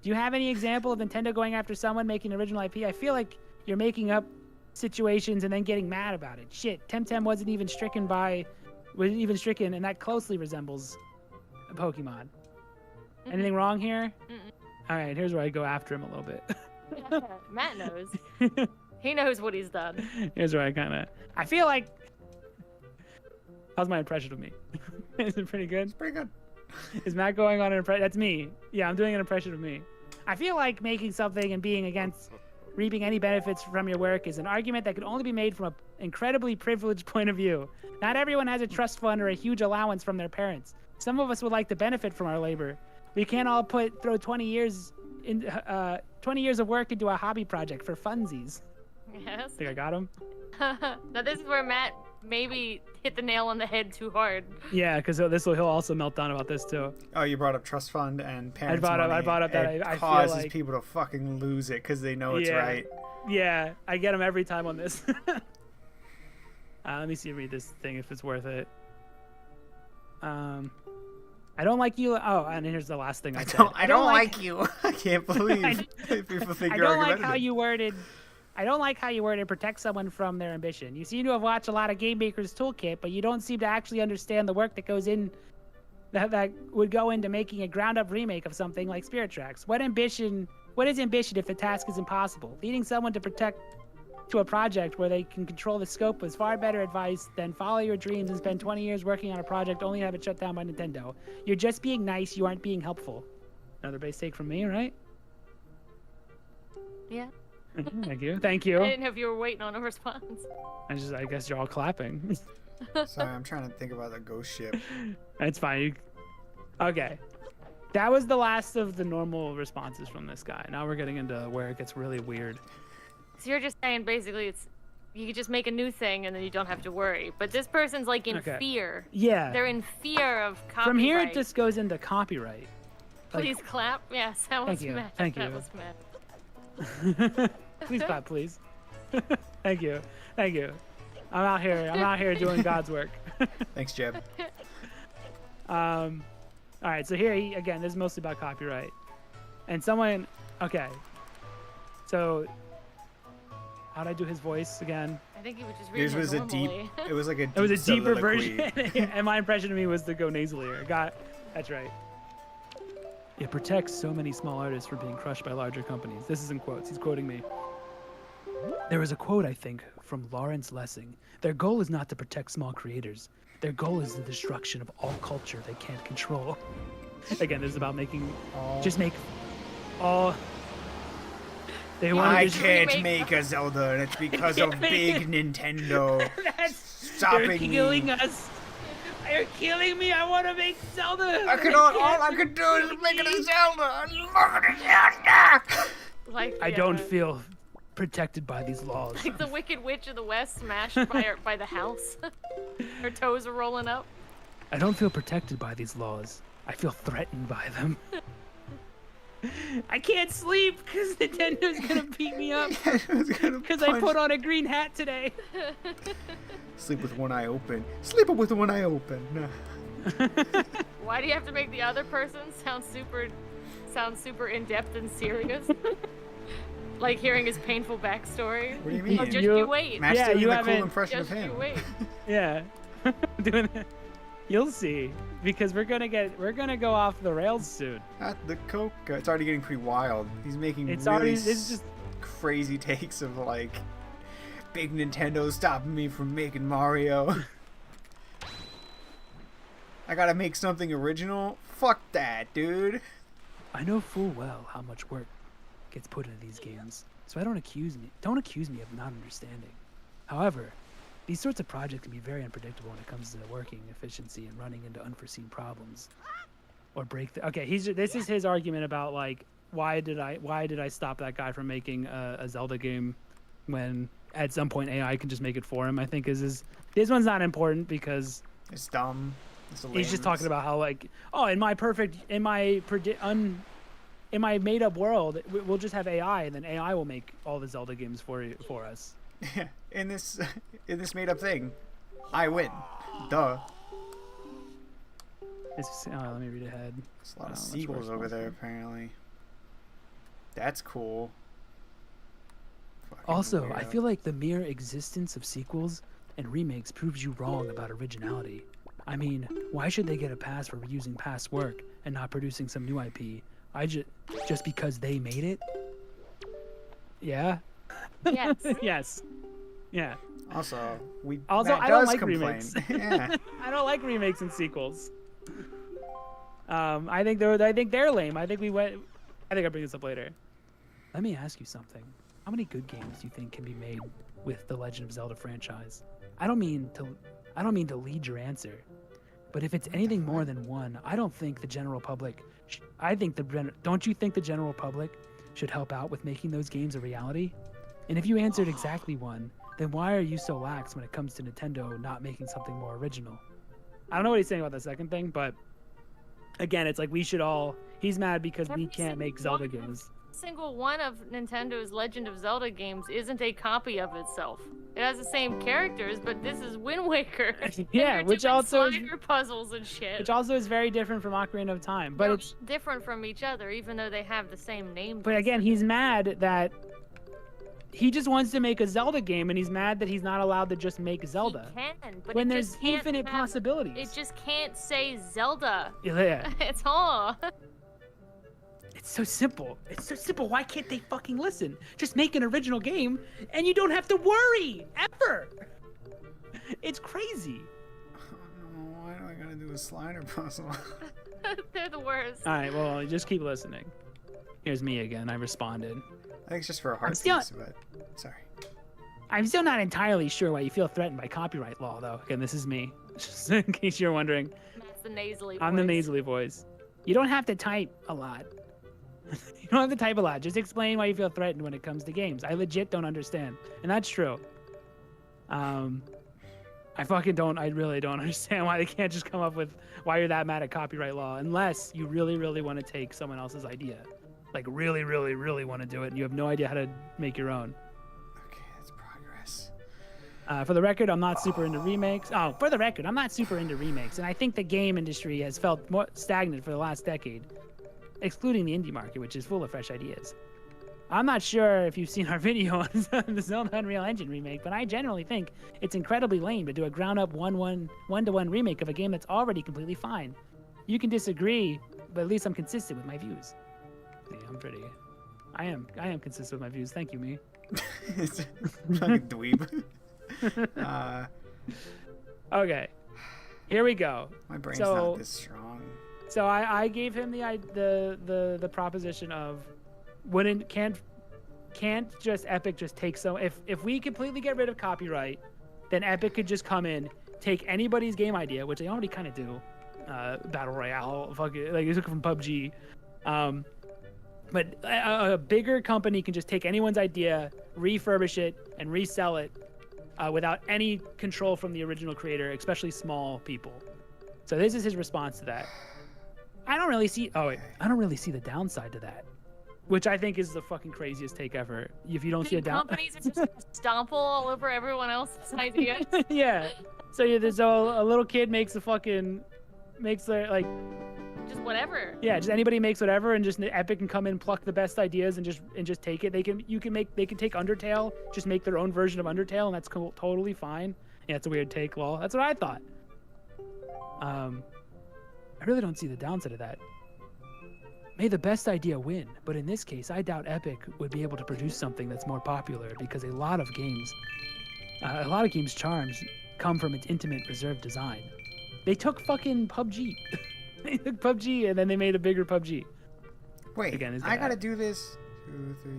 you have any example of Nintendo going after someone making an original IP? I feel like you're making up situations and then getting mad about it. Shit, Temtem wasn't even stricken, and that closely resembles a Pokemon. Anything wrong here? All right, here's where I go after him a little bit. Matt knows. He knows what he's done. Here's where I feel like. How's my impression of me? Is it pretty good? It's pretty good. Is Matt going on an impression? That's me. Yeah, I'm doing an impression of me. I feel like making something and being against reaping any benefits from your work is an argument that can only be made from an incredibly privileged point of view. Not everyone has a trust fund or a huge allowance from their parents. Some of us would like to benefit from our labor. We can't all throw 20 years of work into a hobby project for funsies. Yes. Think I got him? Now this is where Matt maybe hit the nail on the head too hard. Yeah, because he'll also melt down about this too. Oh, you brought up trust fund and parents' money. I brought up that I feel causes like people to fucking lose it because they know it's right. Yeah, I get them every time on this. Let me read this thing if it's worth it. I don't like you. Oh, and here's the last thing I said. I don't like you. I can't believe people think you're argumentative. I don't like how you worded protect someone from their ambition. You seem to have watched a lot of Game Maker's Toolkit, but you don't seem to actually understand the work that goes in that would go into making a ground-up remake of something like Spirit Tracks. What is ambition if the task is impossible? Leading someone to a project where they can control the scope was far better advice than follow your dreams and spend 20 years working on a project only to have it shut down by Nintendo. You're just being nice, you aren't being helpful. Another base take from me, right? Yeah. Thank you. Thank you. I didn't know if you were waiting on a response. I guess you're all clapping. Sorry, I'm trying to think about the ghost ship. It's fine. Okay. That was the last of the normal responses from this guy. Now we're getting into where it gets really weird. So you're just saying basically you could just make a new thing and then you don't have to worry. But this person's like in fear. Yeah. They're in fear of copyright. From here it just goes into copyright. Please clap. Yes, that was Matt. Thank you. That was Matt. Please clap, please. Thank you. I'm out here doing God's work. Thanks, Jeb. All right, so here again, this is mostly about copyright. And someone, okay, So, how'd I do his voice again? I think he was just Yours reading was it a deep. normally. It was like a. It was a deep deeper soliloquy. version, and my impression of me was to go nasalier. That's right. It protects so many small artists from being crushed by larger companies. This is in quotes. He's quoting me. There was a quote, I think, from Lawrence Lessing. Their goal is not to protect small creators. Their goal is the destruction of all culture they can't control. Again, this is about making, just make all. They want I to can't make a Zelda, and it's because of big Nintendo stopping They're killing us. They're killing me. I want to make Zelda. All I could do is make it a Zelda. I love it, Zelda. Like I don't feel protected by these laws. like the Wicked Witch of the West smashed by the house. Her toes are rolling up. I don't feel protected by these laws. I feel threatened by them. I can't sleep because Nintendo's gonna beat me up because I put on a green hat today. Sleep with one eye open. Sleep with one eye open. Why do you have to make the other person sound super in depth and serious? Like hearing his painful backstory. What do you mean? Oh, just you wait. Matt's Yeah, doing you the haven't- cool impression Just of him. you wait. Yeah, doing that. You'll see because we're gonna go off the rails soon. At the Coke, it's already getting pretty wild. He's making It's really already it's just crazy takes of like big Nintendo stopping me from making Mario. I gotta make something original. Fuck that, dude. I know full well how much work gets put into these games, so don't accuse me of not understanding. However, these sorts of projects can be very unpredictable when it comes to working efficiency and running into unforeseen problems or this is his argument about like why did I stop that guy from making a Zelda game when at some point AI can just make it for him. I think this one's not important because It's dumb. he's just talking about how like, oh, in my made up world, we'll just have AI, and then AI will make all the Zelda games for us. in this made up thing, I win. Duh. Let me read ahead. There's a lot of Let's sequels work over on there them. apparently. That's cool. Fucking Also, I weirdo. feel like the mere existence of sequels and remakes proves you wrong about originality. I mean, why should they get a pass for reusing past work and not producing some new IP? Just because they made it? Yeah. Yes. Yes. Yeah. Also, Matt I don't does like complain. remakes. Yeah. I don't like remakes and sequels. I think they're lame. I think I'll bring this up later. Let me ask you something. How many good games do you think can be made with the Legend of Zelda franchise? I don't mean to lead your answer, but if it's anything more than one, I don't think the general public. Don't you think the general public should help out with making those games a reality? And if you answered exactly one, then why are you so lax when it comes to Nintendo not making something more original? I don't know what he's saying about the second thing, but again, it's like he's mad because we can't make Zelda games. Single one of Nintendo's Legend of Zelda games isn't a copy of itself. It has the same characters, but this is Wind Waker. Yeah, And which they're doing also is- slider puzzles and shit. Which also is very different from Ocarina of Time, but They're it's different from each other, even though they have the same name. but again, he's mad that he just wants to make a Zelda game, and he's mad that he's not allowed to just make Zelda He can, but when it there's just can't infinite have- possibilities. It just can't say Zelda. Yeah, It's all. it's so simple. It's so simple. Why can't they fucking listen? Just make an original game, and you don't have to worry ever. It's crazy. Oh, why do I gotta do a slider puzzle? They're the worst. All right, well, just keep listening. Here's me again. I responded. I think it's just for a heart still- piece, but sorry. I'm still not entirely sure why you feel threatened by copyright law, though. Again, this is me, just in case you're wondering. That's the nasally I'm the voice. nasally voice. You don't have to type a lot. You don't have to type a lot. Just explain why you feel threatened when it comes to games. I legit don't understand, and that's true. I really don't understand why they can't just come up with why you're that mad at copyright law, unless you really, really want to take someone else's idea. Like really, really, really want to do it, and you have no idea how to make your own. Okay, that's progress. For the record, I'm not super into remakes. Oh, for the record, I'm not super into remakes, and I think the game industry has felt more stagnant for the last decade, excluding the indie market, which is full of fresh ideas. I'm not sure if you've seen our video on the Zelda Unreal Engine remake, but I generally think it's incredibly lame to do a ground-up one-to-one remake of a game that's already completely fine. You can disagree, but at least I'm consistent with my views. See, I am consistent with my views. Thank you, me. Like a dweeb. Okay, here we go. My brain's not this strong. So I gave him the proposition of can't just Epic just take so if we completely get rid of copyright, then Epic could just come in, take anybody's game idea, which they already kind of do, battle royale, like it's from PUBG, but a bigger company can just take anyone's idea, refurbish it, and resell it without any control from the original creator, especially small people. So this is his response to that. I don't really see the downside to that, which I think is the fucking craziest take ever. If you don't see a downside, companies are just stomple all over everyone else's ideas. Yeah. So a little kid makes like Just whatever. yeah, just anybody makes whatever, and just Epic can come in, pluck the best ideas, and just take it. They can take Undertale, just make their own version of Undertale, and that's cool, totally fine. Yeah, it's a weird take, lol. That's what I thought. I really don't see the downside of that. May the best idea win, but in this case, I doubt Epic would be able to produce something that's more popular because a lot of games' charms come from its intimate, reserved design. They took fucking PUBG. They took PUBG and then they made a bigger PUBG. Wait, Again, I gotta do this 2, 3,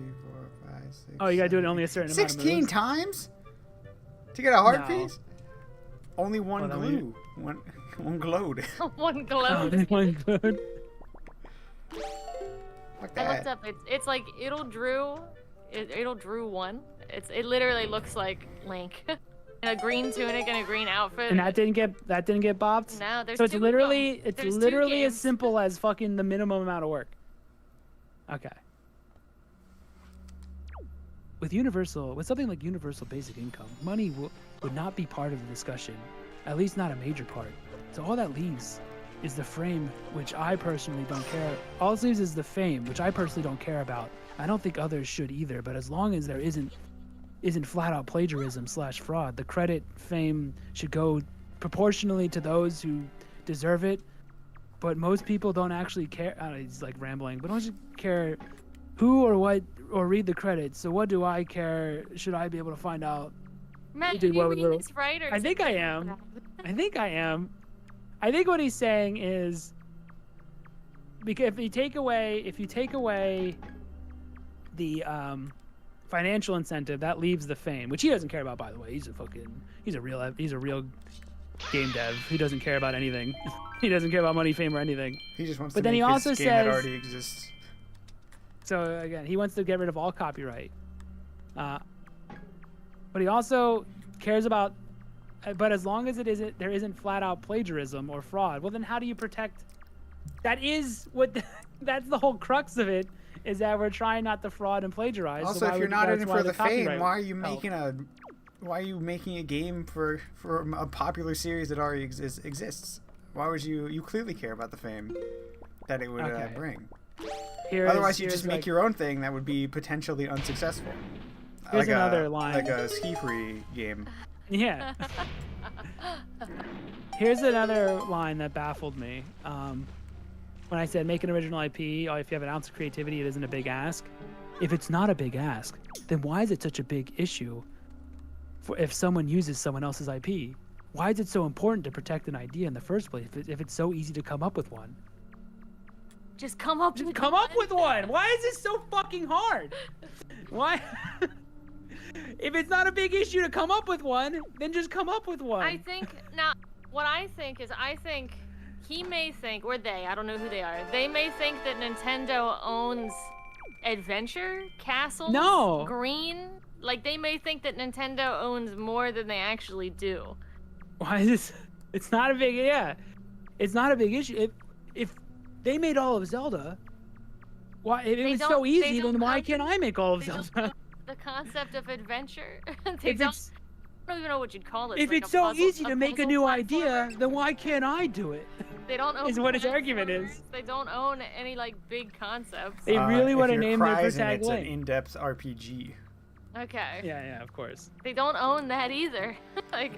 4, 5, 6. Oh, you gotta do it only a certain amount of 16 moves? times to get a heart No. piece? Only one Well, then glue. One glowed. One glow. One glowed. Fuck I looked that. up. It's like it'll Drew 1. It literally looks like Link. In a green tunic and a green outfit. And that didn't get bopped? No, there's So it's two literally of them. There's two as games. simple as fucking the minimum amount of work. Okay. With something like universal basic income, money would not be part of the discussion, at least not a major part. So all that leaves is the frame, which I personally don't care. All it leaves is the fame, which I personally don't care about. I don't think others should either, but as long as there isn't flat out plagiarism / fraud, the credit fame should go proportionally to those who deserve it. But most people don't actually care. He's like rambling, but don't care who or what or read the credits. So what do I care? Should I be able to find out? Matt, who did did you what with read little- this right? Or I is think it- I am. I think what he's saying is, because if you take away the financial incentive, that leaves the fame, which he doesn't care about, by the way. He's a real game dev. He doesn't care about anything. He doesn't care about money, fame, or anything. He just wants But to then make he also his game that says- already exists. So again, he wants to get rid of all copyright. But he also cares about. But as long as there isn't flat out plagiarism or fraud, well then how do you protect? That is what. That's the whole crux of it. Is that we're trying not to fraud and plagiarize. Also, so if you're not in that's it why for the fame, copyright why are you help. making a game for a popular series that already exists? Why would you clearly care about the fame that it would Okay. bring? Otherwise, You just make your own thing that would be potentially unsuccessful. Here's like another line. Like a ski-free game. Yeah. Here's another line that baffled me. When I said make an original IP, or if you have an ounce of creativity, it isn't a big ask. If it's not a big ask, then why is it such a big issue for if someone uses someone else's IP? Why is it so important to protect an idea in the first place if it's so easy to come up with one? Just come up with one. Why is this so fucking hard? Why? If it's not a big issue to come up with one, then just come up with one. I think he may think, or they, I don't know who they are. They may think that Nintendo owns Adventure, Castles, No. Green. Like they may think that Nintendo owns more than they actually do. Why is this? It's not a big It's not a big issue. If they made all of Zelda, why? If it They was don't- so they easy, don't then why have- can't I make all of They don't Zelda? know the concept of adventure. If don't even know what you'd call it. If like it's a so puzzle- easy to make a puzzle new platformer. idea, then why can't I do it? They don't own is what his argument is. platformers. They don't own any like big concepts. They really if want to you're name their Cryzen, tag it's an Link. in-depth RPG. Okay. Yeah, of course. They don't own that either. Like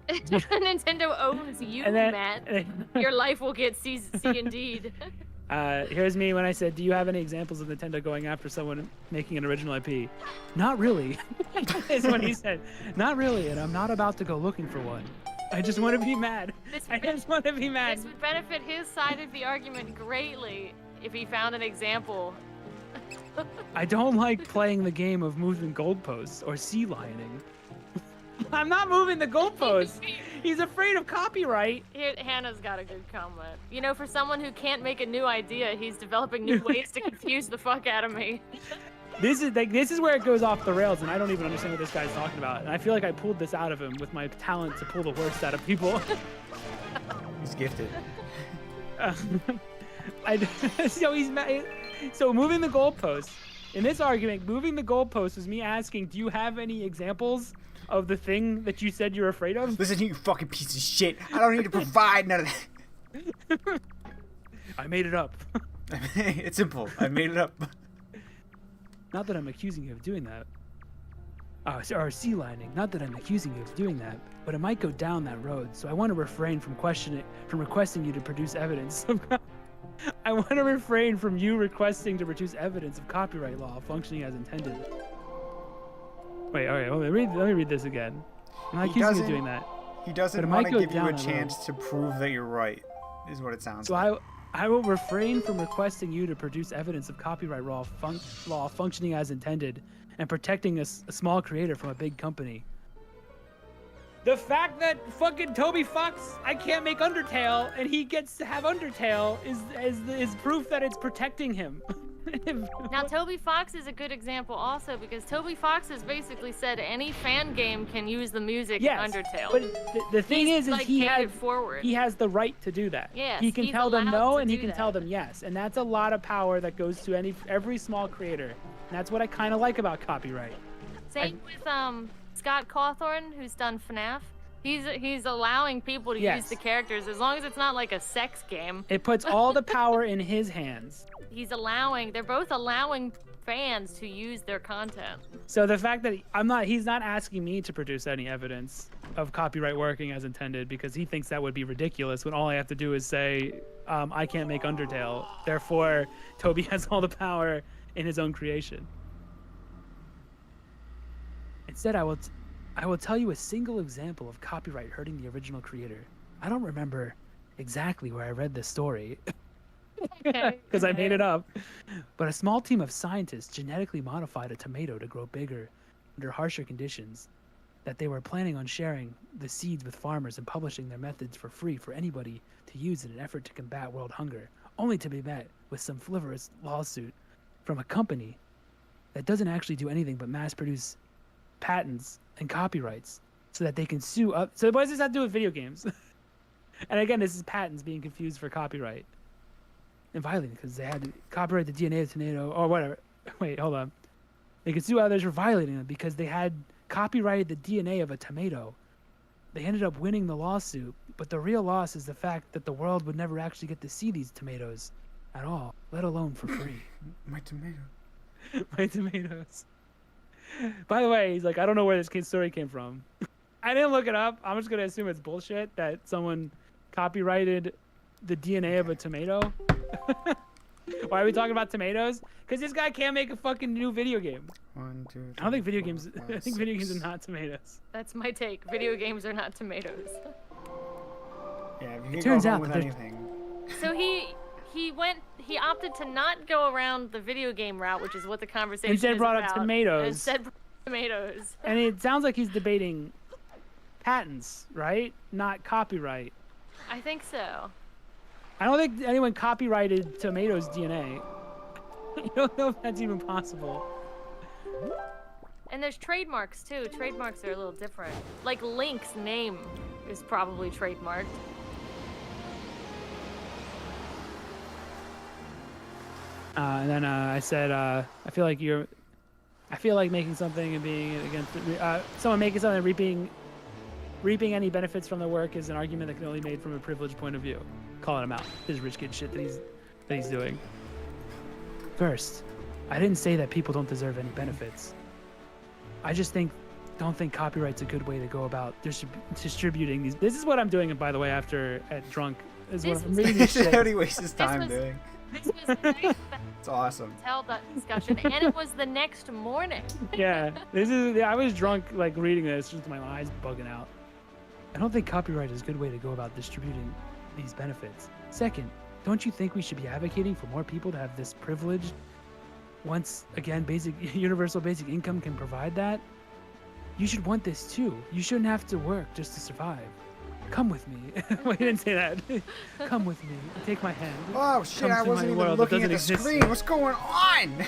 Nintendo owns you, And then- Matt. Your life will get C indeed. Here's me when I said, do you have any examples of Nintendo going after someone making an original IP? Not really, is what he said. Not really, and I'm not about to go looking for one. I just want to be mad. I just want to be mad. This would benefit his side of the argument greatly if he found an example. I don't like playing the game of moving goalposts or sea lioning. I'm not moving the goalposts. He's afraid of copyright. Here, Hannah's got a good comment. You know, for someone who can't make a new idea, he's developing new ways to confuse the fuck out of me. This is where it goes off the rails, and I don't even understand what this guy's talking about. And I feel like I pulled this out of him with my talent to pull the worst out of people. He's gifted. So moving the goalpost. In this argument, moving the goalpost was me asking, do you have any examples of the thing that you said you're afraid of? Listen, you fucking piece of shit. I don't need to provide none of that. I made it up. It's simple. I made it up. Not that I'm accusing you of doing that. Or sea lining. Not that I'm accusing you of doing that, but it might go down that road. So I want to refrain from requesting you to produce evidence. I want to refrain from you requesting to produce evidence of copyright law functioning as intended. Wait, all right, let me read this again. I'm not accusing you of doing that. He doesn't want to give you a chance to prove that you're right, is what it sounds like. So I will refrain from requesting you to produce evidence of copyright law functioning as intended and protecting a small creator from a big company. The fact that fucking Toby Fox, I can't make Undertale, and he gets to have Undertale is proof that it's protecting him. Now, Toby Fox is a good example also because Toby Fox has basically said any fan game can use the music in Undertale. But the thing is like, he has the right to do that. Yes, he can he's tell them allowed no to and he do can that. tell them yes, and that's a lot of power that goes to every small creator. And that's what I kind of like about copyright. Same with Scott Cawthorn, who's done FNAF. He's allowing people to use the characters as long as it's not like a sex game. It puts all the power in his hands. They're both allowing fans to use their content. So the fact that he's not asking me to produce any evidence of copyright working as intended because he thinks that would be ridiculous when all I have to do is say, I can't make Undertale. Therefore, Toby has all the power in his own creation. Instead, I will tell you a single example of copyright hurting the original creator. I don't remember exactly where I read this story. Because I made it up. But a small team of scientists genetically modified a tomato to grow bigger under harsher conditions, that they were planning on sharing the seeds with farmers and publishing their methods for free for anybody to use in an effort to combat world hunger, only to be met with some frivolous lawsuit from a company that doesn't actually do anything but mass produce patents and copyrights so that they can sue up. So what does this have to do with video games? And again, this is patents being confused for copyright. And violating because they had to copyright the DNA of the tomato or whatever. Wait, hold on. They could sue others for violating them because they had copyrighted the DNA of a tomato. They ended up winning the lawsuit, but the real loss is the fact that the world would never actually get to see these tomatoes at all, let alone for free. My tomato. My tomatoes. By the way, he's like, I don't know where this kid's story came from. I didn't look it up. I'm just going to assume it's bullshit that someone copyrighted the DNA of a tomato. Why are we talking about tomatoes? Because this guy can't make a fucking new video game. 1, 2, 3, I don't think video 4, games. 5, I think video 6. games are not tomatoes. That's my take. Video games are not tomatoes. Yeah, if you can turns go out home with that anything. So he opted to not go around the video game route, which is what the conversation Instead is brought about. up tomatoes. Instead brought up tomatoes. And it sounds like he's debating patents, right? Not copyright. I think so. I don't think anyone copyrighted tomatoes' DNA. I don't know if that's even possible. And there's trademarks too. Trademarks are a little different. Like Link's name is probably trademarked. And then I said, I feel like I feel like making something and being against someone making something and reaping any benefits from their work is an argument that can only be made from a privileged point of view. Calling him out, his rich kid shit that he's doing. First, I didn't say that people don't deserve any benefits. I just don't think copyright's a good way to go about distributing these. This is what I'm doing, by the way, after at drunk. Is what I'm reading this shit. How do he waste his time doing? This was nice. It's awesome. Tell that discussion, and it was the next morning. Yeah, I was drunk like reading this, just my eyes bugging out. I don't think copyright is a good way to go about distributing these benefits. Second, don't you think we should be advocating for more people to have this privilege? Once again, universal basic income can provide that. You should want this too. You shouldn't have to work just to survive. Come with me. Wait, I didn't say that. Come with me. Take my hand. Oh shit! Come I to wasn't my even world looking that at the doesn't exist. screen. What's going on?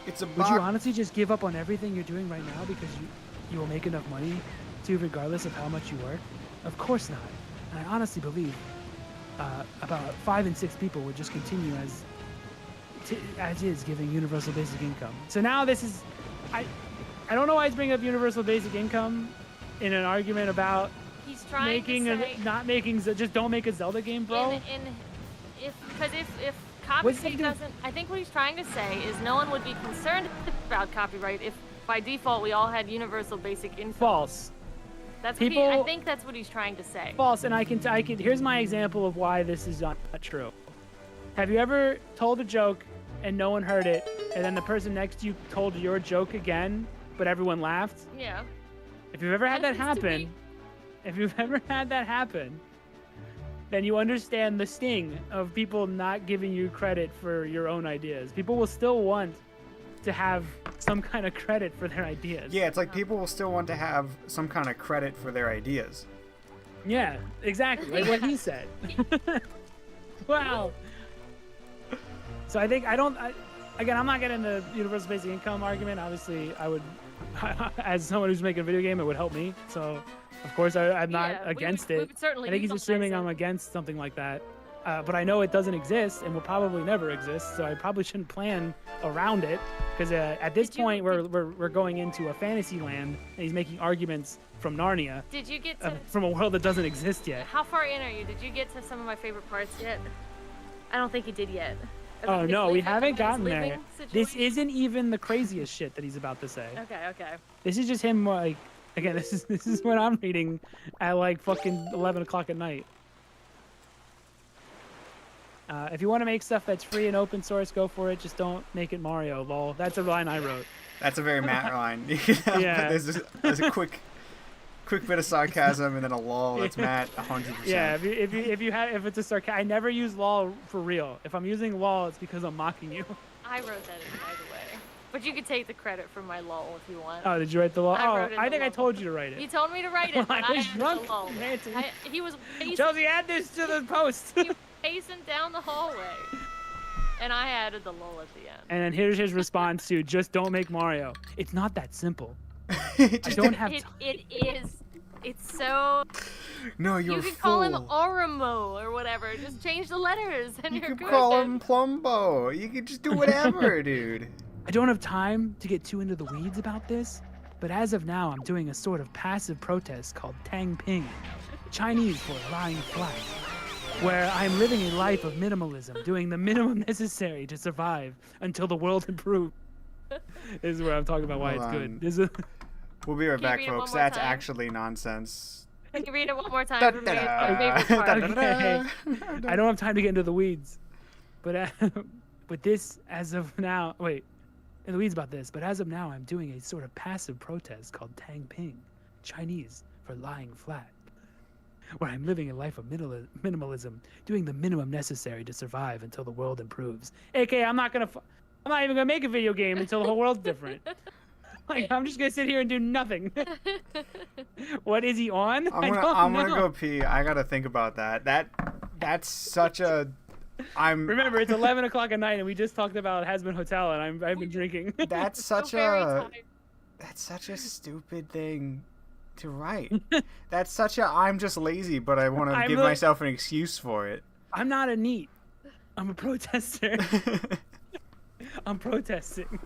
It's a Would box. you honestly just give up on everything you're doing right now because you will make enough money to, regardless of how much you work? Of course not. And I honestly believe about 5 in 6 people would just continue as is, giving universal basic income. So now this is, I don't know why he's bringing up universal basic income in an argument about He's trying to say, just don't make a Zelda game, bro. if copyright doesn't, I think what he's trying to say is no one would be concerned about copyright if by default we all had universal basic income. False. That's People, I think that's what he's trying to say. False, and I can here's my example of why this is not true. Have you ever told a joke and no one heard it, and then the person next to you told your joke again, but everyone laughed? Yeah. If you've ever had that happen, then you understand the sting of people not giving you credit for your own ideas. People will still want to have some kind of credit for their ideas. Yeah, it's like people will still want to have some kind of credit for their ideas. Yeah, exactly. Like what he said. Wow. So I'm not getting the universal basic income argument. Obviously, I would, as someone who's making a video game, it would help me. So, of course, I'm not against it. I think he's assuming I'm against something like that. But I know it doesn't exist and will probably never exist. So I probably shouldn't plan around it because at this point we're going into a fantasy land and he's making arguments from Narnia. Did you get to from a world that doesn't exist yet? How far in are you? Did you get to some of my favorite parts yet? I don't think you did yet. Oh no, we haven't gotten there. This isn't even the craziest shit that he's about to say. Okay. This is just him like, again, this is what I'm reading at like fucking 11 o'clock at night. If you want to make stuff that's free and open source, go for it. Just don't make it Mario, lol. That's a line I wrote. That's a very Matt line. Yeah. There's a quick bit of sarcasm and then a lol. That's Matt 100%. Yeah, if it's a sarcasm, I never use lol for real. If I'm using lol, it's because I'm mocking you. I wrote that in, by the way. But you could take the credit for my lol if you want. Oh, did you write the lol? I think I lol. told you to write it. You told me to write it, but I was added drunk. the lol. He was pacing, Chelsea, add this to the post. he was pacing down the hallway, and I added the lol at the end. And then here's his response to just don't make Mario. It's not that simple. I don't have time. It is. It's so. No, you're You a can fool. call him Orimo or whatever. Just change the letters, and You you're could good. call him Plumbo. You could just do whatever, dude. I don't have time to get too into the weeds about this, but as of now, I'm doing a sort of passive protest called Tang Ping, Chinese for lying flat, where I'm living a life of minimalism, doing the minimum necessary to survive until the world improves. This is where I'm talking about why Hold it's on. good. We'll be right back, read it one folks. more That's time? actually nonsense. Can you read it one more time for me? It's my favorite part. Okay. I don't have time to get into the weeds, but this, as of now, in the weeds about this, but as of now, I'm doing a sort of passive protest called Tang Ping, Chinese for lying flat, where I'm living a life of minimalism, doing the minimum necessary to survive until the world improves. AKA, I'm not even gonna make a video game until the whole world's different. Like, I'm just gonna sit here and do nothing. What is he on? I'm gonna go pee. I gotta think about that. That's such a. Remember, it's 11 o'clock at night, and we just talked about Hasbin Hotel, and I've been drinking. That's such very a. tired. That's such a stupid thing to write. That's such a. I'm just lazy, but I want to give myself an excuse for it. I'm not a NEET. I'm a protester. I'm protesting.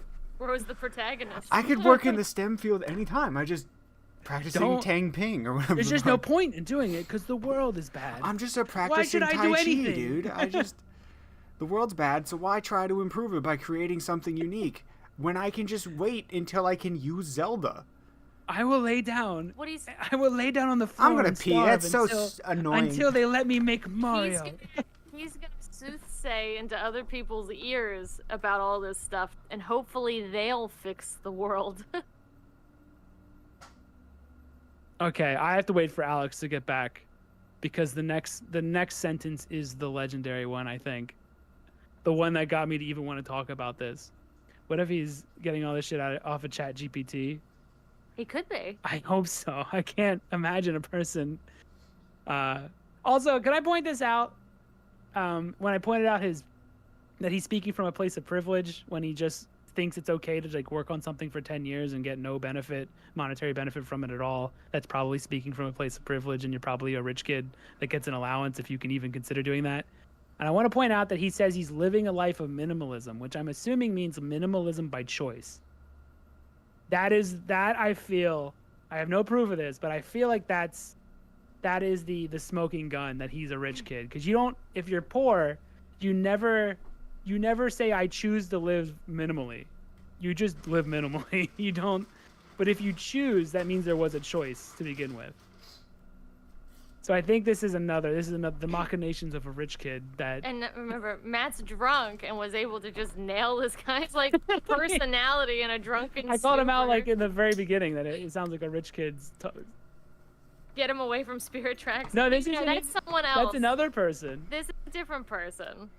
Rose the protagonist. I could work in the STEM field anytime. I just practicing Tang Ping or whatever. There's just no point in doing it because the world is bad. I'm just a practicing Why should I Tai do Chi, anything? dude. The world's bad, so why try to improve it by creating something unique when I can just wait until I can use Zelda? I will lay down. What he's I will lay down on the floor. I'm gonna and pee. starve That's so until, annoying. Until they let me make Mario. he's gonna soothsay into other people's ears about all this stuff, and hopefully they'll fix the world. Okay, I have to wait for Alex to get back, because the next sentence is the legendary one. I think, the one that got me to even want to talk about this. What if he's getting all this shit off of Chat GPT? He could be. I hope so. I can't imagine a person. Also, can I point this out? When I pointed out that he's speaking from a place of privilege when he just thinks it's okay to like work on something for 10 years and get no monetary benefit from it at all. That's probably speaking from a place of privilege, and you're probably a rich kid that gets an allowance if you can even consider doing that. And I want to point out that he says he's living a life of minimalism, which I'm assuming means minimalism by choice. I feel, I have no proof of this, but I feel like that is the smoking gun that he's a rich kid. Because if you're poor, you never say I choose to live minimally. You just live minimally. You don't. But if you choose, that means there was a choice to begin with. So I think this is another the machinations of a rich kid that. And remember, Matt's drunk and was able to just nail this guy's like personality in a drunken. I called him out stupor. like in the very beginning that it sounds like a rich kid's. Get him away from Spirit Tracks. No, that's someone else. That's another person. This is a different person.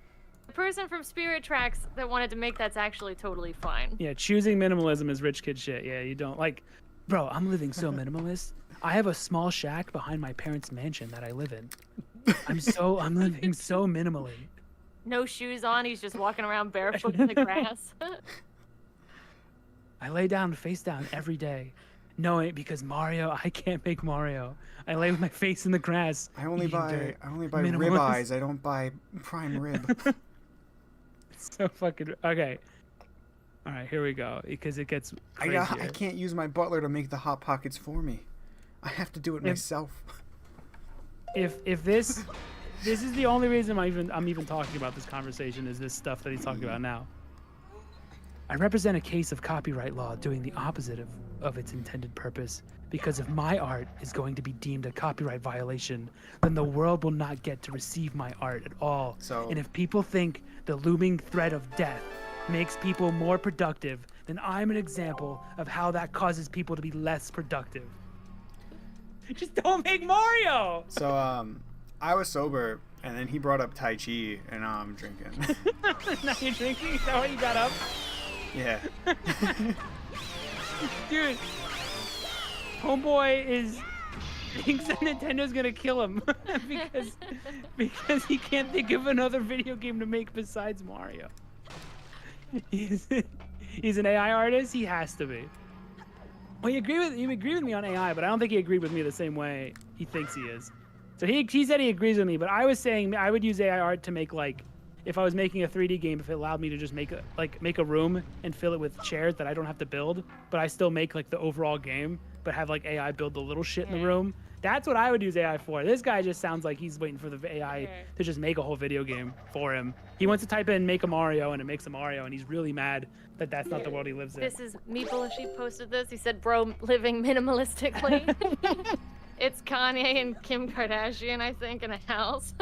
The person from Spirit Tracks that wanted to make that's actually totally fine. Yeah, choosing minimalism is rich kid shit. Yeah, you don't like, bro. I'm living so minimalist. I have a small shack behind my parents' mansion that I live in. I'm living so minimally. No shoes on. He's just walking around barefoot in the grass. I lay down face down every day, knowing because Mario, I can't make Mario. I lay with my face in the grass. I only buy Minimalist. ribeyes. I don't buy prime rib. It's so fucking okay. All right, here we go because it gets crazier. I can't use my butler to make the hot pockets for me. I have to do it myself. If this is the only reason I'm even talking about this conversation is this stuff that he's talking about now. I represent a case of copyright law doing the opposite of its intended purpose, because if my art is going to be deemed a copyright violation, then the world will not get to receive my art at all. And if people think the looming threat of death makes people more productive, then I'm an example of how that causes people to be less productive. Just don't make Mario! So, I was sober, and then he brought up Tai Chi, and now I'm drinking. Now you're drinking? Is that why you got up? Yeah. Dude, homeboy thinks that Nintendo's gonna kill him because he can't think of another video game to make besides Mario. He's an AI artist. He has to be. Well, you agree with me on AI, but I don't think he agreed with me the same way he thinks he is. So he said he agrees with me, but I was saying I would use AI art to make like, if I was making a 3D game, if it allowed me to just make a room and fill it with chairs that I don't have to build, but I still make like the overall game, but have like AI build the little shit in the room. That's what I would use AI for. This guy just sounds like he's waiting for the AI to just make a whole video game for him. He wants to type in make a Mario and it makes a Mario, and he's really mad that that's not the world he lives in. This is Meeple. She posted this. He said, "Bro, living minimalistically." It's Kanye and Kim Kardashian, I think, in a house.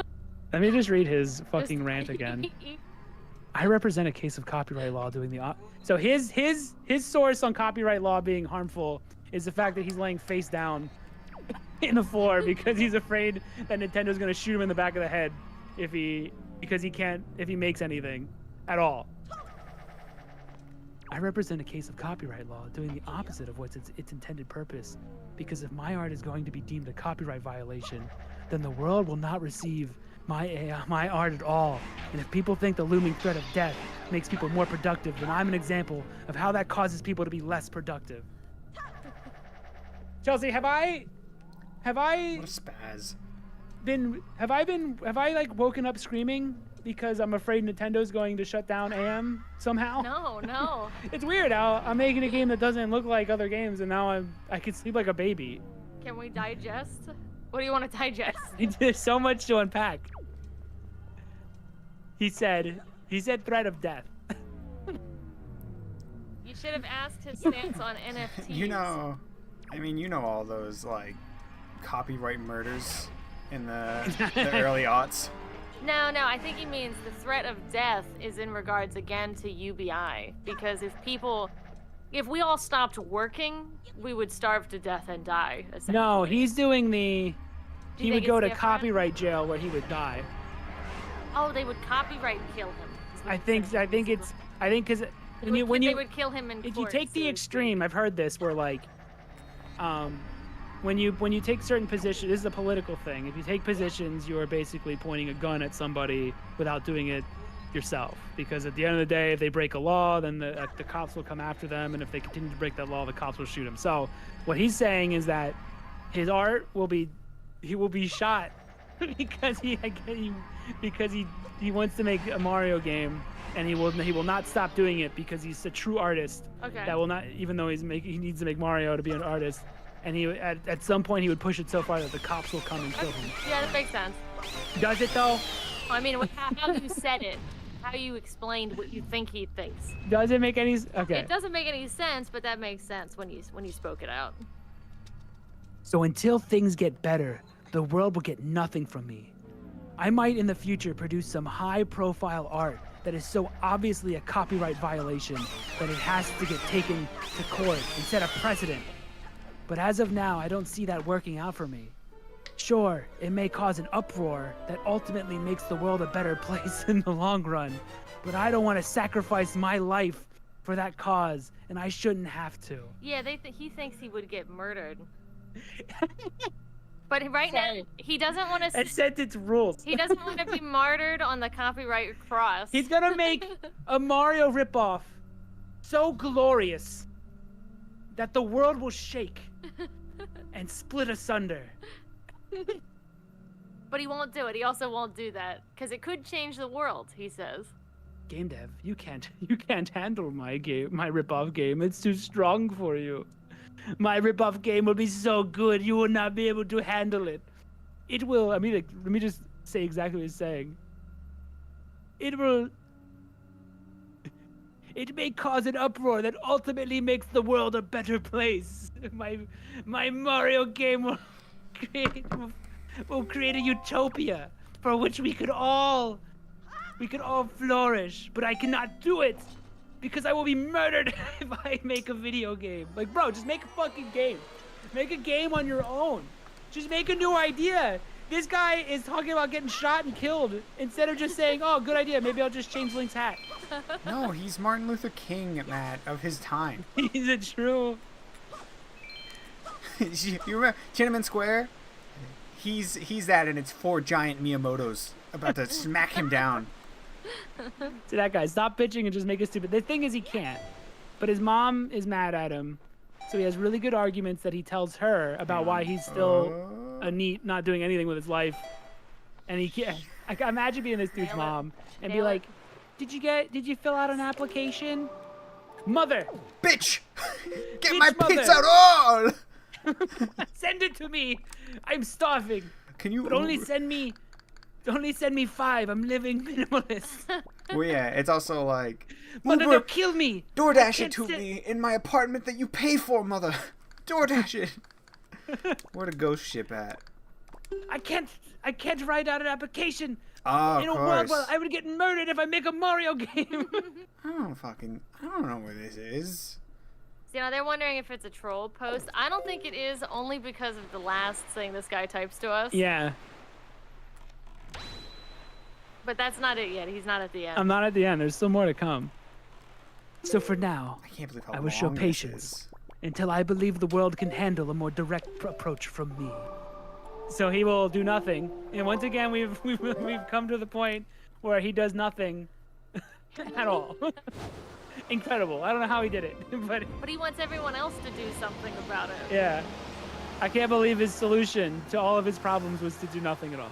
Let me just read his fucking rant again. I represent a case of copyright law doing the so his source on copyright law being harmful is the fact that he's laying face down in the floor because he's afraid that Nintendo's gonna shoot him in the back of the head if he makes anything at all. I represent a case of copyright law doing the opposite of what's its intended purpose, because if my art is going to be deemed a copyright violation, then the world will not receive my art at all. And if people think the looming threat of death makes people more productive, then I'm an example of how that causes people to be less productive. Chelsea, have I What a spaz. like woken up screaming because I'm afraid Nintendo's going to shut down AM somehow. No. It's weird how I'm making a game that doesn't look like other games, and now I can sleep like a baby. Can we digest? What do you want to digest? There's so much to unpack. He said threat of death. You should have asked his stance on NFTs. You know all those like copyright murders in the early aughts. No, I think he means the threat of death is in regards again to UBI. Because if we all stopped working, we would starve to death and die, essentially. No, he's doing he would go to different? copyright jail where he would die. Oh, they would copyright and kill him. I think because they would kill him in if court, you take the so to extreme, speak. I've heard this where like when you take certain positions, this is a political thing. If you take positions, you are basically pointing a gun at somebody without doing it yourself. Because at the end of the day, if they break a law, then the cops will come after them, and if they continue to break that law, the cops will shoot them. So what he's saying is that his art will be shot because he wants to make a Mario game, and he will not stop doing it because he's a true artist. Okay. That will not, even though he needs to make Mario to be an artist, and he at some point he would push it so far that the cops will come and kill him. Yeah, that makes sense. Does it though? I mean, how you said it, how you explained what you think he thinks. Does it make any? Okay. It doesn't make any sense, but that makes sense when you spoke it out. So until things get better, the world will get nothing from me. I might in the future produce some high-profile art that is so obviously a copyright violation that it has to get taken to court and set a precedent. But as of now, I don't see that working out for me. Sure, it may cause an uproar that ultimately makes the world a better place in the long run, but I don't want to sacrifice my life for that cause, and I shouldn't have to. Yeah, he thinks he would get murdered. But right now, he doesn't want to. That sentence rules. He doesn't want to be martyred on the copyright cross. He's gonna make a Mario ripoff so glorious that the world will shake and split asunder. But he won't do it. He also won't do that because it could change the world. He says. Game dev, you can't handle my ripoff game. It's too strong for you. My ripoff game will be so good you will not be able to handle it. It will. I mean, like, let me just say exactly what he's saying. It may cause an uproar that ultimately makes the world a better place. My Mario game will create a utopia for which we could all flourish. But I cannot do it because I will be murdered if I make a video game. Like, bro, just make a fucking game. Make a game on your own. Just make a new idea. This guy is talking about getting shot and killed instead of just saying, oh, good idea, maybe I'll just change Link's hat. No, he's Martin Luther King, Matt, of his time. He's a true... You remember Tiananmen Square? He's that, and it's 4 giant Miyamotos about to smack him down. To that guy, stop bitching and just make it stupid. The thing is, he can't. But his mom is mad at him, so he has really good arguments that he tells her about why he's still a neat, not doing anything with his life. And he can't. I can imagine being this dude's mom and be like, "Did you fill out an application, mother? Bitch, get Bitch, my mother. pits out all. Send it to me. I'm starving. Can you? But only send me 5. I'm living minimalist. Well, yeah, it's also like, Mother, Uber, they'll kill me. DoorDash it to me in my apartment that you pay for, mother. DoorDash it. Where the ghost ship at? I can't write out an application. Oh, in of a world course. where I would get murdered if I make a Mario game. I don't know where this is. So, you know, they're wondering if it's a troll post. I don't think it is, only because of the last thing this guy types to us. Yeah. But that's not it yet. He's not at the end. I'm not at the end. There's still more to come. So for now, I can't believe how I will show long this patience is. until I believe the world can handle a more direct approach from me. So he will do nothing. And once again, we've come to the point where he does nothing at all. Incredible. I don't know how he did it, but But he wants everyone else to do something about it. yeah. I can't believe his solution to all of his problems was to do nothing at all.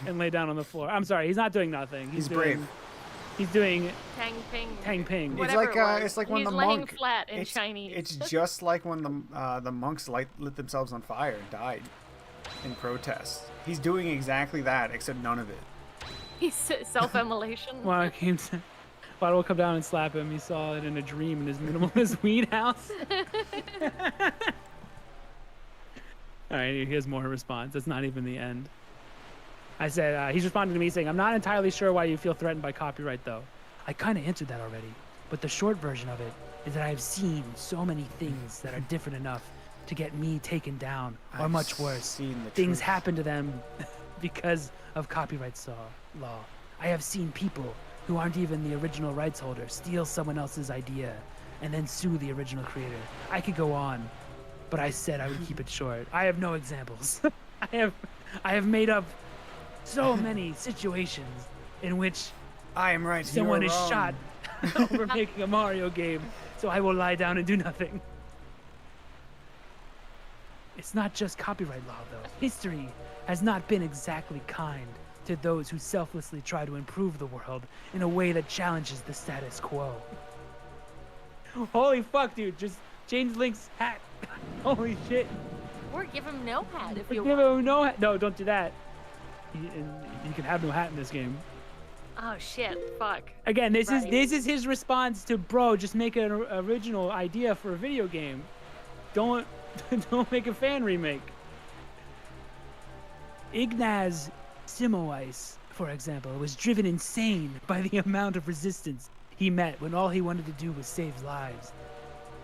and lay down on the floor. I'm sorry, he's not doing nothing. He's doing, brave. He's doing Tang ping. Tang Ping. It's Whatever like it was. it's like when He's the laying monk. flat in It's Chinese. just like when the monks lit themselves on fire and died in protest. He's doing exactly that, except none of it. He's self-immolation. Waddle will come down and slap him. He saw it in a dream in his minimalist weed house. All right, here's more response. That's not even the end. I said, he's responding to me saying, I'm not entirely sure why you feel threatened by copyright, though. I kind of answered that already. But the short version of it is that I've seen so many things that are different enough to get me taken down, or I've much worse. seen the Things truth. happen to them because of copyright law. I have seen people who aren't even the original rights holder steal someone else's idea and then sue the original creator. I could go on, but I said I would keep it short. I have no examples. I have made up so many situations in which I am right. someone you is are wrong. shot over making a Mario game, so I will lie down and do nothing. It's not just copyright law, though. History has not been exactly kind to those who selflessly try to improve the world in a way that challenges the status quo. Holy fuck, dude. Just change Link's hat. Holy shit. Or give him no hat if you Give want. him no hat. No, don't do that. You can have no hat in this game. Oh shit, fuck. Again, this Right. is his response to, bro, just make an original idea for a video game. Don't make a fan remake. Ignaz Simois, for example, was driven insane by the amount of resistance he met when all he wanted to do was save lives.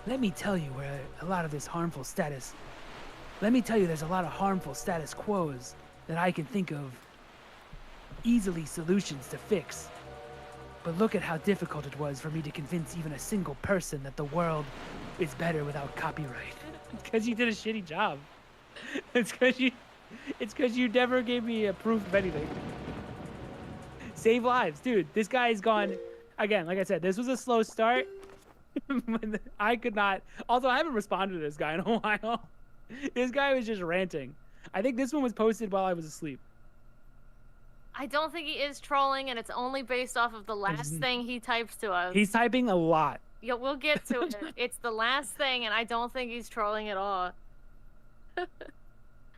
Let me tell you there's a lot of harmful status quos that I can think of easily solutions to fix. But look at how difficult it was for me to convince even a single person that the world is better without copyright. It's because you did a shitty job. It's because you never gave me a proof of anything. Save lives, dude. This guy's gone. Again, like I said, this was a slow start. I could not. Also, I haven't responded to this guy in a while. This guy was just ranting. I think this one was posted while I was asleep. I don't think he is trolling, and it's only based off of the last thing he types to us. He's typing a lot. Yeah, we'll get to it. It's the last thing, and I don't think he's trolling at all.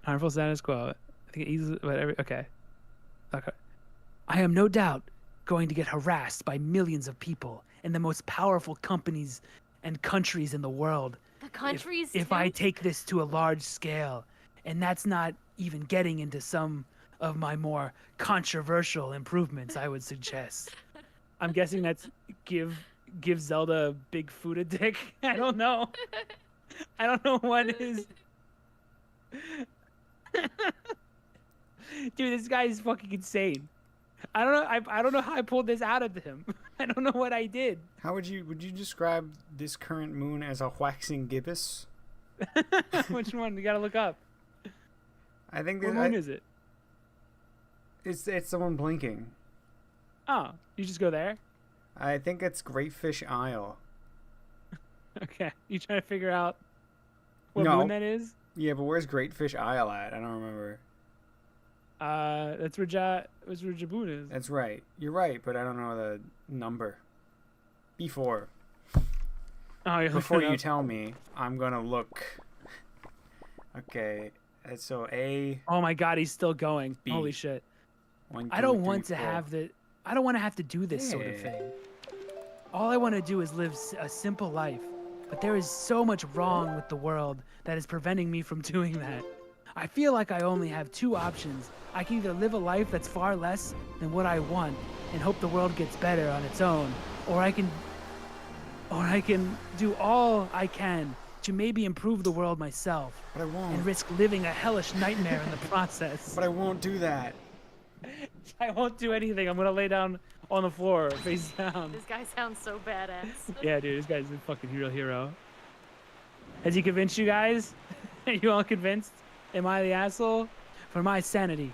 Harmful status quo. I think easily, whatever. Okay. I am no doubt going to get harassed by millions of people and the most powerful companies and countries in the world. The countries, if I take this to a large scale, and that's not even getting into some of my more controversial improvements, I would suggest. I'm guessing that's give Zelda a big Fuda dick. I don't know. I don't know what is. Dude, this guy is fucking insane. I don't know how I pulled this out of him. I don't know what I did. How would you describe this current moon as a waxing gibbous? Which one? You gotta look up. I think What moon is it? It's someone blinking. Oh, you just go there? I think it's Great Fish Isle. Okay. You trying to figure out what No. moon that is? Yeah, but where's Great Fish Isle at? I don't remember. That's where Jabun is. That's right. You're right, but I don't know the number. Before Oh, Before you tell me, I'm gonna look. Okay, so A. Oh my God, he's still going. B. Holy shit! 1, 2, I don't 3, want to 4. have the. I don't want to have to do this sort of Yeah. thing. All I want to do is live a simple life, but there is so much wrong with the world that is preventing me from doing that. I feel like I only have two options. I can either live a life that's far less than what I want and hope the world gets better on its own, or I can do all I can to maybe improve the world myself But I won't. and risk living a hellish nightmare in the process. But I won't do that. I won't do anything. I'm gonna lay down on the floor, face down. This guy sounds so badass. Yeah, dude, this guy's a fucking real hero. Has he convinced you guys? Are you all convinced? Am I the asshole? For my sanity,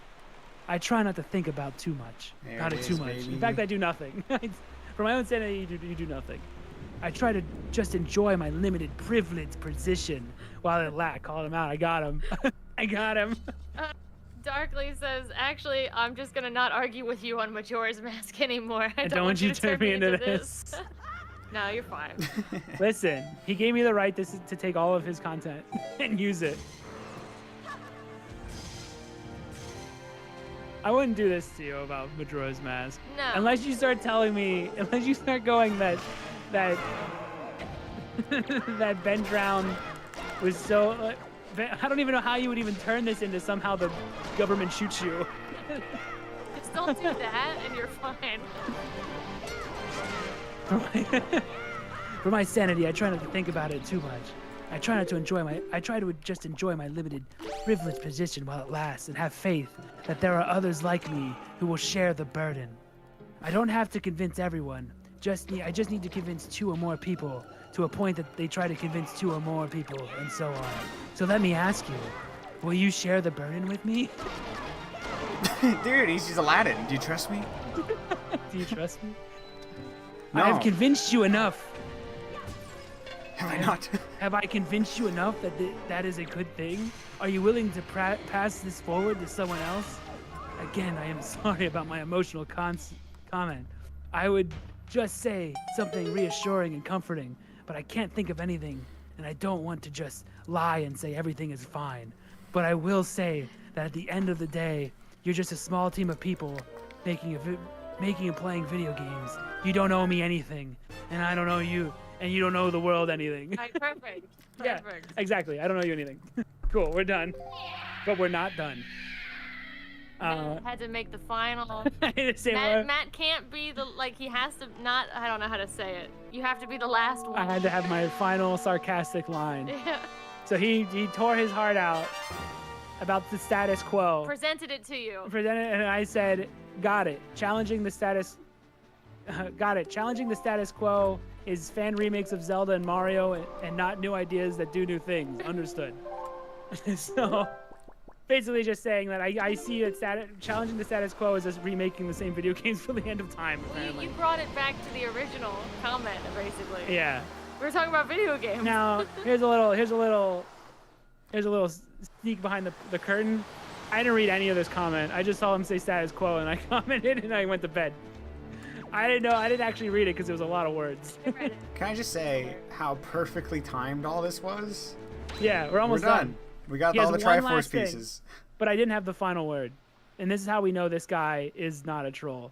I try not to think about too much. There Not it it too is, much. baby. In fact, I do nothing. For my own sanity, you do nothing. I try to just enjoy my limited privileged position while it lack. Called him out. I got him. I got him. Darkly says, actually, I'm just gonna not argue with you on Majora's Mask anymore. I And don't want you to turn me into this. No, you're fine. Listen, he gave me the right to take all of his content and use it. I wouldn't do this to you about Majora's Mask. No. Unless you start telling me, unless you start going that that Ben Drown was so. I don't even know how you would even turn this into somehow the government shoots you. Just don't do that, and you're fine. For my sanity, I try not to think about it too much. I try to just enjoy my limited, privileged position while it lasts, and have faith that there are others like me who will share the burden. I don't have to convince everyone. I just need to convince 2 or more people, to a point that they try to convince 2 or more people, and so on. So let me ask you, will you share the burden with me? Dude, he's just Aladdin. Do you trust me? Do you trust me? No. I have convinced you enough. Have I not? Have I convinced you enough that that is a good thing? Are you willing to pass this forward to someone else? Again, I am sorry about my emotional comment. I would just say something reassuring and comforting, but I can't think of anything, and I don't want to just lie and say everything is fine. But I will say that at the end of the day, you're just a small team of people making and playing video games. You don't owe me anything, and I don't owe you, and you don't owe the world anything. Right, perfect. Yeah, exactly. I don't owe you anything. Cool, we're done. But we're not done. Had to make the final. I had to say Matt can't be he has to not, I don't know how to say it. You have to be the last one. I had to have my final sarcastic line. Yeah. So he tore his heart out about the status quo. Presented it to you. And I said, got it. Challenging the status quo is fan remakes of Zelda and Mario and not new ideas that do new things. Understood. So basically just saying that I see that challenging the status quo is just remaking the same video games for the end of time, apparently. You brought it back to the original comment, basically. Yeah. We were talking about video games. Now, here's a little sneak behind the curtain. I didn't read any of this comment. I just saw him say status quo, and I commented, and I went to bed. I didn't actually read it because it was a lot of words. Can I just say how perfectly timed all this was? Yeah, we're almost done. We got all the Triforce pieces. But I didn't have the final word. And this is how we know this guy is not a troll.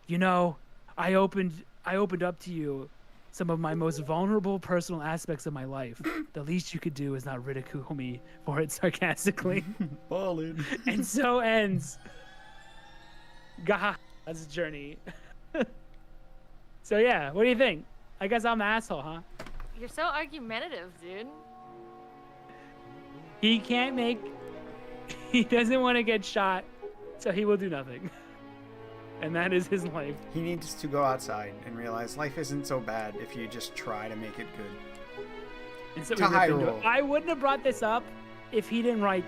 You know, I opened up to you some of my most vulnerable personal aspects of my life. The least you could do is not ridicule me for it sarcastically. Ballin'. And so ends God's journey. So yeah, what do you think? I guess I'm the asshole, huh? You're so argumentative, dude. He doesn't want to get shot, so he will do nothing. And that is his life. He needs to go outside and realize life isn't so bad if you just try to make it good. And so I wouldn't have brought this up if he didn't write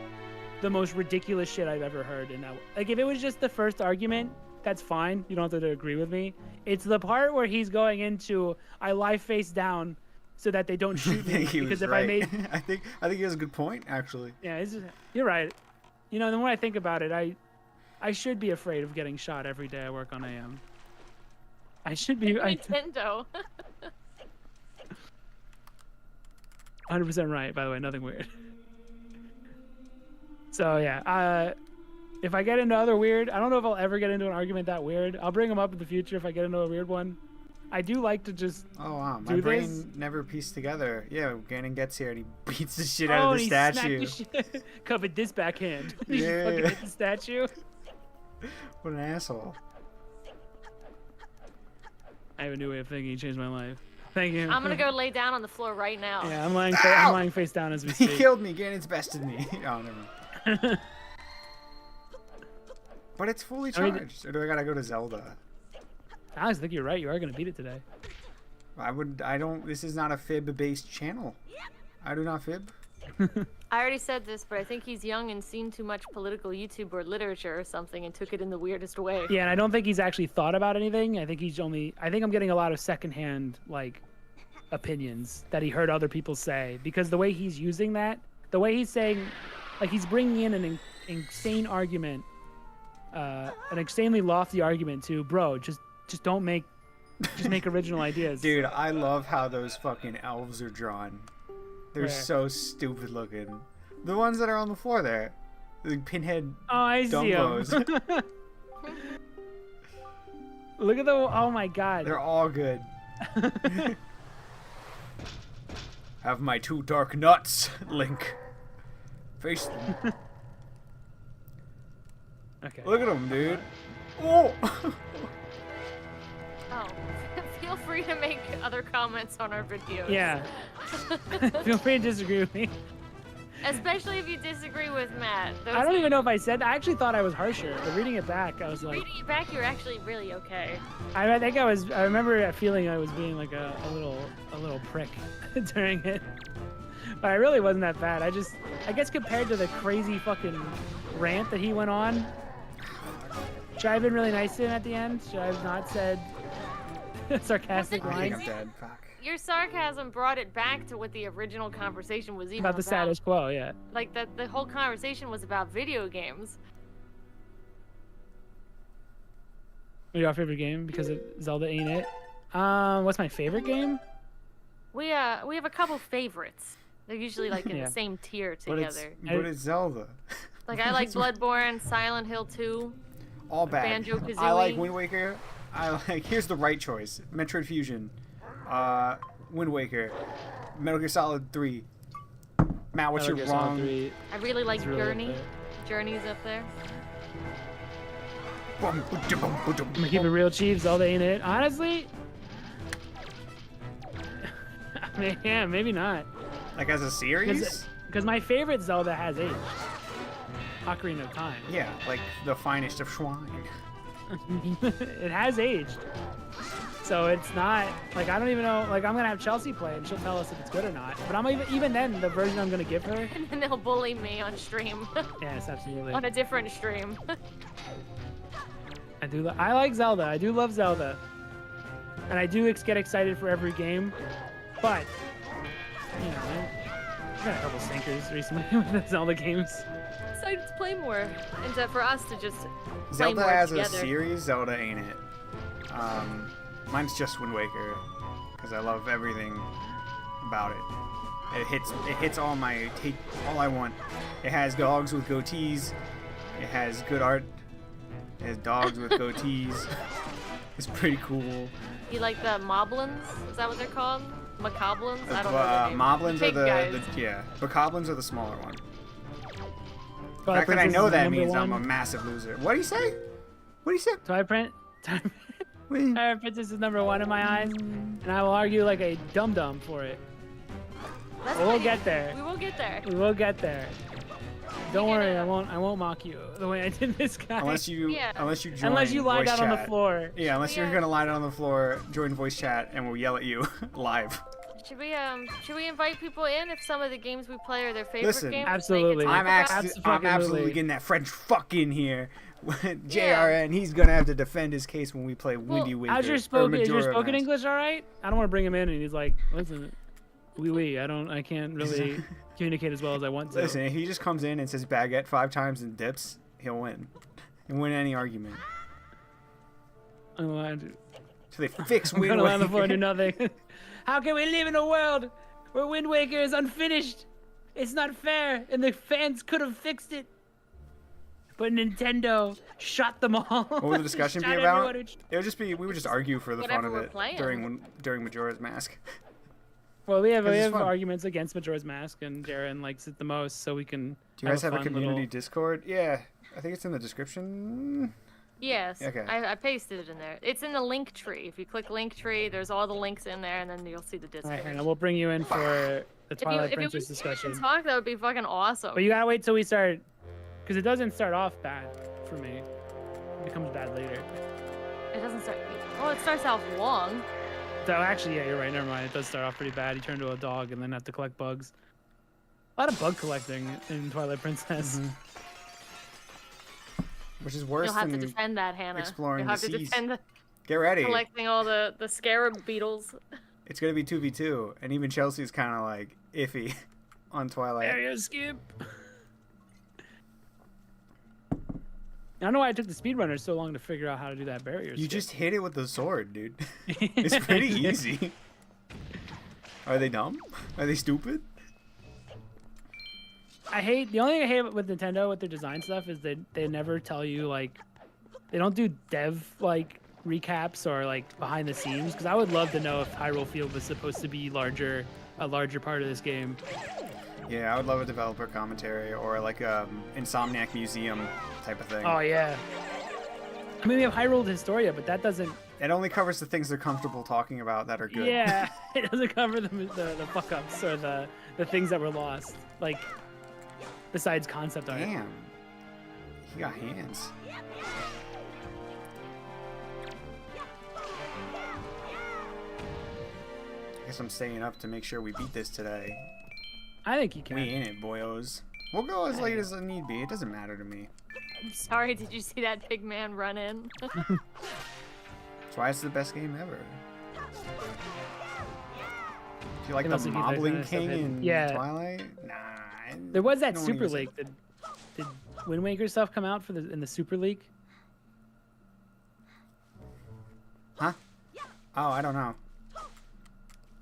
the most ridiculous shit I've ever heard. Like, if it was just the first argument, that's fine. You don't have to agree with me. It's the part where he's going into, I lie face down so that they don't shoot me. Because if right. I made... I think he has a good point, actually. Yeah, you're right. You know, the more I think about it, I should be afraid of getting shot every day I work on AM. I should be... Nintendo. 100% right, by the way. Nothing weird. So, yeah. If I get into other weird... I don't know if I'll ever get into an argument that weird. I'll bring them up in the future if I get into a weird one. I do like to just my brain never pieced together. Yeah, Ganon gets here and he beats the shit out of the statue. Covered this backhand. Yeah. Fucking hit the statue. What an asshole. I have a new way of thinking. He changed my life. Thank you. I'm gonna go lay down on the floor right now. Yeah, I'm lying face down as we speak. He killed me. Ganon's bested me. Oh, never mind. But it's fully charged. Or do I gotta go to Zelda? I think you're right. You are gonna beat it today. This is not a fib-based channel. I do not fib. I already said this, but I think he's young and seen too much political YouTube or literature or something and took it in the weirdest way. Yeah, and I don't think he's actually thought about anything. I think I'm getting a lot of secondhand, opinions that he heard other people say. Because the way he's using that, the way he's saying, he's bringing in insane argument, an extremely lofty argument to, bro, just don't make, just make original ideas. Dude, I love how those fucking elves are drawn. They're Where? so stupid looking. The ones that are on the floor there. The pinhead Oh, I see 'em. Dumbos. Look at the, oh my god. They're all good. Have my 2 dark nuts, Link. Face them. Okay. Look at them, dude. Oh! Oh, feel free to make other comments on our videos. Yeah. Feel free to disagree with me. Especially if you disagree with Matt. I don't even know if I said, I actually thought I was harsher, but reading it back, I was like, Reading it back, you're actually really okay. I think I remember feeling I was being like a little prick during it. But I really wasn't that bad. I guess compared to the crazy fucking rant that he went on, should I have been really nice to him at the end? Should I have not said sarcastic Well, I think lines I'm dead. Fuck. Your sarcasm brought it back to what the original conversation was even about the status quo? Yeah. Like, the whole conversation was about video games. Your favorite game because of Zelda ain't it? What's my favorite game? We have a couple favorites. They're usually like in Yeah. the same tier But it's, together. but it's Zelda. Like, I like Bloodborne, Silent Hill 2. All bad. Banjo-Kazooie. I like Wind Waker. Here's the right choice. Metroid Fusion. Wind Waker. Metal Gear Solid 3. Matt, what's your Metal Gear Solid wrong? 3. I really like It's really up Journey. there. Journey's up there. Bum, ba-dum, bum, ba-dum. I'm gonna keep it real cheap. Zelda ain't it. Honestly, yeah, maybe not. Like as a series? Because my favorite Zelda has aged. Ocarina of Time. Yeah, like the finest of swine. It has aged. So it's not like I don't even know. Like I'm gonna have Chelsea play and she'll tell us if it's good or not. But I'm even then the version I'm gonna give her. And then they'll bully me on stream. Yes, absolutely. On a different stream. I like Zelda. I do love Zelda, and I do get excited for every game. But you know, I've got a couple stinkers recently with the Zelda games. Excited to play more. And for us to just play Zelda more as together. a series, Zelda ain't it. Mine's just Wind Waker, because I love everything about it. It hits all all I want. It has dogs with goatees. It has good art. It has dogs with goatees. It's pretty cool. You like the moblins? Is that what they're called? Macablins? I don't know their name. Moblins Big are guys. yeah. Bokoblins are the smaller one. The Twilight fact that I Princess know is that number means I'm a one. massive loser. What do you say? What do you say? Twilight Princess is number one in my eyes, and I will argue like a dum-dum for it. That's We'll fine. get there. We will get there. We will get there. Don't get worry, it. I won't mock you the way I did this guy. Unless you Yeah. join Unless you lie voice down on the chat. floor. Yeah, unless you're Yeah. gonna lie down on the floor, join voice chat, and we'll yell at you live. Should we invite people in if some of the games we play are their favorite Listen, games? absolutely. They can I'm talk about- Abso-fucking-lutely. absolutely getting that French fuck in here. JRN, he's gonna have to defend his case when we play Windy Winter. How's your or spoken? Is your Majora spoken Mask. English all right? I don't want to bring him in, and he's like, "Listen, oui, I can't really communicate as well as I want to." Listen, if he just comes in and says baguette 5 times and dips, he'll win. He'll win any argument. I'm allowed to. So they fix I'm Wind gonna lie on the floor and do Waker. nothing. How can we live in a world where Wind Waker is unfinished? It's not fair, and the fans could have fixed it. But Nintendo shot them all. What would the discussion be Shot about? everyone who- It would just be we would just argue for the Whatever fun of we're it playing. during Majora's Mask. Well, we 'Cause it's have fun. arguments against Majora's Mask, and Jaren likes it the most, so we can. Do you guys have a fun community little- Discord? Yeah, I think it's in the description. Yes. Okay. I pasted it in there. It's in the link tree. If you click link tree, there's all the links in there, and then you'll see the All Discord. right, and we'll bring you in for the If Twilight you Princess want discussion. to talk, that would be fucking awesome. But you gotta wait till we start, because it doesn't start off bad for me. It becomes bad later. It doesn't start. Oh, it starts off long. So actually, yeah, you're right. Never mind. It does start off pretty bad. You turn into a dog and then have to collect bugs. A lot of bug collecting in Twilight Princess. Mm-hmm. Which is worse You'll have to than defend that, Hannah. exploring You'll have the to seas. defend get ready. collecting all the scarab beetles. It's gonna be 2v2, and even Chelsea's kind of like iffy on Twilight. Area skip. I don't know why it took the speedrunners so long to figure out how to do that barrier. You skip. just hit it with the sword, dude. It's pretty easy. Are they dumb? Are they stupid? The only thing I hate with Nintendo with their design stuff is they never tell you, like, they don't do dev like recaps or like behind the scenes, because I would love to know if Hyrule Field was supposed to be a larger part of this game. Yeah, I would love a developer commentary or like a Insomniac Museum type of thing. Oh yeah. I mean, we have Hyrule Historia, but that doesn't. It only covers the things they're comfortable talking about that are good. Yeah, it doesn't cover the fuck ups or the things that were lost. Like, besides concept art. Damn. He got hands. I guess I'm staying up to make sure we beat this today. I think you can. We in it, boyos. We'll go as late as it need be. It doesn't matter to me. I'm sorry, did you see that big man run in? That's why it's the best game ever. Do you like It the must have been Moblin that King stuff in Yeah. Twilight? Nah. There was that no one Super uses League. it. Did Wind Waker stuff come out in the Super League? Huh? Oh, I don't know.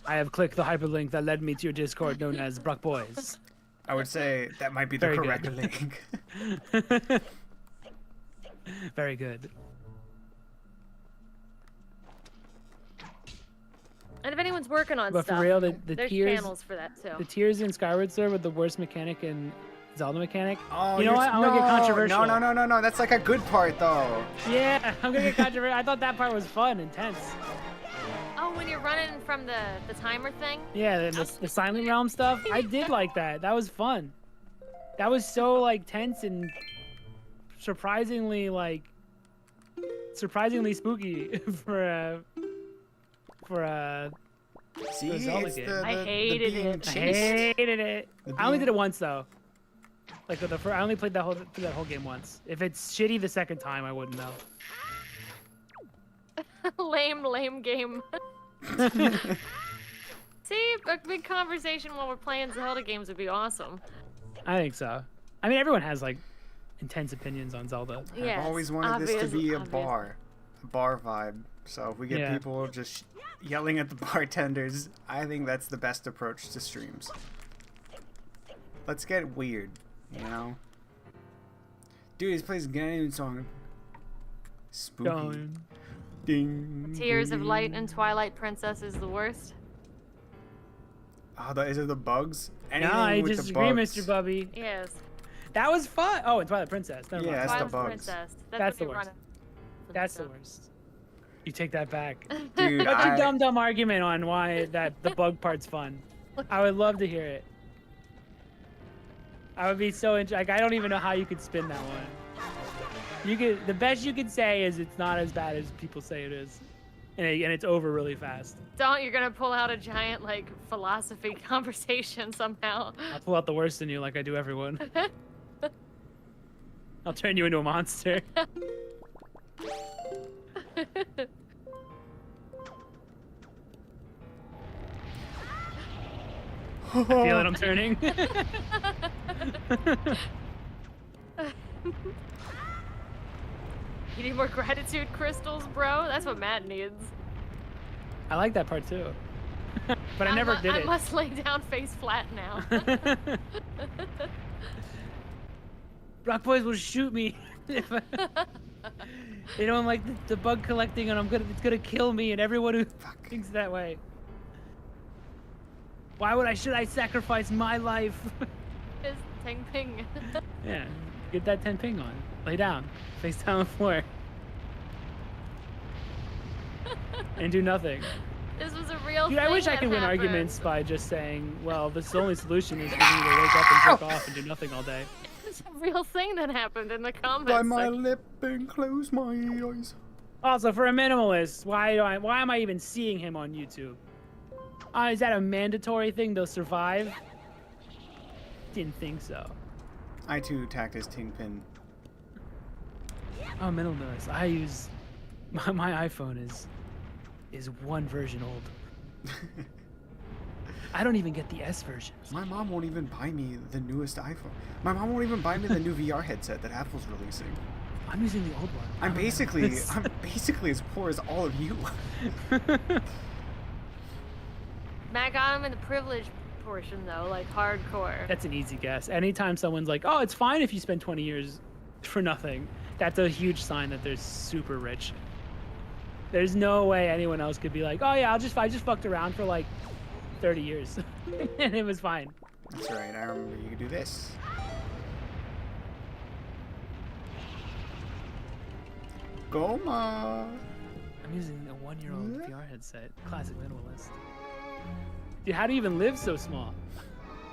I have clicked the hyperlink that led me to your Discord known as Bruck Boys. I would say that might be the Very correct good. link. Very good. And if anyone's working on But stuff, for real, the there's tiers, channels for that too. the tiers in Skyward Sword with the worst mechanic in Zelda mechanic. Oh, You know what? I'm no, gonna get controversial. No. That's like a good part, though. Yeah, I'm gonna get controversial. I thought that part was fun, intense. Oh, when you're running from the timer thing? Yeah, the Silent Realm stuff. I did like that. That was fun. That was so like tense and surprisingly spooky for a See, The Zelda it's game. I the hated being it. I chased. hated it. The I only being- did it once though. Like with I only played through that whole game once. If it's shitty the second time, I wouldn't know. lame game. See, a big conversation while we're playing Zelda games would be awesome. I think so. I mean, everyone has like intense opinions on Zelda. Yes, I've always wanted this to be a obvious. bar vibe. So if we get Yeah. people just yelling at the bartenders, I think that's the best approach to streams. Let's get weird, you know? Dude, he plays a game song. Spooky. Going. Ding. Tears of ding. Light and Twilight Princess is the worst. Oh, is it the bugs? No, I with the disagree, bugs. Mr. Bubby. Yes. That was fun. Oh, and Twilight Princess. Never Yeah, mind. that's the Twilight bugs. Princess. That's when the you're worst. running. That's the worst. You take that back. Dude, What's your I, dumb argument on why the bug part's fun? I would love to hear it. I would be so like I don't even know how you could spin that one. The best you could say is it's not as bad as people say it is, and it's over really fast. Don't, you're gonna pull out a giant like philosophy conversation somehow. I'll pull out the worst in you like I do everyone. I'll turn you into a monster. I feel it, I'm turning. You need more gratitude crystals, bro? That's what Matt needs. I like that part too. But I never did I it. must lay down face flat now. Rock Boys will shoot me. If they don't like the bug collecting, and it's gonna kill me and everyone who thinks that way. Should I sacrifice my life? Is Ting Ping. Yeah, get that 10 ping on. Lay down, face down on the floor, and do nothing. This was a real Dude, thing I wish I that could win happened. arguments by just saying, well, the only solution is for me to wake up and jerk off and do nothing all day. It's a real thing that happened in the comments. Bite my section. lip and close my eyes. Also, for a minimalist, why am I even seeing him on YouTube? Is that a mandatory thing to survive? Didn't think so. I too attacked his ting pin. Oh, minimalist. I use my iPhone is one version old. I don't even get the S versions. My mom won't even buy me the newest iPhone. My mom won't even buy me the new VR headset that Apple's releasing. I'm using the old one. I'm basically as poor as all of you. Matt got him in the privilege portion though, like hardcore. That's an easy guess. Anytime someone's like, "Oh, it's fine if you spend 20 years for nothing," that's a huge sign that they're super rich. There's no way anyone else could be like, "Oh yeah, I just fucked around for like 30 years and it was fine." That's right. I remember you could do this. Goma. I'm using a 1-year-old VR headset. Classic minimalist. Dude, how do you even live so small?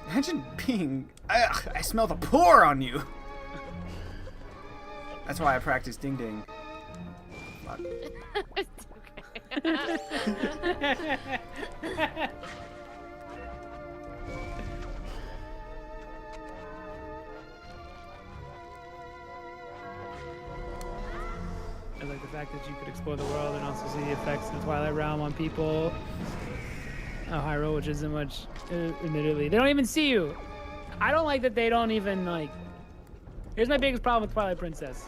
Imagine being. Ugh, I smell the poor on you. That's why I practice ding ding. Fuck. It's okay. I like the fact that you could explore the world and also see the effects of the Twilight Realm on people. Oh, Hyrule, which isn't much, admittedly. They don't even see you. I don't like that they don't even, like... Here's my biggest problem with Twilight Princess.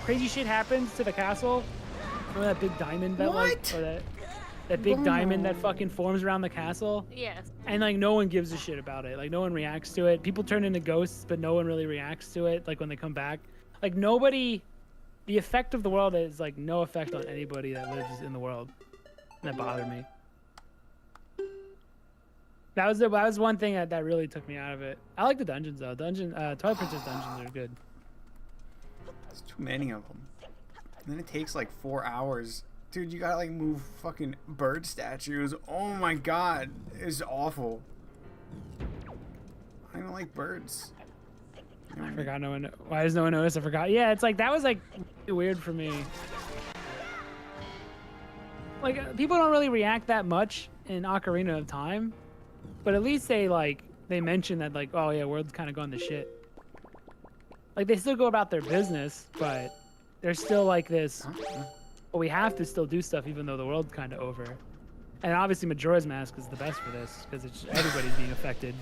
Crazy shit happens to the castle. Remember that big diamond that, like... Or that big diamond that fucking forms around the castle? Yes. And, like, no one gives a shit about it. Like, no one reacts to it. People turn into ghosts, but no one really reacts to it, like, when they come back. Like, nobody... The effect of the world is, like, no effect on anybody that lives in the world. And that bothered me. That was one thing that really took me out of it. I like the dungeons, though. Twilight Princess dungeons are good. There's too many of them. And then it takes, like, 4 hours. Dude, you gotta, like, move fucking bird statues. Oh, my God. It's awful. I don't like birds. I forgot no one. Why does no one notice? I forgot. Yeah, it's like that was like weird for me. Like people don't really react that much in Ocarina of Time, but at least they mention that like, oh yeah, world's kind of gone to shit. Like they still go about their business, but there's still like this. Well, we have to still do stuff even though the world's kind of over. And obviously Majora's Mask is the best for this because it's everybody's being affected.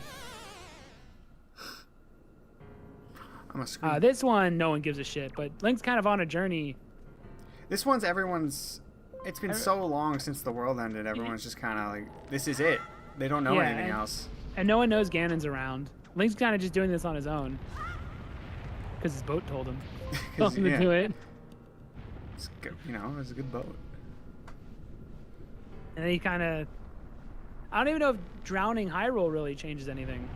This one, no one gives a shit, but Link's kind of on a journey. This one's everyone's... It's been so long since the world ended, everyone's just kind of like, this is it. They don't know anything else. And no one knows Ganon's around. Link's kind of just doing this on his own. Because his boat told him. Told him to do it. It's good, you know, it's a good boat. And then he kind of... I don't even know if drowning Hyrule really changes anything.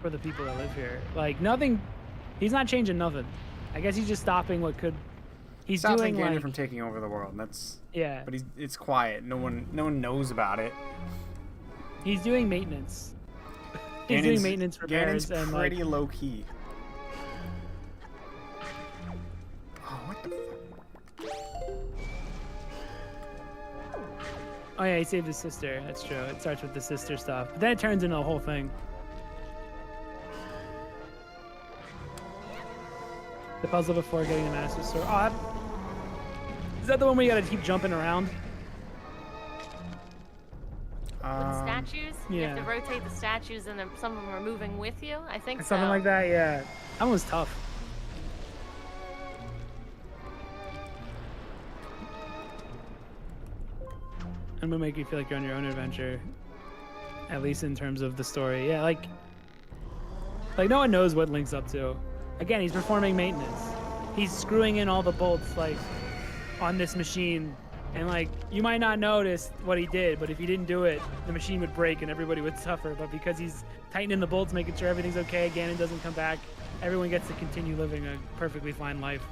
For the people that live here, like nothing, he's not changing nothing. I guess he's just stopping what could. He's stopping doing Ganon from taking over the world. That's yeah. But it's quiet. No one knows about it. He's doing maintenance. He's doing maintenance repairs. Ganon's and pretty like, low key. Oh, what the fuck? Oh yeah, he saved his sister. That's true. It starts with the sister stuff, but then it turns into a whole thing. The puzzle before getting the Master Sword. Oh, is that the one where you gotta keep jumping around? With statues? Yeah. You have to rotate the statues and then some of them are moving with you? I think so. Something like that, yeah. That one was tough. I'm gonna make you feel like you're on your own adventure. At least in terms of the story. Yeah, like no one knows what Link's up to. Again, he's performing maintenance. He's screwing in all the bolts, like, on this machine. And, like, you might not notice what he did, but if he didn't do it, the machine would break and everybody would suffer. But because he's tightening the bolts, making sure everything's okay, Ganon doesn't come back, everyone gets to continue living a perfectly fine life.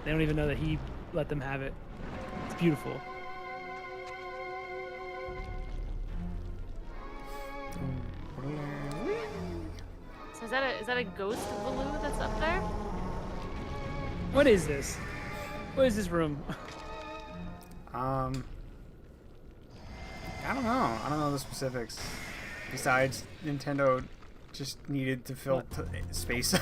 They don't even know that he let them have it. It's beautiful. So is that a ghost balloon that's up there? What is this? What is this room? I don't know. I don't know the specifics. Besides, Nintendo just needed to fill space.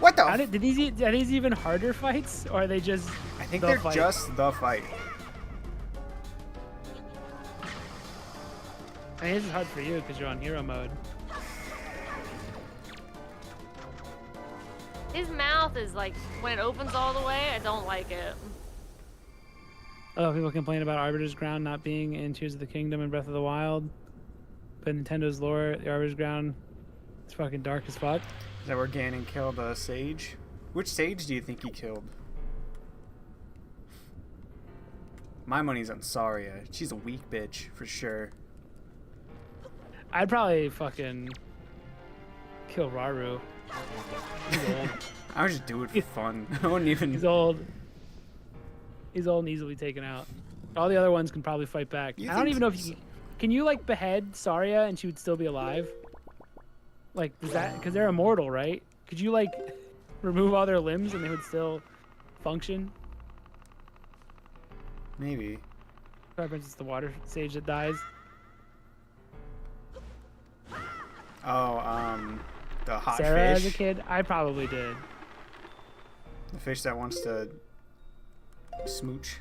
What the? Are these even harder fights, or are they just? I think they're fight? just the fight. I mean, this is hard for you because you're on hero mode. His mouth is like, when it opens all the way, I don't like it. Oh, people complain about Arbiter's Ground not being in Tears of the Kingdom and Breath of the Wild. But in Nintendo's lore, the Arbiter's Ground is fucking dark as fuck. Is that where Ganon killed a sage? Which sage do you think he killed? My money's on Saria. She's a weak bitch, for sure. I'd probably fucking kill Raru. He's old. I would just do it for fun. I wouldn't even... He's old. He's old and easily taken out. All the other ones can probably fight back. I don't even know if you can you like behead Saria and she would still be alive? Like, does that, because they're immortal, right? Could you like remove all their limbs and they would still function? Maybe. For instance, the water sage that dies. Oh, the hot Sarah fish. as a kid, I probably did. The fish that wants to smooch.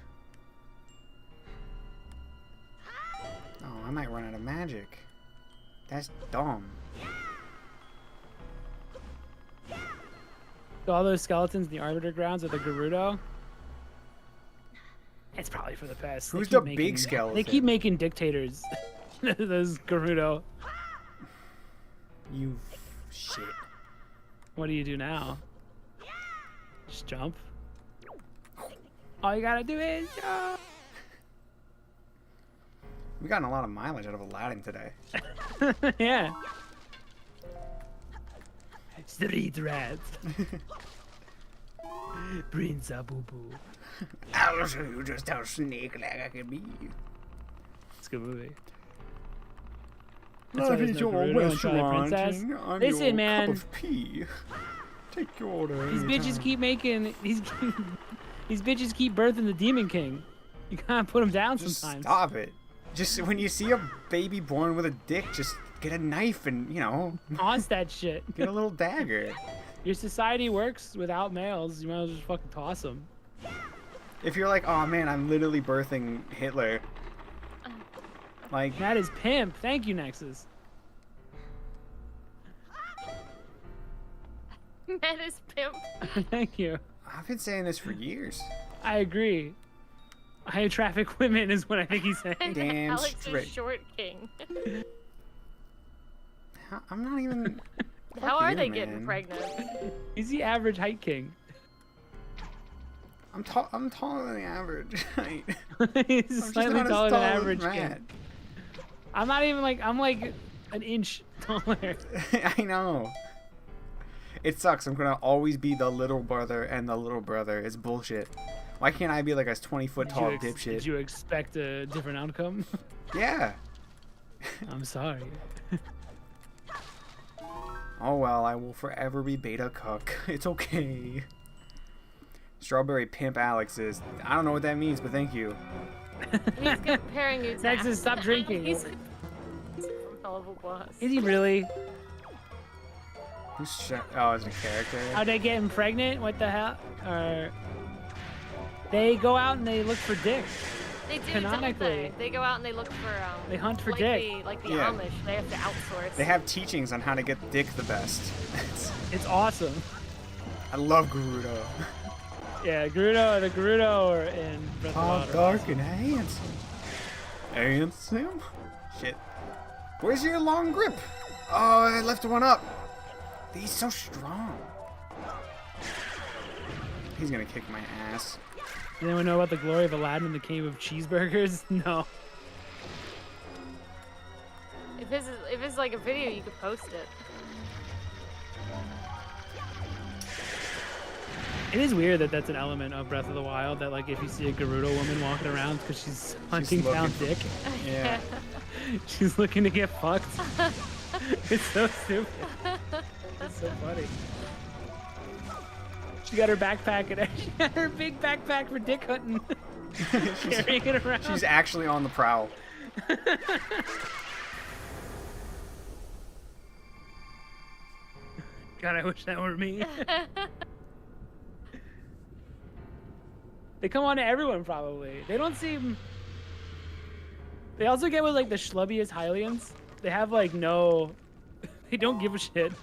Oh, I might run out of magic. That's dumb. So all those skeletons in the Arbiter grounds with the Gerudo. It's probably for the best. Who's the big skeleton? They keep making dictators. Those Gerudo. You shit. What do you do now? Just jump. All you gotta do is jump. We gotten a lot of mileage out of Aladdin today. Yeah. Street rats. Prince Abu Boo. I'll show you just how snake like I can be. It's a good movie. Love is your restaurant. I'm Listen, your man. cup of tea. Take your order. These bitches keep making these bitches keep birthing the Demon King. You gotta put them down Just sometimes. stop it. Just when you see a baby born with a dick, just get a knife and, you know, Toss that shit. get a little dagger. Your society works without males. You might as well just fucking toss them. If you're like, oh man, I'm literally birthing Hitler. Like, That is pimp. Thank you, Nexus. That is pimp. Thank you. I've been saying this for years. I agree. High traffic women is what I think he's saying. Damn Alex straight. is short king. I'm not even. How Fuck are you, they man. getting pregnant? He's the average height king. I'm taller than the average height. He's I'm just slightly not as taller tall than as average Matt. king. I'm not even like, I'm like an inch taller. I know. It sucks. I'm gonna always be the little brother and the little brother. It's bullshit. Why can't I be like a 20-foot tall dipshit? Did you expect a different outcome? Yeah. I'm sorry. Oh well, I will forever be beta cuck. It's okay. Strawberry pimp Alex is. I don't know what that means, but thank you. He's comparing you to Nexus, stop drinking. He's Level boss. Is he really? Oh, it's a character. How'd they get him pregnant? What the hell? Or they go out and they look for dick. They do, Canonically. don't they? They go out and they look for They hunt for like dick. Like the Yeah. Amish, they have to outsource. They have teachings on how to get dick the best. It's awesome. I love Gerudo. Yeah, the Gerudo are in Breath of the Wild. Dark and handsome. Handsome? Shit. Where's your long grip? Oh, I left one up. He's so strong. He's gonna kick my ass. Does anyone know about the glory of Aladdin in the Cave of Cheeseburgers? No. If it's like a video, you could post it. It is weird that that's an element of Breath of the Wild, that like if you see a Gerudo woman walking around because she's hunting down looking- dick, Yeah. she's looking to get fucked. It's so stupid. It's so funny. She got her backpack and she got her big backpack for dick hunting. Carrying it around. She's actually on the prowl. God, I wish that were me. They come on to everyone probably. They don't seem. They also get with like the schlubbiest Hylians. They have like no. They don't give a shit.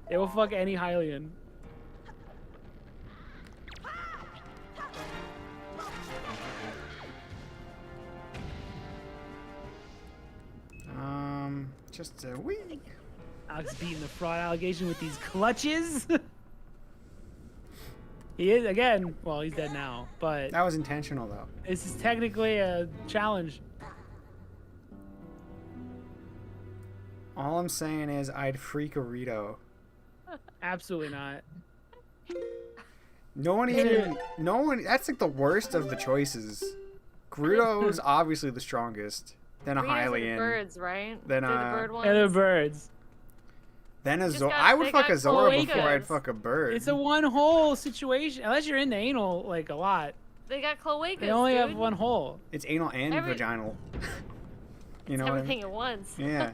They will fuck any Hylian. Just a wee. Alex beating the fraud allegation with these clutches. He is again. Well, he's dead now, but That was intentional, though. this is technically a challenge. All I'm saying is I'd freak a Rito. Absolutely not. No one, that's like the worst of the choices. Gerudo's obviously the strongest. Then a Rita's are the Hylian. birds, right? Then, They're the bird ones. And the birds. Then a Just Zora. got- I would they fuck got a Zora cloacas. before I'd fuck a bird. It's a one hole situation. Unless you're in the anal like a lot. They got cloacas, They only dude. have one hole. It's anal and vaginal. You know what I Everything mean? at once. Yeah.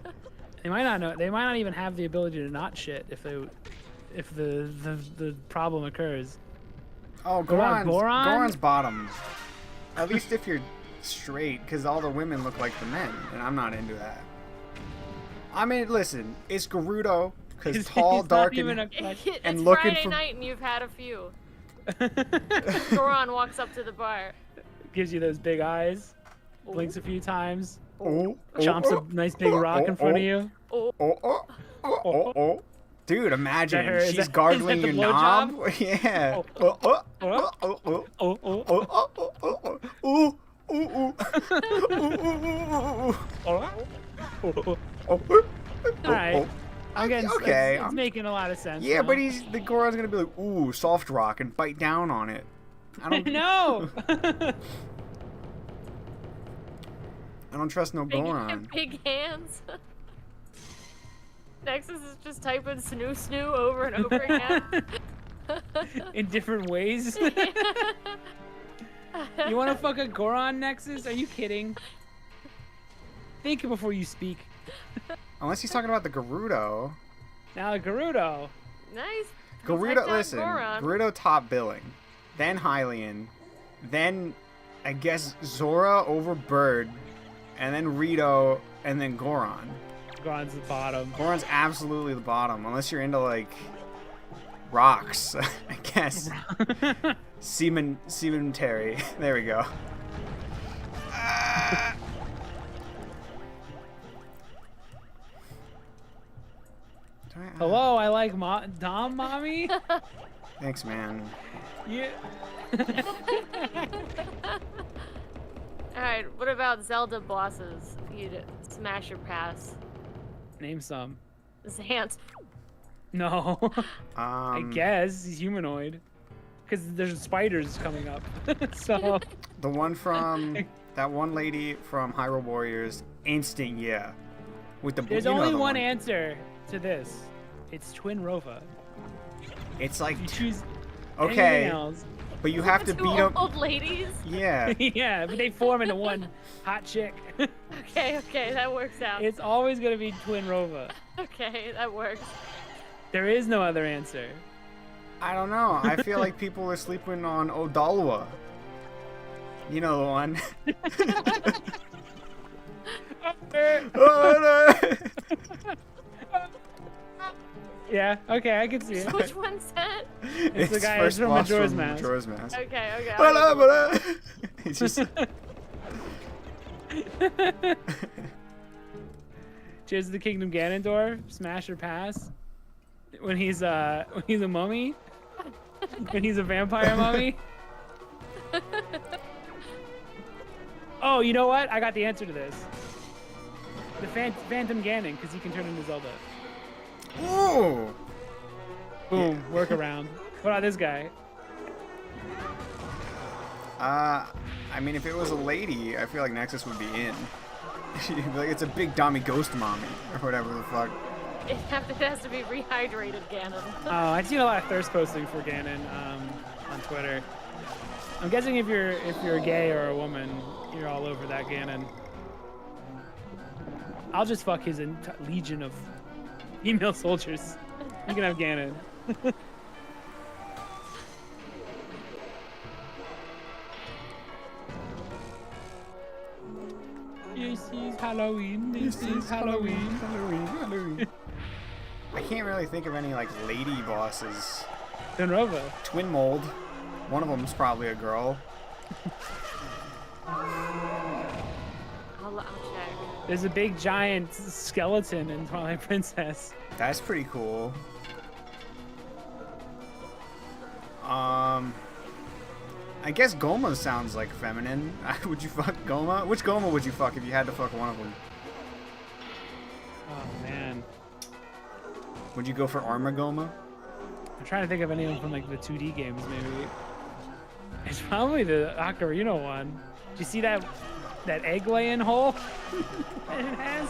They might not know. They might not even have the ability to not shit if the problem occurs. Oh, Goron? Goron's bottom. At least if you're straight, because all the women look like the men, and I'm not into that. I mean, listen, it's Gerudo, because tall, It's not dark, even and... a clutch. It's And looking Friday for- night and you've had a few. Goron walks up to the bar. Gives you those big eyes. Blinks a few times. Oh, Chomps a nice big rock in front of you. Oh, oh, oh, oh. Dude, imagine her- is she's that- is gargling that the your knob. Yeah. Oh. Oh, oh, Oh. oh, oh, oh. Oh, oh, Oh, oh, oh, oh, oh. Ooh, ooh, ooh. Ooh, ooh, ooh, ooh, oh. Oh. oh, oh. All right. I'm getting Okay, It's making a lot of sense. Yeah, now. but the Goron's gonna be like, ooh, soft rock, and bite down on it. I don't No. I don't trust no Big, Goron. big hands. Nexus is just typing snoo snoo over and over again. In different ways. You want to fuck a Goron Nexus? Are you kidding? Think before you speak. Unless he's talking about the Gerudo. Now Gerudo. Nice. Gerudo, Typed out listen. Goron. Gerudo top billing, then Hylian, then I guess Zora over Bird, and then Rito, and then Goron. Goron's the bottom. Goron's absolutely the bottom, unless you're into like rocks, I guess. Cemetery. There we go. Hello, I like Dom Mommy. Thanks, man. Yeah. Alright, what about Zelda bosses? You'd smash or pass. Name some. Zant. No. I Um, guess he's humanoid. Because there's spiders coming up. So. the one from that one lady from Hyrule Warriors, instant yeah. With the There's you know only the one answer to this. It's Twin Rova. It's like You choose okay, anything else. but you have to Two beat up. old ladies? Yeah. Yeah, but they form into one hot chick. Okay, that works out. It's always gonna be Twin Rova. Okay, that works. There is no other answer. I don't know. I feel like people are sleeping on Odalwa. You know the one. Yeah, okay, I can see it. Which one's that? It's the guy first from boss Majora's from Mask. Majora's Mask. Okay. Blah, blah. It's just Tears of the Kingdom Ganondorf, smash or pass. When he's a mummy. When he's a vampire mummy. Oh, you know what? I got the answer to this. The Phantom Ganon, because he can turn into Zelda. ooh. Boom, workaround. What about this guy? I mean, if it was a lady, I feel like Nexus would be in. She'd be like, it's a big dummy ghost mommy or whatever the fuck. It has to be rehydrated Ganon. Oh, I've seen a lot of thirst posting for Ganon on Twitter. I'm guessing if you're gay or a woman, you're all over that Ganon. I'll just fuck his legion of female soldiers. You can have Ganon. This is Halloween. This is Halloween. Halloween. I can't really think of any like lady bosses. Dunrova. Twin Mold. One of them's probably a girl. I'll check. There's a big giant skeleton in Twilight Princess. That's pretty cool. I guess Goma sounds like feminine. Would you fuck Goma? Which Goma would you fuck if you had to fuck one of them? Oh man. Would you go for Armor Goma? I'm trying to think of anyone from like the 2D games maybe. It's probably the Ocarina one. Do you see that egg laying hole that it has?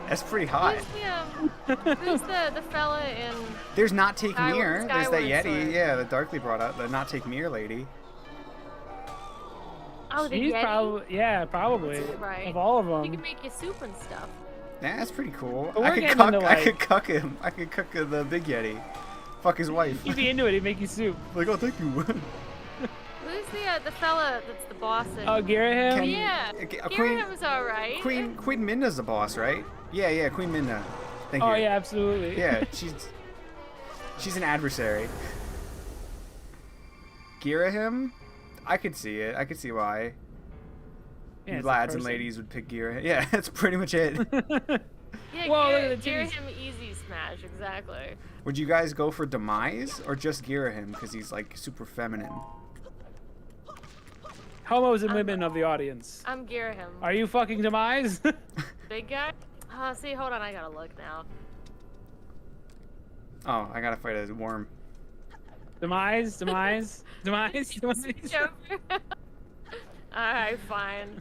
That's pretty hot. Who's the fella in... There's Not Take Mir. There's that Skyward Yeti. Sword. Yeah, the Darkly brought up. The Not Take Mir lady. Oh, the She's Yeti? probably. Right. Of all of them. He can make you soup and stuff. Yeah, that's pretty cool. But I we're could getting cuck. into, I like- could cuck him. I could cuck the big Yeti. Fuck his wife. He'd be into it. He'd make you soup. Like, oh, thank you. Who's the fella that's the boss in... Oh, Girahim? Can- Yeah. Queen- Girahim's alright. Queen Minna's the boss, right? Yeah, Queen Minna. Thank you. Oh, yeah, absolutely. Yeah, she's an adversary. Girahim? I could see it. I could see why. Yeah, You it's a lads and person. ladies would pick Girahim. Yeah, that's pretty much it. Yeah, Whoa, look at the titties. Girahim easy smash, exactly. Would you guys go for Demise or just Girahim because he's like super feminine? Homos and women of the audience. I'm Girahim. Are you fucking Demise? Big guy? See, hold on, I gotta look now. Oh, I gotta fight a worm. Demise? Joker. Alright, fine.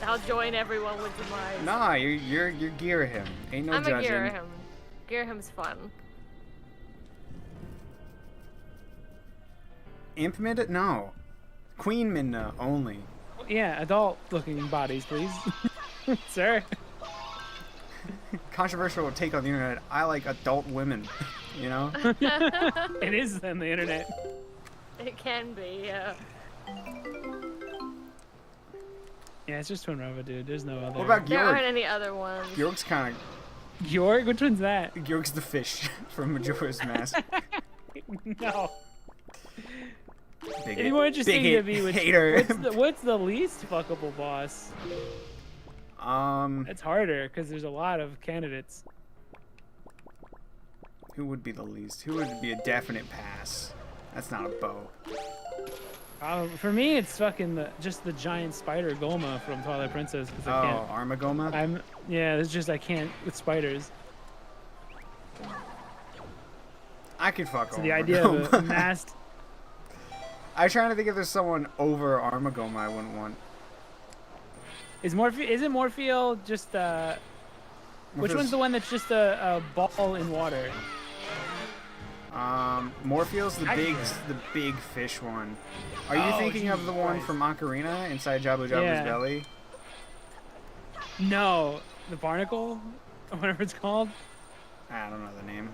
I'll join everyone with Demise. Nah, you're Girahim. Ain't no I'm judging. a Girahim. Girahim's fun. Imp Minna? No. Queen Minna only. Yeah, adult-looking bodies, please. Sir. Controversial take on the internet. I like adult women. You know? It is on the internet. It can be, yeah. Yeah, it's just Twinrova, dude. There's no other. What about There aren't Georg? any other ones. Georg's kind Georg? Which one's that? of. Georg's the fish from Majora's Mask. No. Bigot. It'd be more interesting Bigot. to be with Hater. what's the least fuckable boss? It's harder because there's a lot of candidates. Who would be the least? Who would be a definite pass? That's not a bow. For me, it's fucking just the giant spider Goma from Twilight Princess because I Oh, can't. Armagoma? It's just I can't with spiders. I could fuck So the idea of a Armagoma. masked. I'm trying to think if there's someone over Armagoma I wouldn't want. Isn't Morpheal just which one's the one that's just a ball in water? Morpheal's the I- big fish one. Are you Oh, thinking of Jesus the one Christ. from Ocarina inside Jabu Jabu's Yeah. belly? No, the barnacle, or whatever it's called. I don't know the name.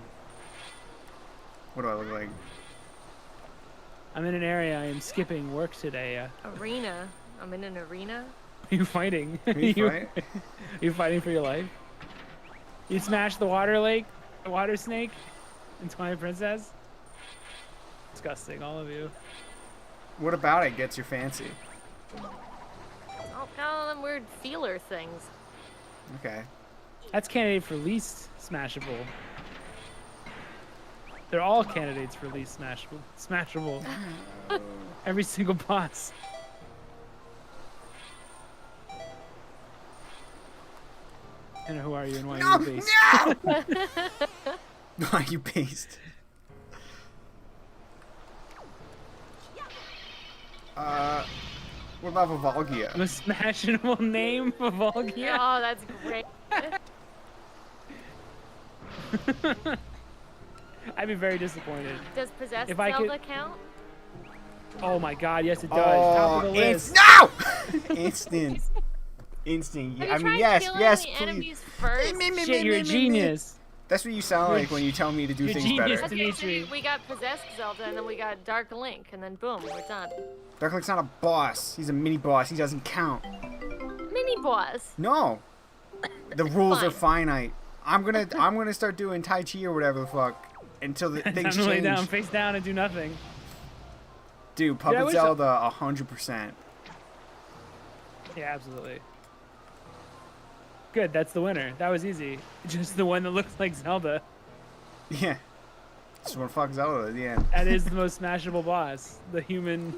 What do I look like? I'm in an area. I am skipping work today. Arena. I'm in an arena. Are you fighting? Are you fight? You fighting for your life? You smashed the water lake, the water snake, in Twilight Princess. Disgusting, all of you. What about it gets your fancy? Oh, kind of them weird feeler things. Okay. That's candidate for least smashable. They're all candidates for least smashable. Smashable. Every single boss. And who are you and why are you based? No! Why are you based? What about Vivalgia? The smashable name for Volgia. Oh, that's great. I'd be very disappointed. Does possessed If I could- Zelda count? Oh my god, yes it does. Top of the list. No! Instant. Instant. Have I you mean, tried yes, killing yes, the please. enemies first? Shit, you're a genius. That's what you sound like when you tell me to do You're things genius. better. Okay, so Dimitri. we got possessed Zelda, and then we got Dark Link, and then boom, we're done. Dark Link's not a boss. He's a mini boss. He doesn't count. Mini boss. No. The rules are Fine. finite. I'm gonna start doing Tai Chi or whatever the fuck until the things Time to lay change. down, face down, and do nothing. Dude, Puppet Zelda, 100%. Yeah, absolutely. Good, that's the winner. That was easy. Just the one that looks like Zelda. Yeah. Just wanna fuck Zelda at the end. That is the most smashable boss. The human.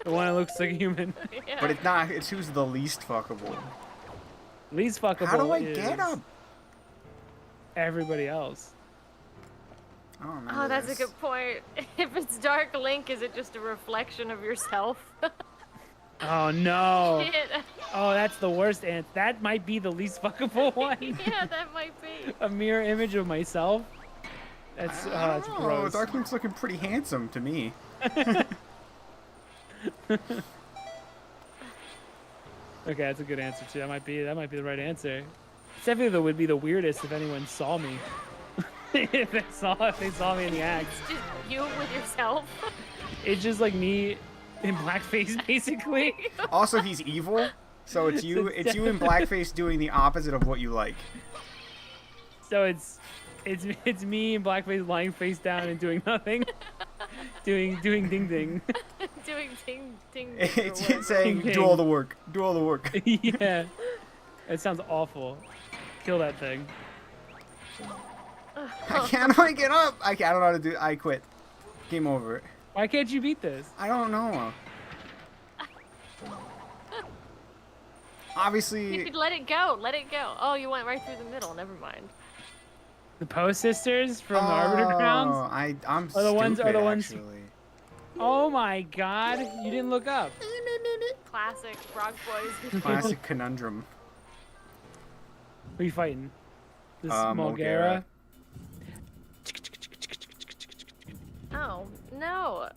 The one that looks like a human. Yeah. But it's not. It's who's the least fuckable. Least fuckable. How do I is get up? everybody else. I don't remember Oh, that's this. a good point. If it's Dark Link, is it just a reflection of yourself? Oh no. Shit. Oh, that's the worst ant. That might be the least fuckable one. Yeah, that might be. A mirror image of myself. That's that's Oh, gross. Dark Link's looking pretty handsome to me. Okay, that's a good answer too. That might be the right answer. It's definitely would be the weirdest if anyone saw me. if they saw me in the act. It's just you with yourself. It's just like me in blackface basically. Also, he's evil, so it's you. It's you in blackface doing the opposite of what you like. So it's me in blackface lying face down and doing nothing. doing ding ding. Doing ting ting. It's saying, Ding, "Do all the work. Do all the work." Yeah. It sounds awful. Kill that thing. I can't get up. I don't know how to do. I quit. Game over. Why can't you beat this? I don't know. You Obviously, could let it go. Let it go. Oh, you went right through the middle. Never mind. The Poe sisters from the Arbiter Grounds? I'm Are the ones- stupid, are the ones- actually. Oh my god, you didn't look up. Classic Frog Boys. Classic conundrum. Who are you fighting? This Molgera. Molgera? Oh no.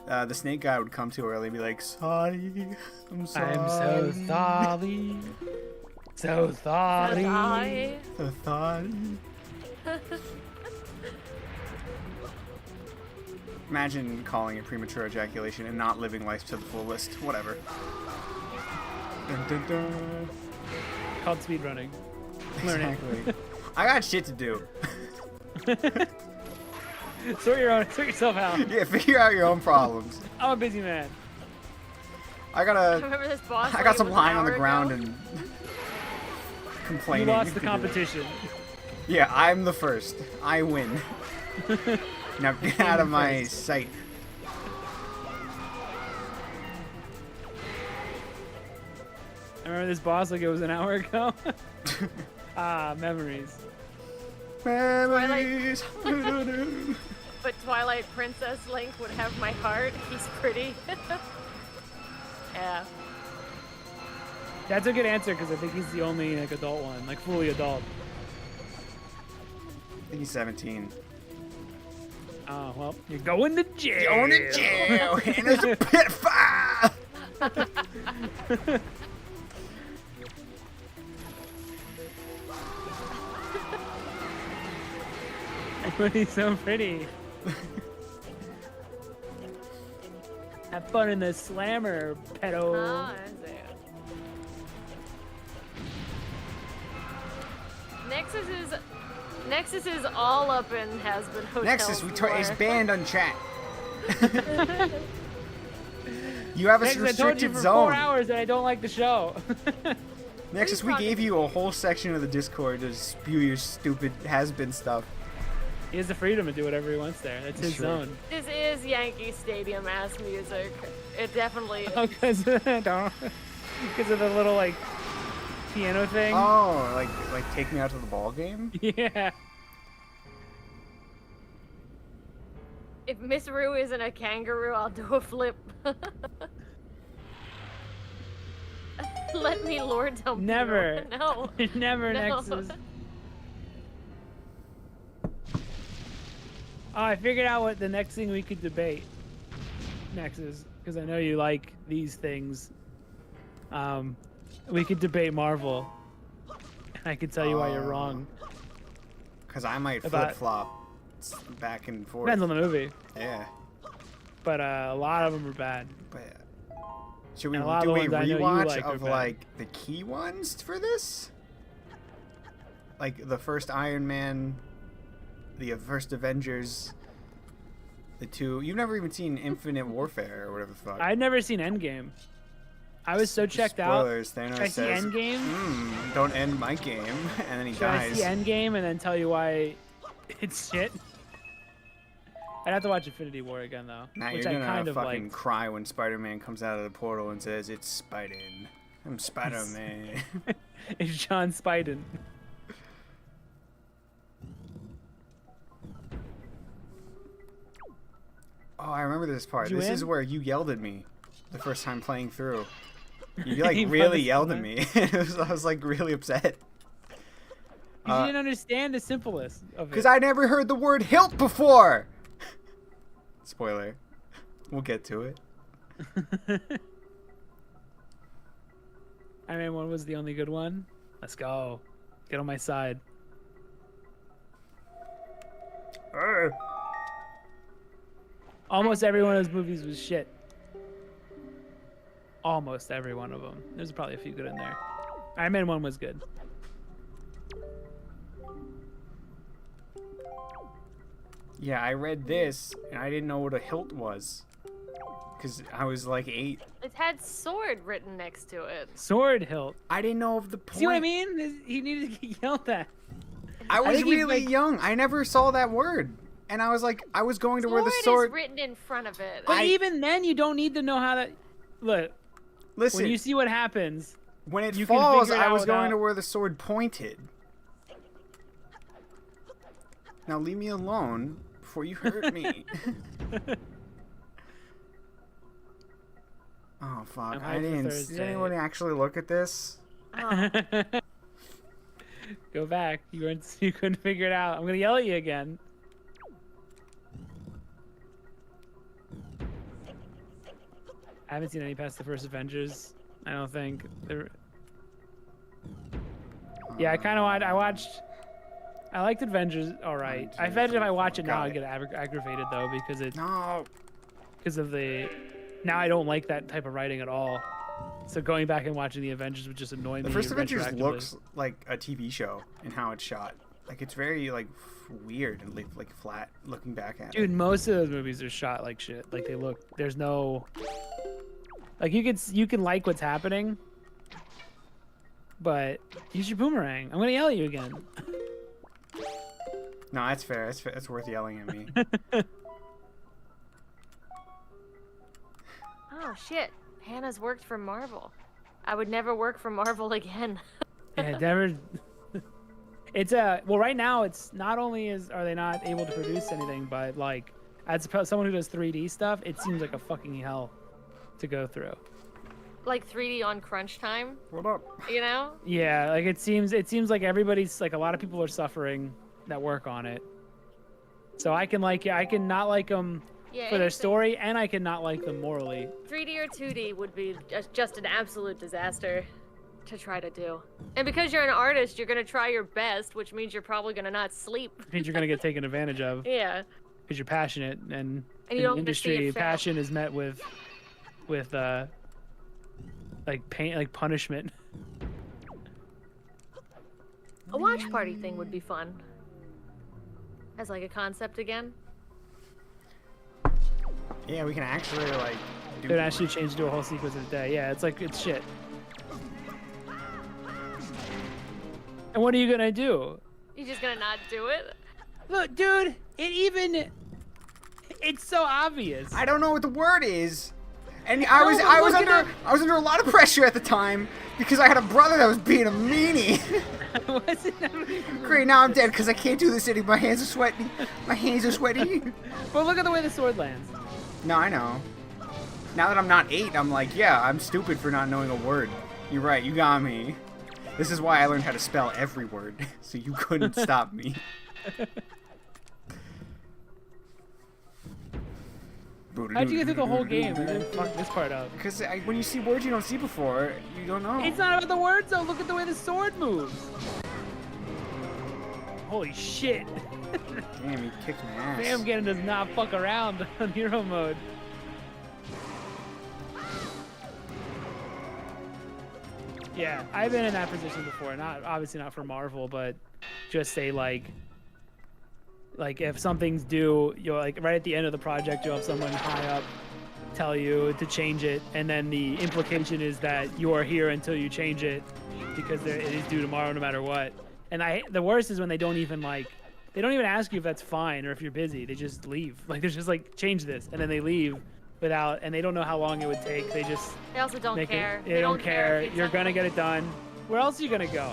The snake guy would come too early and be like, "Sorry, I'm sorry. I'm so sorry. So sorry. Die. So sorry." Imagine calling it premature ejaculation and not living life to the fullest. Whatever. Dun, dun, dun. Called speedrunning. Learn it. Exactly. I got shit to do. Sort yourself out. Yeah, figure out your own problems. I'm a busy man. I gotta. Remember this boss? I got lady some was an lying on the hour ground ago? and You complaining. lost the competition. Yeah, I'm the first. I win. Now get out of my sight. I remember this boss like it was an hour ago. Memories. Memories. But Twilight Princess Link would have my heart. He's pretty. Yeah. That's a good answer because I think he's the only like adult one, like fully adult. I think he's 17. Oh well, you're going to jail. Going to jail, and there's a pit fire. He's so pretty. Have fun in the slammer, pedo. Oh, that's it. Nexus is all up in has-been hotels. Nexus, is lore. banned on chat. You have a Next, I told you restricted for zone. 4 hours that I don't like the show. Nexus, we gave you a whole section of the Discord to spew your stupid has-been stuff. He has the freedom to do whatever he wants there. That's his Sure. zone. This is Yankee Stadium ass music. It definitely. Oh, because of the little like piano thing. Oh, like take me out to the ball game? Yeah. If Miss Rue isn't a kangaroo, I'll do a flip. Let me Lord dump you. Never. No. Never No. Nexus. Oh, I figured out what the next thing we could debate, Nexus, because I know you like these things. We could debate Marvel, and I could tell you why you're wrong. Because I might About- flip-flop back and forth. Depends on the movie, Yeah. but a lot of them are bad. But Should we And a lot do of a the ones I know you rewatch like are of bad. like the key ones for this? Like the first Iron Man, the first Avengers, the two. You've never even seen Infinite Warfare or whatever the fuck. I'd never seen Endgame. I was so checked Spoilers, out. Thanos Should I see says, Endgame? Don't end my game," and then he Should dies. I see Endgame and then tell you why it's shit? I'd have to watch Infinity War again though, Now which you're I gonna kind of fucking liked. cry when Spider-Man comes out of the portal and says, "It's Spiden. I'm Spider-Man." It's John Spiden. Oh, I remember this part. You This is in? where you yelled at me the first time playing through. You like You really promised yelled at to. me. I was like really upset. You didn't understand the simplest of it. Because I never heard the word hilt before. Spoiler. We'll get to it. Iron Man 1 was the only good one. Let's go. Get on my side. Almost every one of those movies was shit. Almost every one of them. There's probably a few good in there. Iron Man 1 was good. Yeah, I read this and I didn't know what a hilt was. Because I was like 8. It had sword written next to it. Sword hilt. I didn't know of the point. See what I mean? He needed to get yelled at. I was think he's, really like- young. I never saw that word. And I was like, I was going to where the Sword sword... is written in front of it. But even then, you don't need to know how to... Look, Listen, when you see what happens... when it you can falls, figure it I was out going without- to where the sword pointed. Now leave me alone before you hurt me. Oh, fuck. I'm I hyped for didn't... Did Thursday. anyone actually look at this? Oh, Go back. You couldn't figure it out. I'm gonna yell at you again. I haven't seen any past the first Avengers. I don't think. Yeah, I kind of watched. I liked Avengers. All right. I bet if I watch it now, I get aggravated though No. because of the. Now I don't like that type of writing at all. So going back and watching the Avengers would just annoy me. The first Avengers retroactively. looks like a TV show in how it's shot. Like, it's very, like, weird and, like, flat looking back at Dude, it. most of those movies are shot like shit. Like they look. There's no. Like you can like what's happening, but use your boomerang. I'm gonna yell at you again. No, that's fair. That's worth yelling at me. oh shit. Hannah's worked for Marvel. I would never work for Marvel again. Yeah, never. It's well right now it's not only are they not able to produce anything, but like as someone who does 3D stuff, it seems like a fucking hell to go through. Like 3D on crunch time, What up? you know? Yeah, like it seems like everybody's like a lot of people are suffering that work on it. So I can not like them Yeah, for their anything- story, and I can not like them morally. 3D or 2D would be just an absolute disaster to try to do. And because you're an artist, you're going to try your best, which means you're probably going to not sleep. It means you're gonna get taken advantage of Yeah. because you're passionate, and you in don't the get to see industry, it fail. passion is met with like pain, like punishment. A watch party thing would be fun. As like a concept again. Yeah, we can actually, like, do... It would actually change to a whole sequence of the day. Yeah, it's shit. And what are you gonna do? You're just going to not do it? Look, dude, it's so obvious. I don't know what the word is. And I was under a lot of pressure at the time because I had a brother that was being a meanie. Great, now I'm dead because I can't do this anymore. My hands are sweaty. My hands are sweaty. But look at the way the sword lands. No, I know. Now that I'm not 8, I'm like, yeah, I'm stupid for not knowing a word. You're right, you got me. This is why I learned how to spell every word, so you couldn't stop me. How'd you get through the whole game and then fuck this part up? Because when you see words you don't see before, you don't know. It's not about the words though. Look at the way the sword moves. Holy shit. Damn, he kicked my ass. Sam Gannon does not fuck around on hero mode. Yeah, I've been in that position before. Not obviously not for Marvel, but just say like if something's due, you'll like right at the end of the project, you'll have someone high up tell you to change it, and then the implication is that you are here until you change it because it is due tomorrow no matter what. And the worst is when they don't even ask you if that's fine or if you're busy. They just leave. Like they're just like, change this, and then they leave without, and they don't know how long it would take. They also don't care. They don't care. You're gonna get it done. Where else are you gonna go?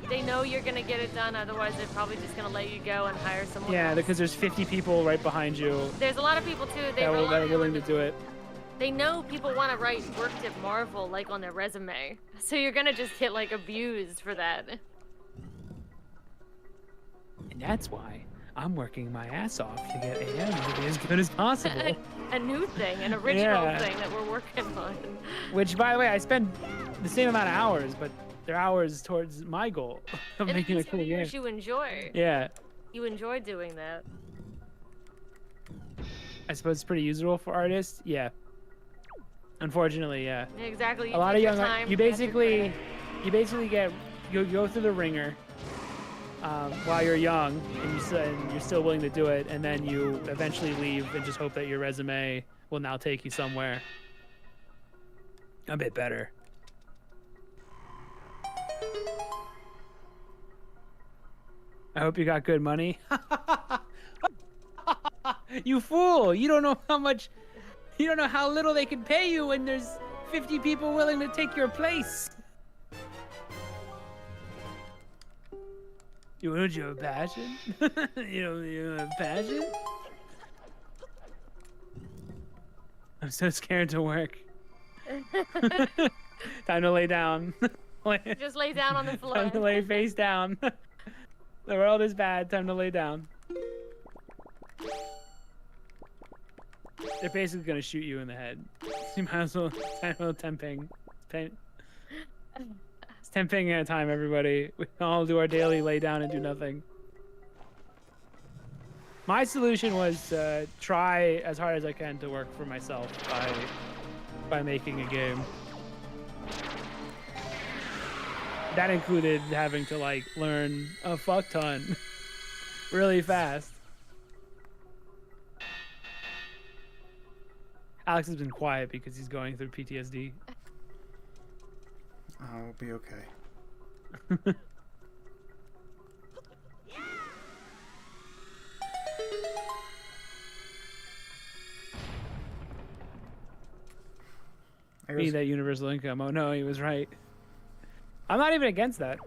They know you're gonna get it done. Otherwise, they're probably just gonna let you go and hire someone. Yeah, else. because there's 50 people right behind you. There's a lot of people too. That are willing to do it. They know people want to write worked at Marvel like on their resume, so you're gonna just get like abused for that. And that's why I'm working my ass off to get AM to be as good as possible. A new thing, an original thing that we're working on. Which, by the way, I spend the same amount of hours, but they're hours towards my goal of making a cool game. You enjoy. Yeah. You enjoy doing that. I suppose it's pretty usable for artists. Yeah. Unfortunately, yeah. Exactly. A lot of young you basically go through the ringer while you're young and you're still willing to do it, and then you eventually leave and just hope that your resume will now take you somewhere a bit better. I hope you got good money. You fool! You don't know how little they can pay you when there's 50 people willing to take your place. You have a passion? you have passion? I'm so scared to work. Time to lay down. Just lay down on the floor. Time to lay face down. The world is bad. Time to lay down. They're basically gonna shoot you in the head. You might as well temping. It's temping at a time, everybody. We all do our daily lay down and do nothing. My solution was try as hard as I can to work for myself by making a game. That included having to like learn a fuck ton really fast. Alex has been quiet because he's going through PTSD. I'll be okay. Need that universal income. Oh no, he was right. I'm not even against that.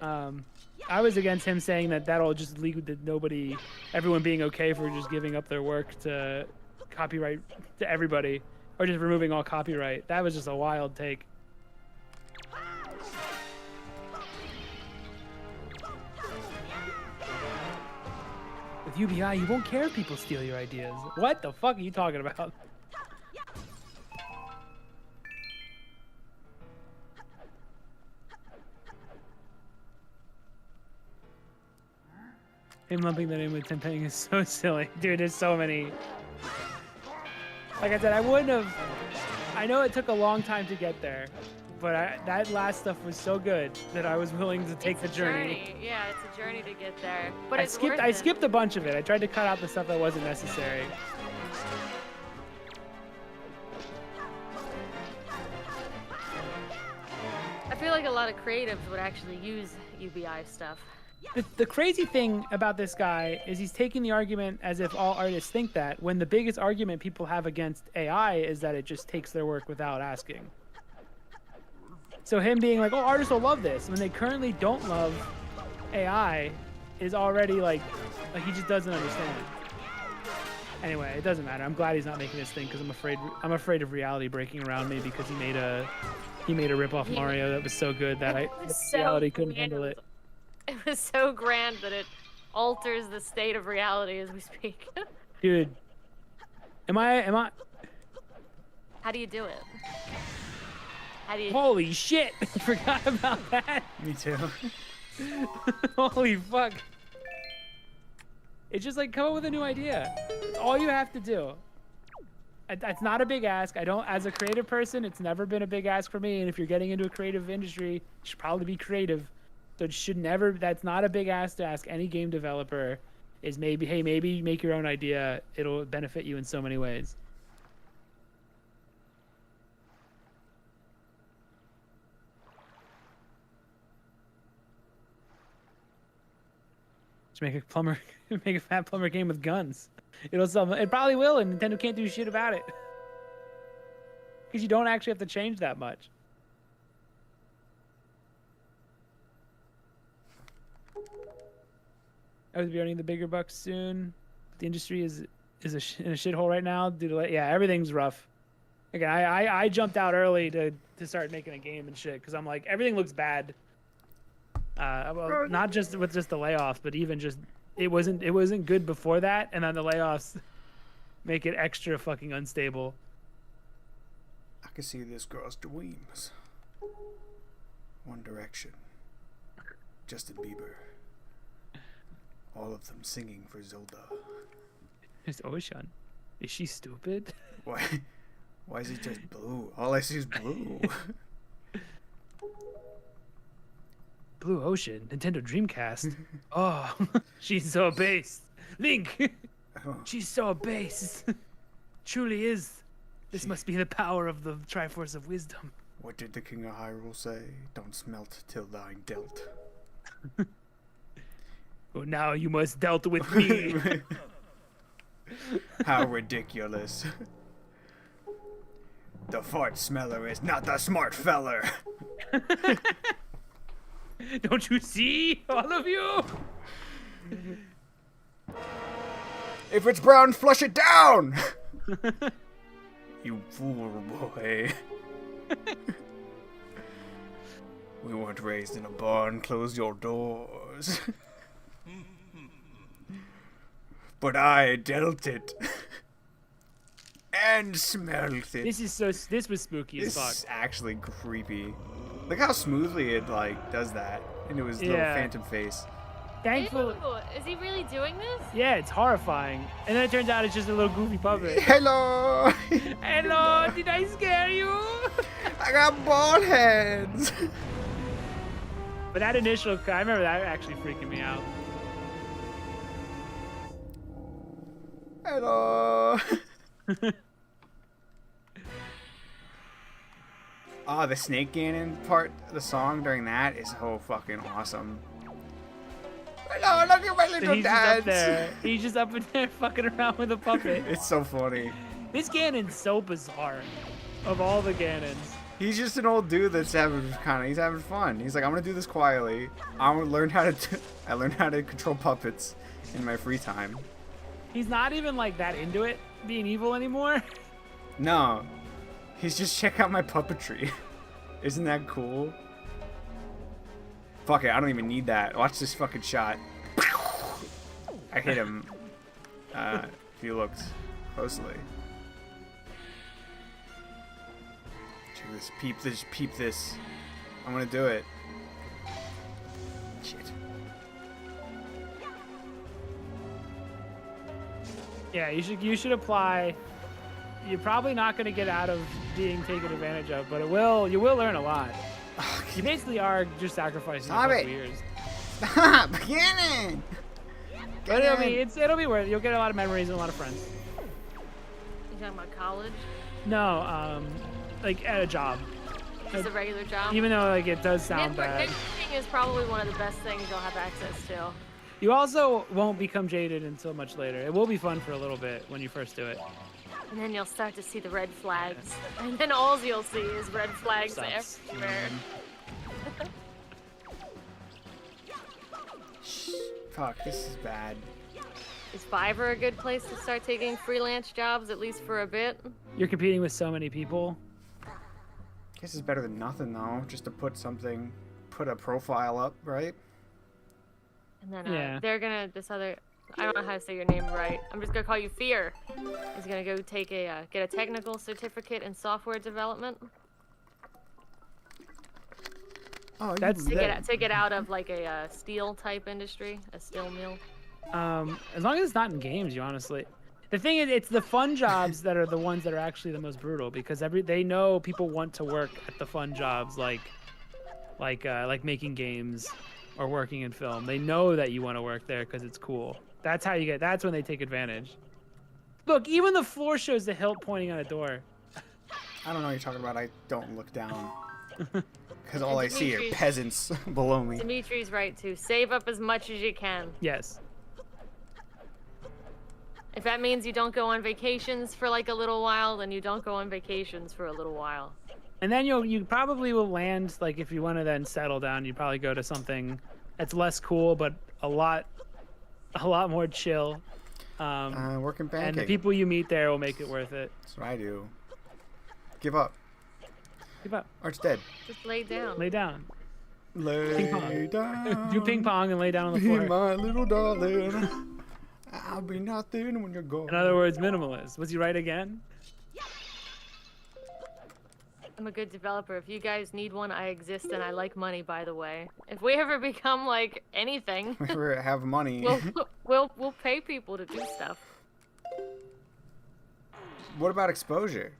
I was against him saying that'll just lead to everyone being okay for just giving up their work to copyright to everybody, or just removing all copyright. That was just a wild take. With UBI, you won't care if people steal your ideas. What the fuck are you talking about? Him lumping that in with temping is so silly. Dude, there's so many. Like I said, I wouldn't have... I know it took a long time to get there, but that last stuff was so good that I was willing to take the journey. Yeah, it's a journey to get there. But I skipped a bunch of it. I tried to cut out the stuff that wasn't necessary. I feel like a lot of creatives would actually use UBI stuff. The crazy thing about this guy is he's taking the argument as if all artists think that, when the biggest argument people have against AI is that it just takes their work without asking. So him being like, oh, artists will love this, when they currently don't love AI, is already like he just doesn't understand. Anyway, it doesn't matter. I'm glad he's not making this thing because I'm afraid of reality breaking around me because he made a rip-off Mario that was so good that reality couldn't handle it. It was so grand that it alters the state of reality as we speak. Dude, am I? How do you do it? How do you? Holy shit! I forgot about that. Me too. Holy fuck! It's just like come up with a new idea. It's all you have to do. It's not a big ask. I don't, as a creative person, it's never been a big ask for me. And if you're getting into a creative industry, you should probably be creative. So it should never. That's not a big ask to ask any game developer. Is maybe, hey, maybe make your own idea. It'll benefit you in so many ways. Just make a plumber, make a fat plumber game with guns. It'll sell. It probably will, and Nintendo can't do shit about it because you don't actually have to change that much. I would be earning the bigger bucks soon. The industry is in a shithole right now. Due to, yeah, everything's rough. Again, I jumped out early to start making a game and shit because I'm like everything looks bad. Well, not just with just the layoffs, but even just it wasn't good before that, and then the layoffs make it extra fucking unstable. I can see this girl's dreams. One Direction. Justin Bieber. All of them singing for Zelda. It's Ocean. Is she stupid? Why is it just blue? All I see is blue. Blue Ocean, Nintendo Dreamcast. Oh, she's so base. Link, she's so base. Truly is. This must be the power of the Triforce of Wisdom. What did the King of Hyrule say? Don't smelt till thine dealt. Well, now you must dealt with me. How ridiculous. The fart smeller is not the smart feller. Don't you see, all of you? If it's brown, flush it down! You fool boy. We weren't raised in a barn, close your doors. But I dealt it. And smelt it. This was spooky as fuck. This is actually creepy. Look how smoothly it like does that into his little phantom face. Thankfully, Ew, is he really doing this? yeah, it's horrifying. And then it turns out it's just a little goofy puppet. Hello. Hello, did I scare you? I got bald heads. But that initial, I remember that actually freaking me out. Hello. Oh, the Snake Ganon part, the song during that is so fucking awesome. Hello, look at my little dance. He's just up in there fucking around with a puppet. It's so funny. This Ganon's so bizarre. Of all the Ganons. He's just an old dude that's he's having fun. He's like, I'm gonna do this quietly. I learned how to control puppets in my free time. He's not even like that into it, being evil anymore. No. He's just check out my puppetry. Isn't that cool? Fuck it, I don't even need that. Watch this fucking shot. I hit him. If you looked closely. Check this. Peep this. I'm gonna do it. Shit. Yeah, you should apply. You're probably not going to get out of being taken advantage of, but you will learn a lot. You basically are just sacrificing a couple years. Stop, Ganon! But it'll be worth it. You'll get a lot of memories and a lot of friends. You talking about college? No, like at a job. Just a regular job? Even though like it does sound bad. Networking is probably one of the best things you'll have access to. You also won't become jaded until much later. It will be fun for a little bit when you first do it. And then you'll start to see the red flags. And then all you'll see is red flags everywhere. Fuck, this is bad. Is Fiverr a good place to start taking freelance jobs, at least for a bit? You're competing with so many people. Guess it's better than nothing, though. Just to put a profile up, right? And then they're gonna, I don't know how to say your name right. I'm just gonna call you Fear. He's gonna go take get a technical certificate in software development. Oh, that's to get out of like a steel type industry, a steel mill. As long as it's not in games, you honestly. The thing is, it's the fun jobs that are the ones that are actually the most brutal because they know people want to work at the fun jobs like making games or working in film. They know that you want to work there because it's cool. That's how you get. That's when they take advantage. Look, even the floor shows the hilt pointing on a door. I don't know what you're talking about. I don't look down. Because all I see are peasants below me. Dimitri's right too. Save up as much as you can. Yes. If that means you don't go on vacations for like a little while, then you don't go on vacations for a little while. And then you probably will land, like if you want to then settle down, you probably go to something that's less cool but a lot more chill. Working banking. And the people you meet there will make it worth it. That's what I do. Give up. Give up. Art's dead. Just lay down. Lay down. Lay down. Do ping pong and lay down on the Be floor. my little darling. I'll be nothing when you're gone. In other words, minimalist. Was he right again? I'm a good developer. If you guys need one, I exist and I like money, by the way. If we ever become like anything, We ever have money. we'll pay people to do stuff. What about exposure?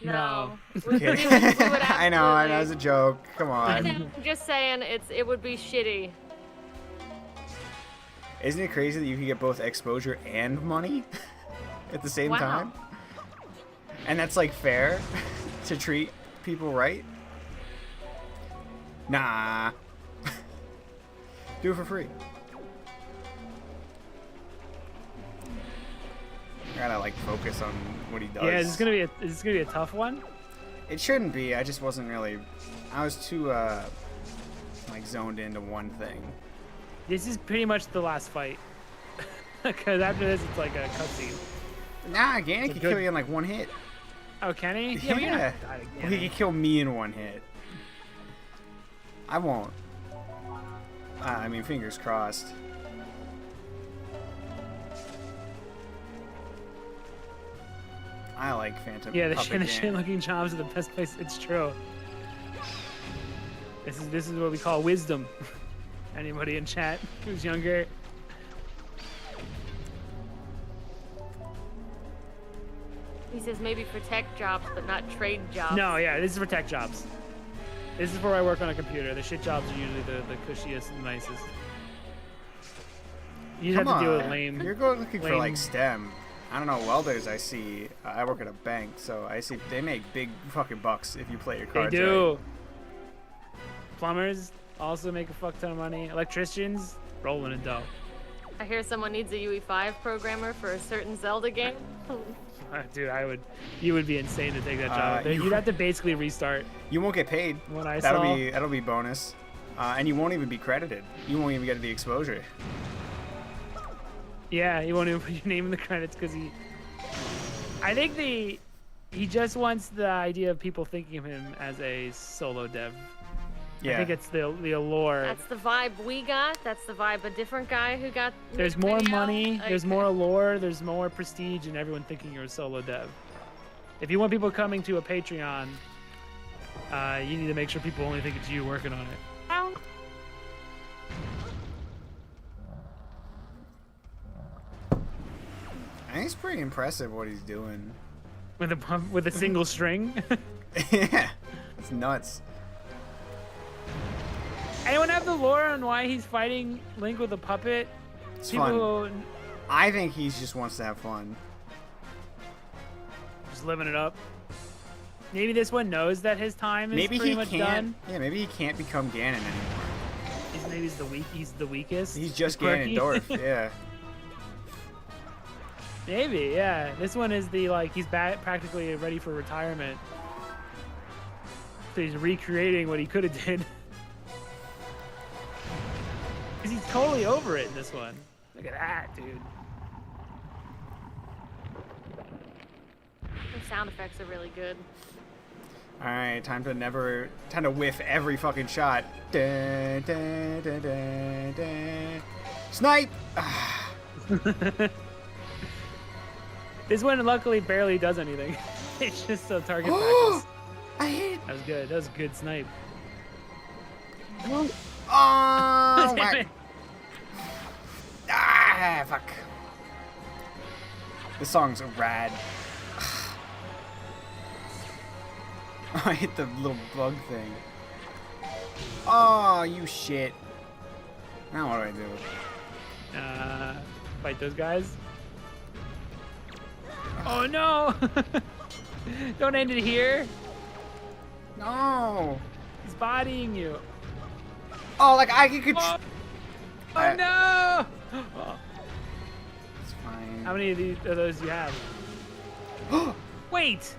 No. We would I know, absolutely- it's a joke. Come I on. know, I'm just saying, it would be shitty. Isn't it crazy that you can get both exposure and money at the same Wow. time? And that's like fair to treat people right? Nah. Do it for free. Gotta like focus on what he does. Yeah, is this gonna be a tough one? It shouldn't be. I just wasn't really. I was too like zoned into one thing. This is pretty much the last fight. Because after this, it's like a cutscene. Nah, Ganon It's a can good- kill you in like one hit. Oh, can he? Yeah. but you're not gonna die to Well, he Ganon. can kill me in one hit. I won't. I mean, fingers crossed. I like Phantom. Yeah, the Puppet Ganon. shit-looking jobs are the best place. It's true. This is what we call wisdom. Anybody in chat who's younger? He says maybe for tech jobs, but not trade jobs. No, yeah, this is for tech jobs. This is where I work on a computer. The shit jobs are usually the cushiest and nicest. You just Come have to deal on. with lame. You're going looking for lame- like STEM. I don't know, welders I see. I work at a bank, so I see they make big fucking bucks if you play your They cards do. right. Plumbers also make a fuck ton of money. Electricians rolling in dough. I hear someone needs a UE5 programmer for a certain Zelda game. Dude, you would be insane to take that job. You'd have to basically restart. You won't get paid. What I that'll saw. that'll be bonus. And you won't even be credited. You won't even get the exposure. Yeah, he won't even put your name in the credits because I think he just wants the idea of people thinking of him as a solo dev. Yeah. I think it's the allure. That's the vibe we got. That's the vibe a different guy who got. There's made a more video. money, there's Okay. more allure, there's more prestige, and everyone thinking you're a solo dev. If you want people coming to a Patreon, you need to make sure people only think it's you working on it. Ow. I think it's pretty impressive what he's doing. With a single string. Yeah. It's nuts. Anyone have the lore on why he's fighting Link with a puppet? It's People fun. I think he just wants to have fun. just living it up. Maybe this one knows that his time is Maybe pretty he much can't. done. Yeah, maybe he can't become Ganon anymore. Maybe he's the weakest. He's just quirky. Ganondorf. Yeah. Maybe, yeah. This one is he's practically ready for retirement. So he's recreating what he could have did. Because he's totally over it in this one. Look at that, dude. The sound effects are really good. All right, time to whiff every fucking shot. Dun, dun, dun, dun, dun. Snipe! Ah, This one luckily barely does anything. It's just a target Oh! practice. I hit it. That was good. That was a good snipe. Oh, Damn whack. it. Ah, fuck. This song's rad. I hit the little bug thing. Oh, you shit. Now what do I do? Fight those guys. Oh no! Don't end it here. No. He's bodying you. Oh, like I could. Oh no! Oh. It's fine. How many of those do you have? Wait!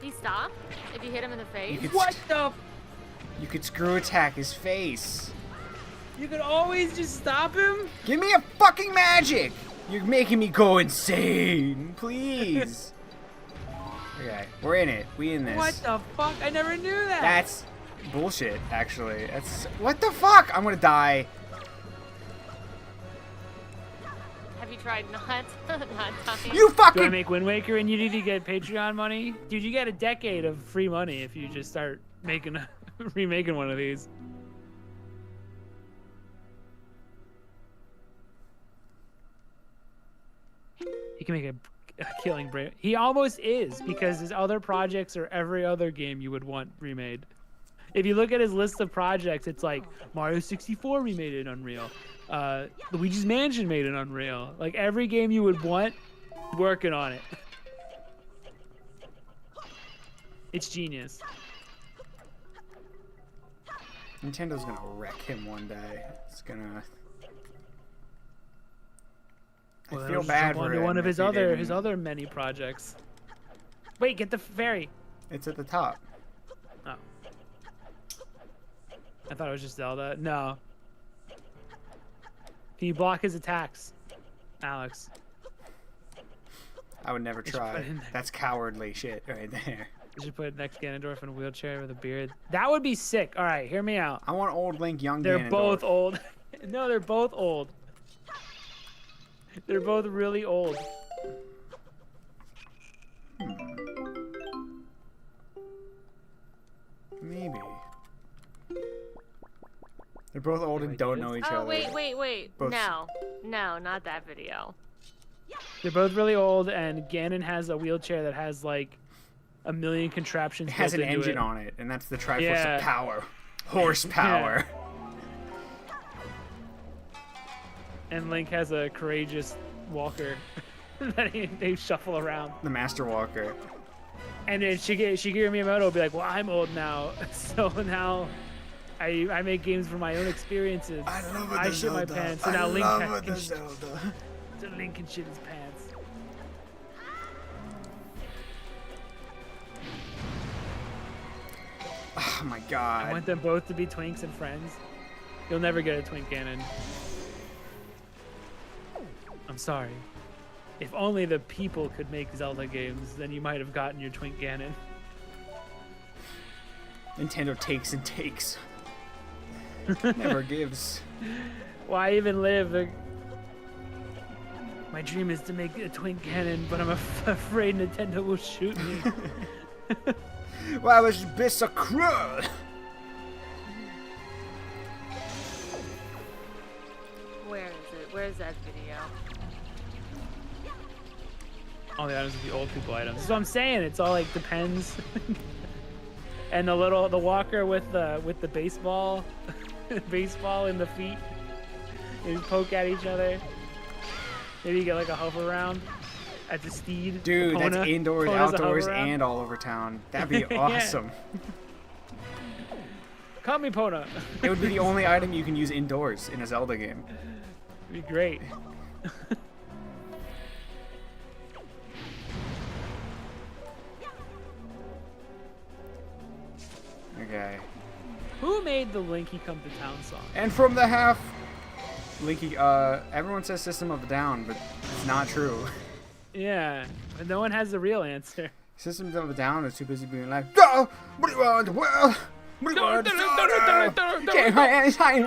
He stopped if you hit him in the face. What the? You could screw attack his face. You could always just stop him? Give me a fucking magic! You're making me go insane. Please. Okay, we're in it. We in this. What the fuck? I never knew that. That's bullshit, actually. That's what the fuck? I'm gonna die. Have you tried not dying? You Do I fucking. make Wind Waker and you need to get Patreon money? Dude, you get a decade of free money if you just start making remaking one of these. He can make a killing brain. He almost is, because his other projects are every other game you would want remade. If you look at his list of projects, it's like Mario 64 remade in Unreal. Luigi's Mansion made in Unreal. Like every game you would want, working on it. It's genius. Nintendo's gonna wreck him one day. It's gonna. Well, I feel bad for him. one of if his he other didn't. many projects. Wait, get the fairy. It's at the top. Oh. I thought it was just Zelda. No. Can you block his attacks, Alex? I would never should put try. it in there. That's cowardly shit right there. You should put next Ganondorf in a wheelchair with a beard. That would be sick. All right, hear me out. I want old Link, young They're Ganondorf. both old. No, they're both old. They're both really old. Maybe. They're both old and don't know each Oh, other. wait. Both- No, not that video. They're both really old, and Ganon has a wheelchair that has like a million contraptions. It has an built into engine it. on it, and that's the Triforce Yeah. of power. Horsepower. And Link has a courageous walker that they shuffle around. The Master Walker. And then Shigeru Miyamoto will be like, well, I'm old now, so now I make games for my own experiences. I shit my pants, so now Link can Zelda. so Link can shit his pants. Oh my I god. want them both to be twinks and friends. You'll never get a twink Ganon. I'm sorry. If only the people could make Zelda games, then you might have gotten your twink Ganon. Nintendo takes and takes. Never gives. Why even live? My dream is to make a twink Ganon, but I'm afraid Nintendo will shoot me. Why was you be so cruel? Where is it? Where's that video? All the items are the old people items. That's what I'm saying. It's all like depends. And the walker with the baseball, baseball in the feet. They just poke at each other. Maybe you get like a hover round at the steed. Dude, Epona. that's indoors, Epona's a outdoors, hover round. and all over town. That'd be awesome. Call me Pona. It would be the only item you can use indoors in a Zelda game. It'd be great. Okay. Who made the Linky Come to Town song? And from the half, Linky, everyone says System of a Down, but it's not true. Yeah, but no one has the real answer. System of a Down is too busy being like, go! What do you want in the world? What do you want in the world? Can't find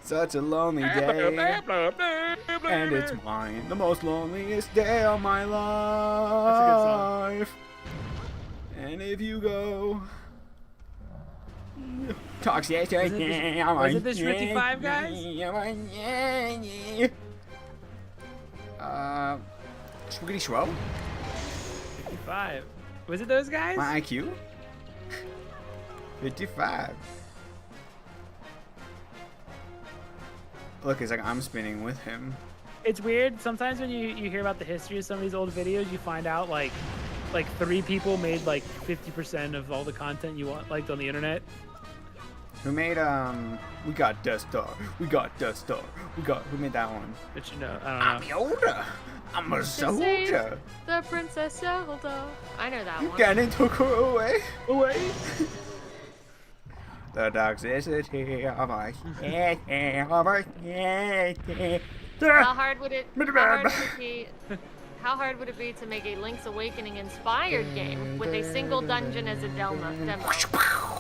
Such a lonely day, and it's mine, the most loneliest day of my life. And if you go, Toxic. Was it this 55 guys? Swiggity Schwo? 55. Was it those guys? My IQ? 55. Look, it's like I'm spinning with him. It's weird. Sometimes when you hear about the history of some of these old videos, you find out like 3 people made like 50% of all the content you liked on the internet. Who made we got Dust Star. We got Dust Star. Who made that one? But you know, I don't know. I'm Yoda. I'm a soldier. The Princess Zelda. I know that one. Ganon took her away. Away. The toxicity of my How hard would it be? How hard would it be to make a Link's Awakening inspired game with a single dungeon as a demo?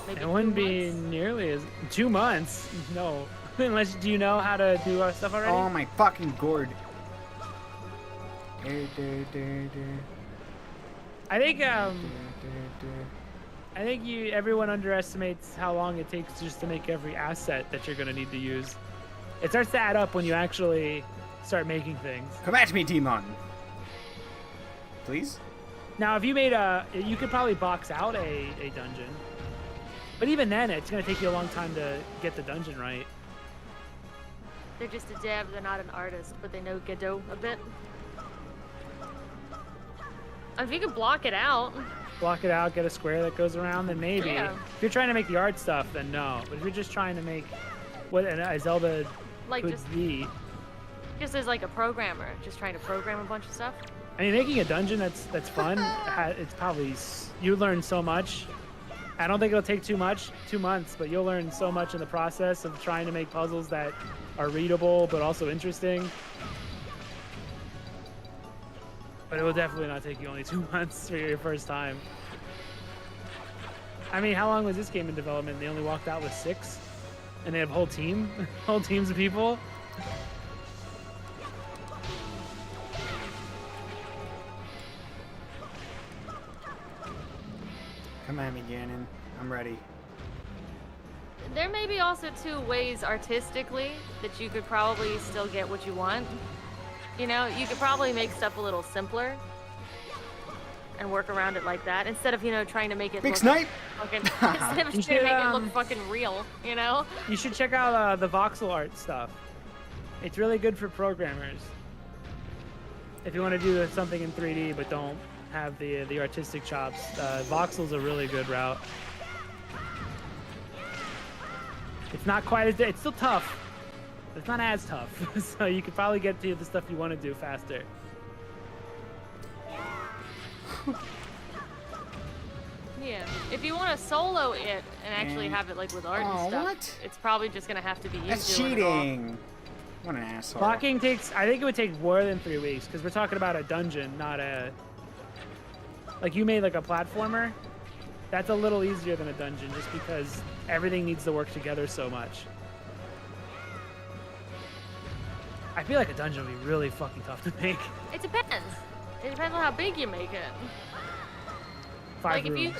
Maybe It wouldn't 2 be months? nearly as 2 months. No, unless do you know how to do our stuff already? Oh my fucking gourd. I think everyone underestimates how long it takes just to make every asset that you're gonna need to use. It starts to add up when you actually start making things. Come at me, Demon. Please? Now, if you made you could probably box out a dungeon, but even then, it's gonna take you a long time to get the dungeon right. They're just a dev, they're not an artist, but they know Godot a bit. If you could block it out. Block it out, get a square that goes around, then maybe. Yeah. If you're trying to make the art stuff, then no. But if you're just trying to make what a Zelda Like could just be, as like a programmer, just trying to program a bunch of stuff. I mean, making a dungeon that's fun. It's probably you learn so much. I don't think it'll take 2 months, but you'll learn so much in the process of trying to make puzzles that are readable but also interesting. But it will definitely not take you only 2 months for your first time. I mean, how long was this game in development? They only walked out with 6, and they have a whole team, whole teams of people. Come at me, Ganon. I'm ready. There may be also 2 ways artistically that you could probably still get what you want. You know, you could probably make stuff a little simpler and work around it like that instead of, you know, trying to make it Big look snipe! fucking, instead of trying to make it look fucking real, you know? You should check out the voxel art stuff. It's really good for programmers. If you want to do something in 3D but don't have the artistic chops, voxel's a really good route. It's not quite as it's still tough. It's not as tough, so you could probably get to the stuff you want to do faster. Yeah. If you want to solo it and actually have it like with art and stuff, what? it's probably just gonna have to be you That's doing it all. cheating. What an asshole. Blocking takes, I think it would take more than 3 weeks, because we're talking about a dungeon, not a... Like, you made like a platformer. That's a little easier than a dungeon, just because everything needs to work together so much. I feel like a dungeon would be really fucking tough to make. It depends. It depends on how big you make it. 5 like rooms, if you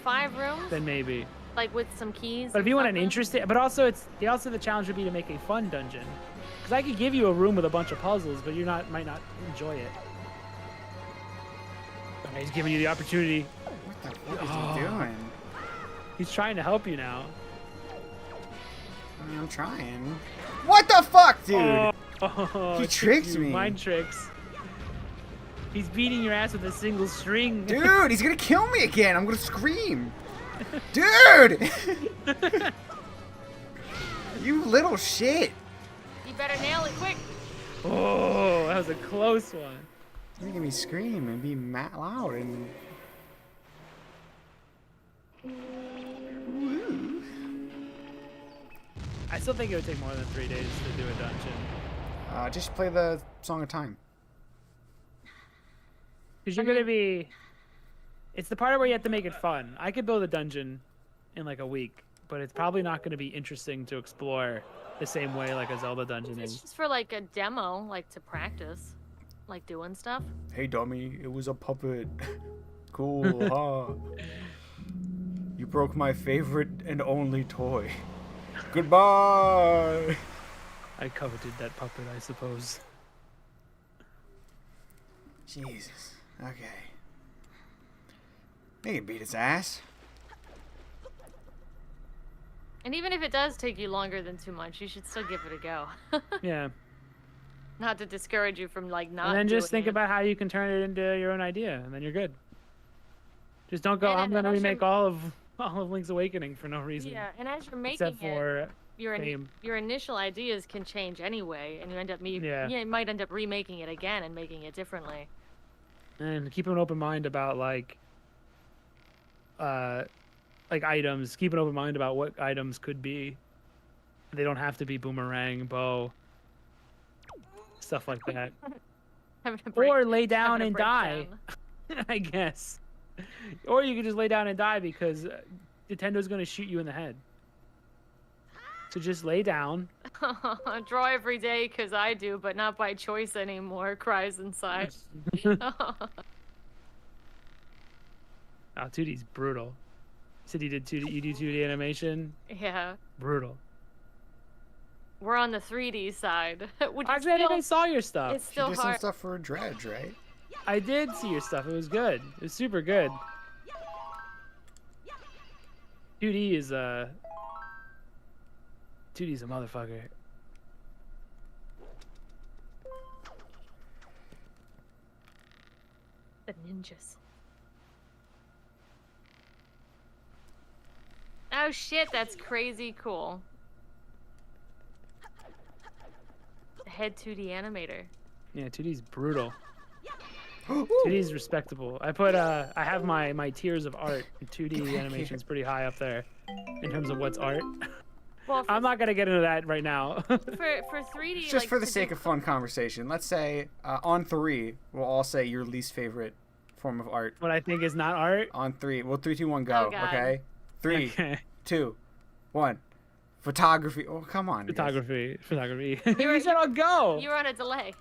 5 rooms, then maybe. like with some keys. But if and you want an stuff. interesting, but also the challenge would be to make a fun dungeon, because I could give you a room with a bunch of puzzles, but might not enjoy it. Okay, he's giving you the opportunity. What the fuck is he doing? He's trying to help you now. I mean, I'm trying. What the fuck, dude? Oh, He it's tricked you. me. Mind tricks. He's beating your ass with a single string. Dude, he's gonna kill me again. I'm gonna scream. Dude! You little shit. You better nail it quick. Oh, that was a close one. You're making me scream and be loud and... I still think it would take more than 3 days to do a dungeon. just play the Song of Time. Because you're going to be... It's the part where you have to make it fun. I could build a dungeon in like a week, but it's probably not going to be interesting to explore the same way like a Zelda dungeon It's is. just for like a demo, like to practice, like doing stuff. Hey, dummy, it was a puppet. Cool, huh? You broke my favorite and only toy. Goodbye. I coveted that puppet, I suppose. Jesus. Okay. They can beat its ass. And even if it does take you longer than 2 months, you should still give it a go. Yeah. Not to discourage you from like not. And then just doing think it. about how you can turn it into your own idea, and then you're good. Just don't go, And I'm going to as remake you're- all of Link's Awakening for no reason. Yeah, and as you're making Except for fame. your initial ideas can change anyway, and you end up Yeah. you might end up remaking it again and making it differently. And keep an open mind about like items. Keep an open mind about what items could be. They don't have to be boomerang, bow, stuff like that. Having a Or break- lay down having a and die, breakdown. I guess. Or you could just lay down and die because Nintendo's going to shoot you in the head. So just lay down. Draw every day because I do, but not by choice anymore. Cries inside. Oh, 2D's brutal. You said you did 2D. You do 2D animation. Yeah, Brutal. we're on the 3D side. Which is Actually, I still, even saw your stuff. it's You still did some hard. stuff for a dredge, right? I did see your stuff. It was good. It was super good. 2D is 2D's a motherfucker. The ninjas. Oh shit, that's crazy cool. The head 2D animator. Yeah, 2D's brutal. 2D's respectable. I put I have my tiers of art. 2D animation's pretty high up there in terms of what's art. Well, I'm not gonna get into that right now. for 3D, Just like, for the to sake do- of fun conversation, let's say on 3, we'll all say your least favorite form of art. What I think is not art. On 3, well, 3, 2, 1, go. Oh, God. Okay, 3, Okay. 2, 1. Photography. Oh, come on. guys. Photography. were- He said on go. You were on a delay.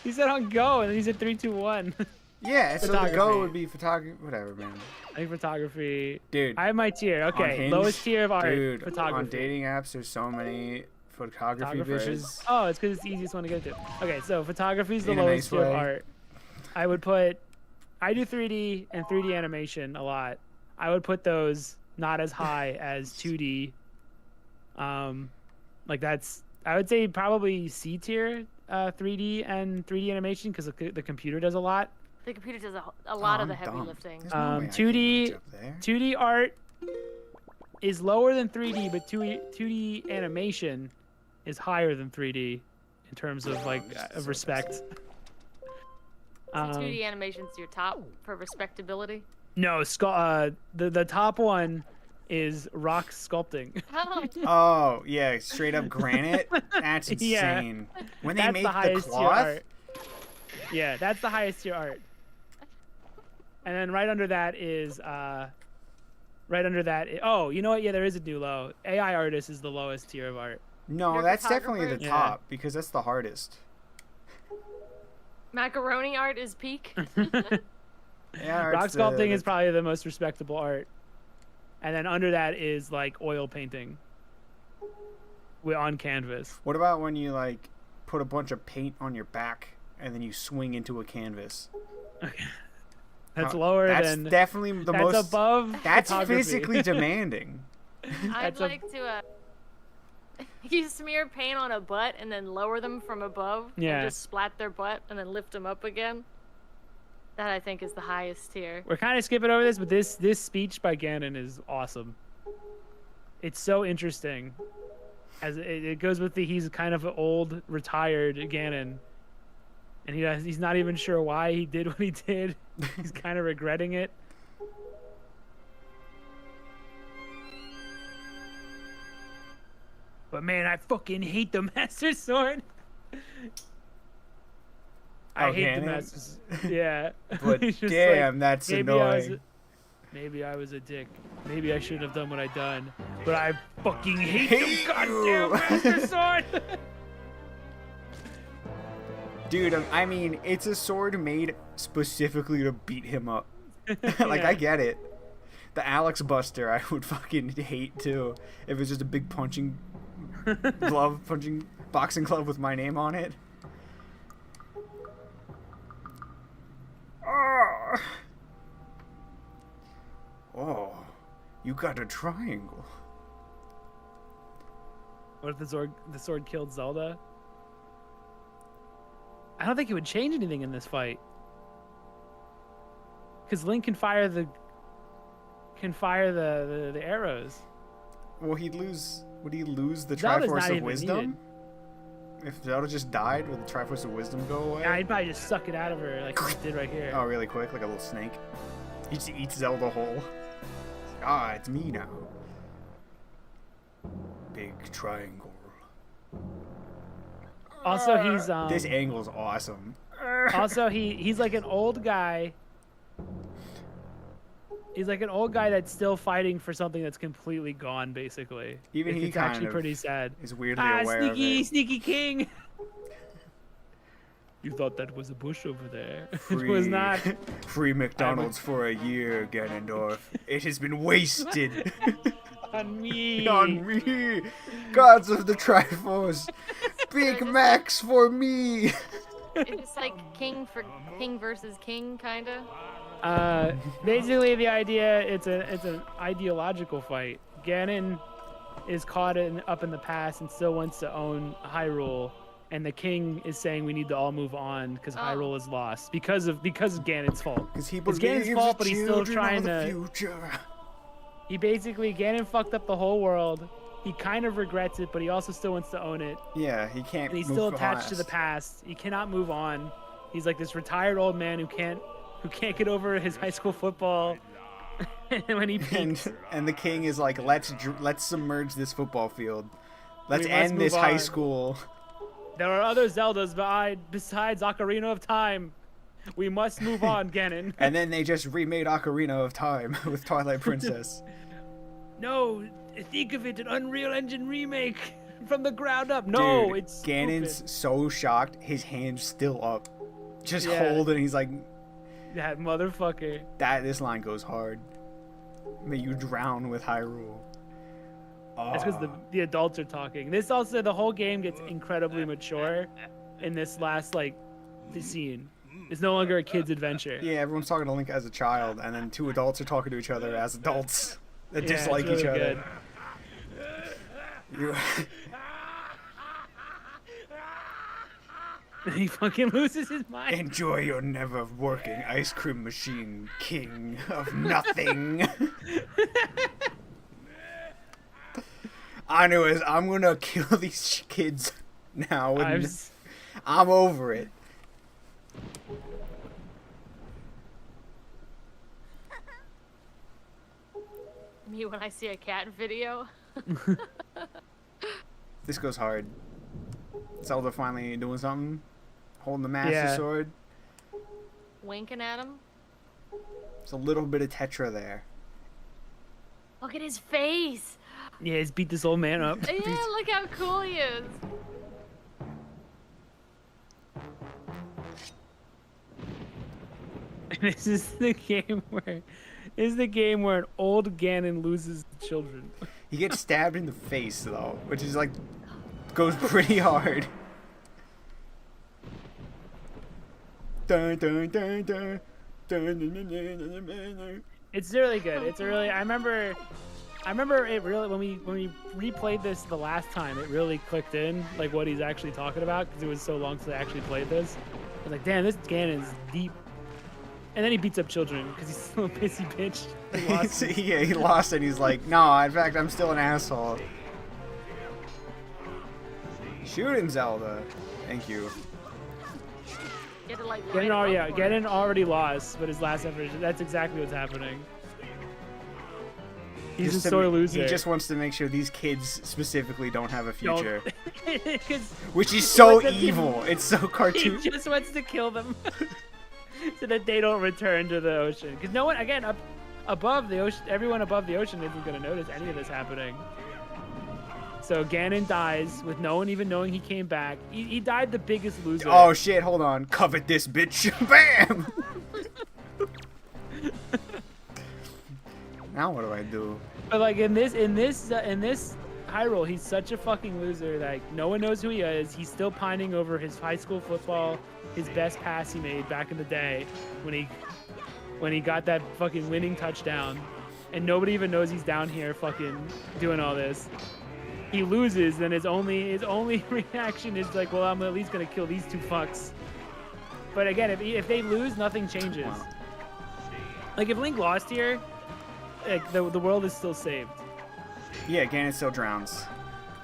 He said on go, and then he said 3, 2, 1. Yeah, so the Photography. go would be photography. Whatever, man. I think photography. Dude. I have my tier. on Okay, Hinge, lowest tier of art. Dude, photography. on dating apps, there's so many photography Photographers. bitches. Oh, it's because it's the easiest one to get to. Okay, so photography is the In a lowest nice tier of way. art. I would put. I do 3D and 3D animation a lot. I would put those not as high as 2D. Like that's. I would say probably C tier 3D and 3D animation because the computer does a lot. The computer does a lot Oh, of the I'm heavy dumb. lifting. There's no way I can 2D reach up there. 2D art is lower than 3D, but 2D animation is higher than 3D in terms of like this is of so respect. So 2D animation's your top for respectability. No, the top one is rock sculpting. Oh, Oh, yeah, straight up granite? That's Yeah. insane. When they That's make the the highest tier cloth? art. Yeah, that's the highest tier art. And then right under that is oh, you know what? Yeah, there is a new low. AI artist is the lowest tier of art. No, Your that's definitely the photographer? top because that's the hardest. macaroni art is peak. Yeah, Rock it's sculpting the- is probably the most respectable art. And then under that is like oil painting. On canvas. What about when you like put a bunch of paint on your back and then you swing into a canvas? That's How- lower That's than definitely the that's most. above That's photography. physically demanding. I'd That's a- like to you smear paint on a butt and then lower them from above Yeah. and just splat their butt and then lift them up again. That I think is the highest tier. We're kind of skipping over this, but this speech by Ganon is awesome. It's so interesting. As it goes with he's kind of an old, retired Ganon, and he's not even sure why he did what he did. He's kind of regretting it. But man, I fucking hate the Master Sword. I Oh, hate the Ganon? Master. Yeah. But He's just damn, that's annoying. Maybe I was a dick. Maybe I should have done what I done. But I fucking hate Hate the goddamn you. Master Sword. Dude, I mean, it's a sword made specifically to beat him up. Like, Yeah. I get it. The Alex Buster I would fucking hate too. If it was just a big punching boxing glove with my name on it. Oh, you got a triangle. What if the sword killed Zelda? I don't think it would change anything in this fight. Because Link can fire the arrows. Well, would he lose the Zelda's Triforce not of even Wisdom? needed. If Zelda just died, would the Triforce of Wisdom go away? Yeah, he'd probably just suck it out of her like he did right here. Oh, really quick, like a little snake. He just eats Zelda whole. Ah, it's me now. Big triangle. Also, he's This angle's awesome. also he's like an old guy. He's like an old guy that's still fighting for something that's completely gone, basically. Even he it's kind actually of pretty sad. is weirdly aware sneaky, of it. sneaky king. You thought that was a bush over there. It was not. Free McDonald's for a year, Ganondorf. It has been wasted. On me. On me. Gods of the Triforce. Big Macs for me. It's like king versus king, kinda. Basically the idea it's an ideological fight. Ganon is caught up in the past and still wants to own Hyrule, and the king is saying we need to all move on because Hyrule is lost because of Ganon's fault. Because he It's believes Ganon's fault, but he's still children trying are the to. future. Ganon fucked up the whole world. He kind of regrets it, but he also still wants to own it. Yeah, he can't. And he's move still attached to the past. past. He cannot move on. He's like this retired old man who can't get over his high school football. And when he peaks, And the king is like, let's submerge this football field. Let's We must end this move high on." school. there are other Zeldas besides Ocarina of Time. We must move on, Ganon. And then they just remade Ocarina of Time with Twilight Princess. No, think of it, an Unreal Engine remake from the ground up. No, Dude, it's Ganon's stupid. so shocked, his hand's still up. Just Yeah. holding, he's like, That motherfucker. this line goes hard. May you drown with Hyrule. That's because the adults are talking. This also, the whole game gets incredibly mature in this last, the scene. It's no longer a kid's adventure. Yeah, everyone's talking to Link as a child, and then two adults are talking to each other as adults that Yeah, dislike it's each really other. You- He fucking loses his mind. Enjoy your never working ice cream machine, king of nothing. I knew it. I'm gonna kill these kids now. I'm over it. Me when I see a cat video. This goes hard. Zelda finally doing something. Holding the Master Yeah. Sword. Winking at him. There's a little bit of Tetra there. Look at his face. Yeah, he's beat this old man up. Yeah, look how cool he is. This is the game where an old Ganon loses children. He gets stabbed in the face though, which is like goes pretty hard. Dun, dun, dun, dun. Dun, dun, dun, dun, dun, dun, dun. It's really good. I remember it really when we replayed this the last time, it really clicked in like what he's actually talking about because it was so long since I actually played this. I was like, damn, this Ganon's deep. And then he beats up children because he's still a pissy bitch. He lost. Yeah, he lost and he's like, no, in fact, I'm still an asshole. Shoot him, Zelda. Thank you. You had to, like, Ganon line him up for it. Ganon already lost, but his last effort, that's exactly what's happening. He's a sore loser. He just wants to make sure these kids specifically don't have a future. 'Cause Which is he so wants them to- evil. It's so he cartoon. just wants to kill them so that they don't return to the ocean. Because no one, again, up above the ocean, everyone above the ocean isn't going to notice any of this happening. So Ganon dies with no one even knowing he came back. He died the biggest loser. Oh shit, hold on. Covet this bitch. Bam! Now what do I do? But like in this Hyrule, he's such a fucking loser. Like no one knows who he is. He's still pining over his high school football, his best pass he made back in the day when he got that fucking winning touchdown, and nobody even knows he's down here fucking doing all this. He loses, and his only reaction is like, well, I'm at least gonna kill these two fucks. But again, if they lose, nothing changes. Wow. Like if Link lost here, like the world is still saved. Yeah, Ganon still drowns.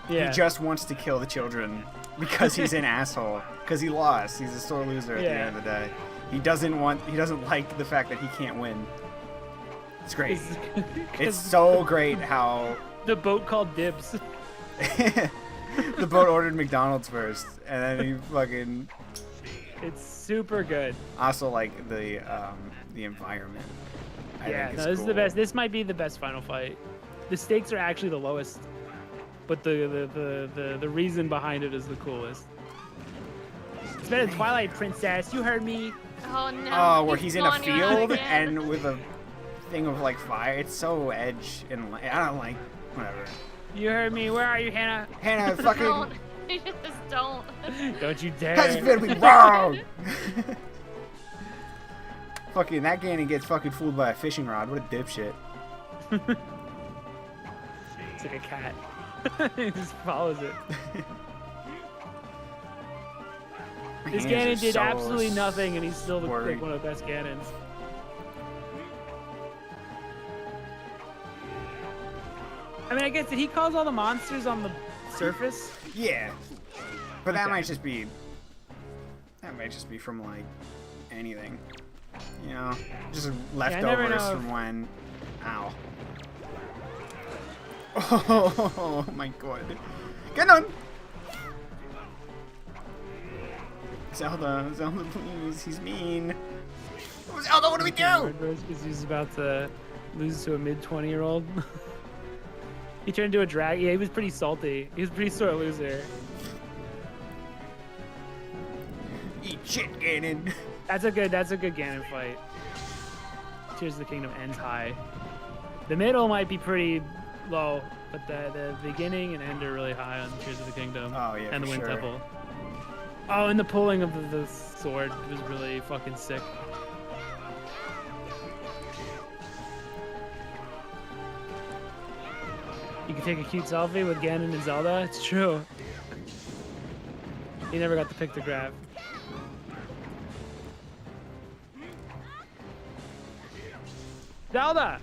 Yeah. He just wants to kill the children because he's an asshole. Because he lost. He's a sore loser at the end of the day. He doesn't like the fact that he can't win. It's great. It's so great how the boat called dibs. the boat ordered McDonald's first, and then he fucking. It's super good. Also, like the environment. I think this is the best. This might be the best final fight. The stakes are actually the lowest, but the reason behind it is the coolest. It's better than Twilight Princess. You heard me. Oh no. Oh, where he's in a spawning around field again. and with a thing of like fire. It's so edge and I don't like whatever. You heard me. Where are you, Hannah? Hannah, fucking. Don't. You just don't. Don't you dare. That's gonna be wrong. Fucking that Ganon gets fucking fooled by a fishing rod. What a dipshit. It's like a cat. He just follows it. My This hands Ganon are did so absolutely nothing, and he's still worried. like one of the best Ganons. I mean, I guess, did he cause all the monsters on the surface? Yeah, but that Okay. might just be. That might just be from like anything, you know, just never leftovers know from if- when. Ow. Oh my god. Get on. Zelda, please. He's mean. Oh, Zelda, what do we do? Because he's about to lose to a mid-20-year-old. He turned into a drag. Yeah, he was pretty salty. He was a pretty sore loser. Eat shit, Ganon. That's a good Ganon fight. Tears of the Kingdom ends high. The middle might be pretty low, but the beginning and end are really high on Tears of the Kingdom. Oh, yeah, and the for Wind sure. Temple. Oh, and the pulling of the sword was really fucking sick. You can take a cute selfie with Ganon and Zelda. It's true. He never got to pick the grab. Zelda!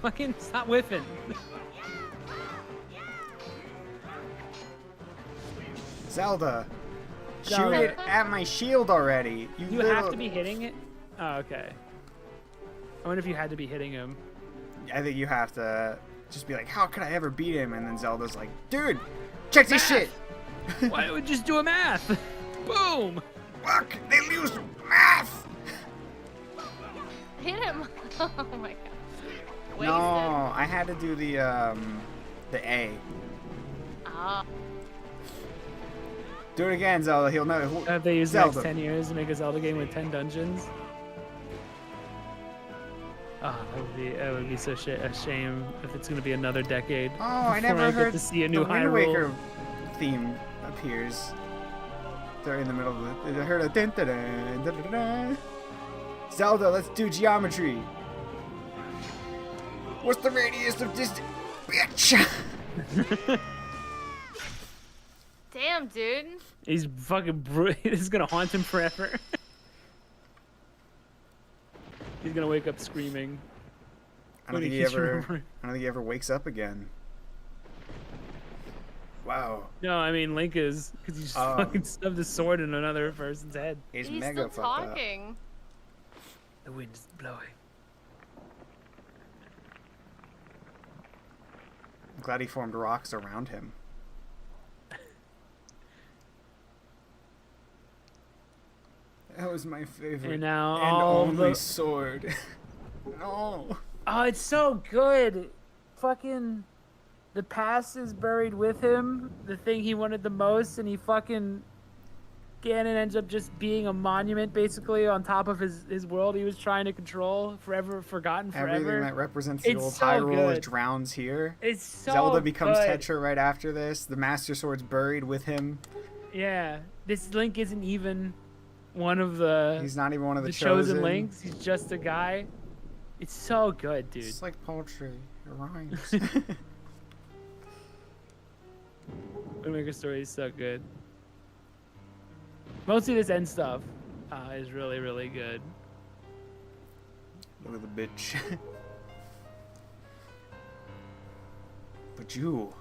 Fucking stop whiffing. Zelda, shoot Zelda. it at my shield already. You have to be hitting it? Oh, okay. I wonder if you had to be hitting him. I think you have to just be like, how could I ever beat him? And then Zelda's like, dude, check this shit. Why don't we just do a math? Boom! Look, they lose math. Hit him. Oh my god. Wasted. No, I had to do the A. Ah. Do it again, Zelda. He'll know. Have they used the Zelda. next 10 years to make a Zelda game with 10 dungeons? Oh, that would be such a shame if it's gonna be another decade. Oh, I before never get heard to see a new the Wind Hyrule. Waker theme appears. They're in the middle of it. I heard a dun dun dun dun dun dun. Zelda, let's do geometry. What's the radius of this bitch? Damn, dude. He's fucking this is gonna haunt him forever. He's gonna wake up screaming. I don't when think he keeps ever. remembering. I don't think he ever wakes up again. Wow, No, I mean Link is, because he just Oh. fucking stubbed his sword in another person's head. he's He's mega still fucked up. talking. The wind is blowing. I'm glad he formed rocks around him. That was my favorite. And now and all only the sword. No. oh, it's so good. Fucking the past is buried with him. The thing he wanted the most, and he fucking Ganon ends up just being a monument, basically, on top of his world he was trying to control, forever forgotten forever. Everything that represents the It's old so Hyrule good. drowns here. It's so Zelda becomes good. Tetra right after this. The Master Sword's buried with him. Yeah, this Link isn't even one of the He's not even one of the chosen Links. He's just a guy. It's so good, dude. It's like poetry. It rhymes. Wind Waker story is so good. Mostly this end stuff is really, really good. Look at the bitch. But you.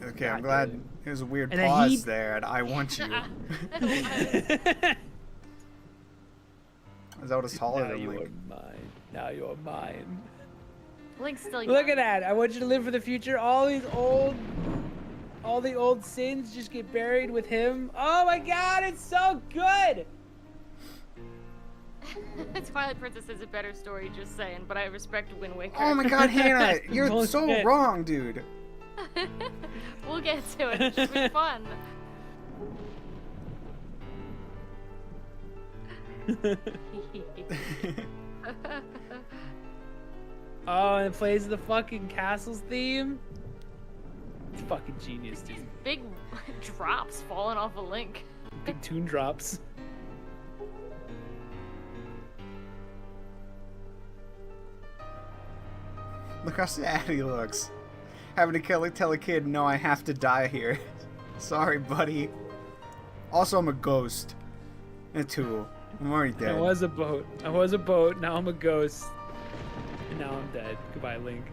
Okay, I'm glad dude. there was a weird And then pause he- there at I want you. Zelda's taller Now than you Link. are mine. Now you are mine. Link's still young. Look at that. I want you to live for the future. All the old sins just get buried with him. Oh my god, it's so good. Twilight Princess is a better story, just saying, but I respect Wind Waker. Oh my god, Hannah, you're so Bullshit. wrong, dude. We'll get to it. It should be fun. Oh, and it plays the fucking castles theme. It's fucking genius, dude. Big drops falling off a Link. Big tune drops. Look how sad he looks. Having to tell a kid, no, I have to die here. Sorry, buddy. Also, I'm a ghost. And a tool. I'm already dead. I was a boat. Now I'm a ghost. And now I'm dead. Goodbye, Link.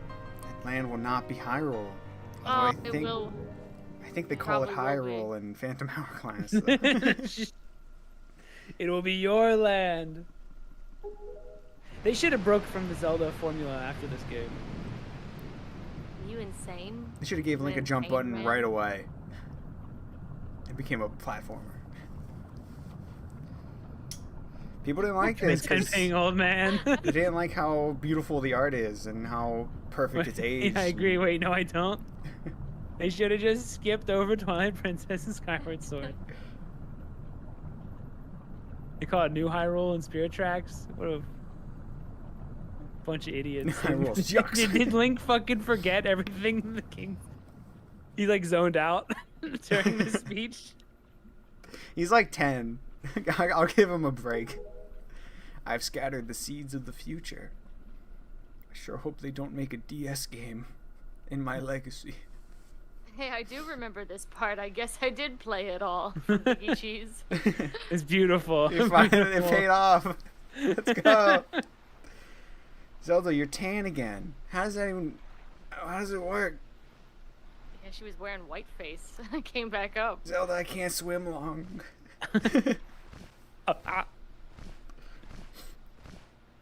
Land will not be Hyrule. Oh, Although it will. I think they call it Probably will Hyrule in Phantom Hourglass. It will be your land. They should have broke from the Zelda formula after this game. You insane? They should have gave Link a jump Insane, button man. right away. It became a platformer. People didn't like this. 'cause Paying old man. They didn't like how beautiful the art is and how perfect it's aged. Yeah, I agree. Wait, no, I don't. They should have just skipped over Twilight Princess and Skyward Sword. They call it New Hyrule and Spirit Tracks. What a bunch of idiots. Hyrule sucks. Did Link fucking forget everything the king? He like zoned out during the speech. He's like 10. I'll give him a break. I've scattered the seeds of the future. I sure hope they don't make a DS game in my legacy. Hey, I do remember this part. I guess I did play it all. Biggie Cheese. It's beautiful. It finally Beautiful. paid off. Let's go. Zelda, you're tan again. How does it work? Yeah, she was wearing white face. I came back up. Zelda, I can't swim long.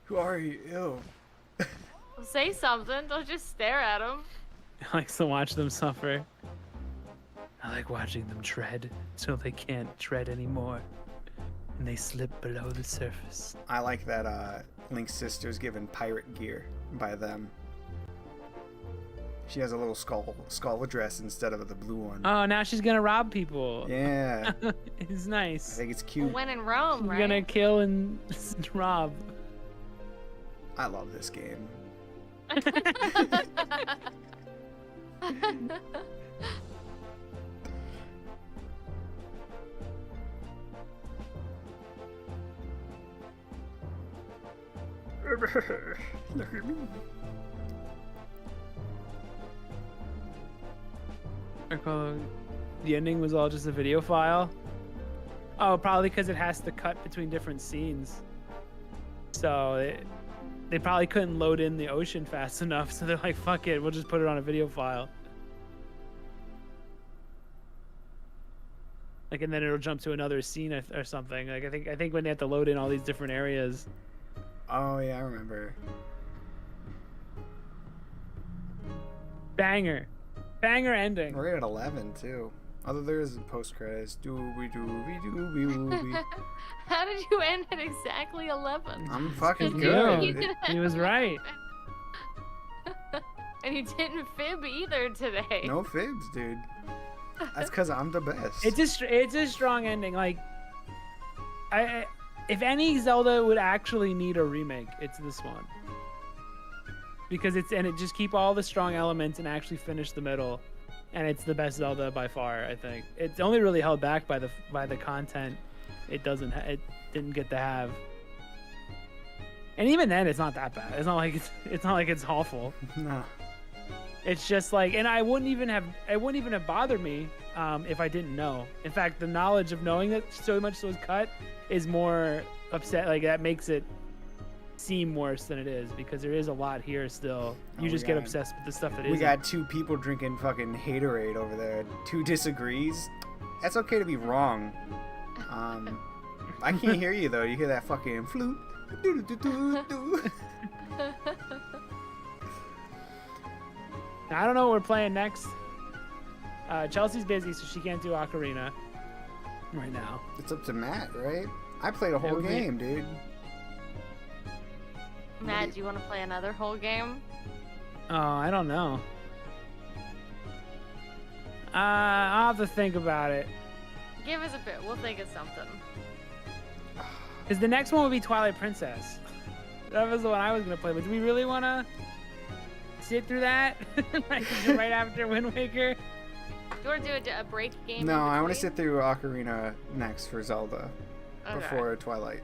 Who are you? Ew. Well, say something. Don't just stare at him. I like to watch them suffer. I like watching them tread till they can't tread anymore. And they slip below the surface. I like that Link's sister's given pirate gear by them. She has a little skull dress instead of the blue one. Oh, now she's gonna rob people. Yeah, It's I nice. think it's Well, cute. when in Rome, She's right? gonna kill and rob. I love this game. Look at me. The ending was all just a video file. Oh, probably because it has to cut between different scenes. So they probably couldn't load in the ocean fast enough. So they're like, "Fuck it, we'll just put it on a video file." Like, and then it'll jump to another scene or something. Like, I think when they have to load in all these different areas. Oh yeah, I remember. Banger ending. We're at 11 too. Although there is a post credits. Dooby dooby dooby dooby. How did you end at exactly 11? I'm fucking Yeah, good. he was right. And you didn't fib either today. No fibs, dude. That's because I'm the best. It's a strong ending. Like, if any Zelda would actually need a remake, it's this one. Because it just keep all the strong elements and actually finish the middle, and it's the best Zelda by far. I think it's only really held back by the content. It didn't get to have. And even then, it's not that bad. It's not like it's awful. No. It's just like, and it wouldn't even have bothered me if I didn't know. In fact, the knowledge of knowing that so much was cut is more upset. Like, that makes it seem worse than it is, because there is a lot here still. You just get obsessed with the stuff that isn't. We got two people drinking fucking haterade over there. Two disagrees. That's okay to be wrong. I can't hear you though. You hear that fucking flute. I don't know what we're playing next. Chelsea's busy, so she can't do Ocarina right now. It's up to Matt, right? I played a whole game, dude. Matt, do you want to play another whole game? Oh, I don't know. I'll have to think about it. Give us a bit. We'll think of something. Because the next one would be Twilight Princess. That was the one I was going to play. But do we really want to sit through that? Like, right after Wind Waker? Do you want to do a break game? No, I want to sit through Ocarina next for Zelda. Okay. Before Twilight.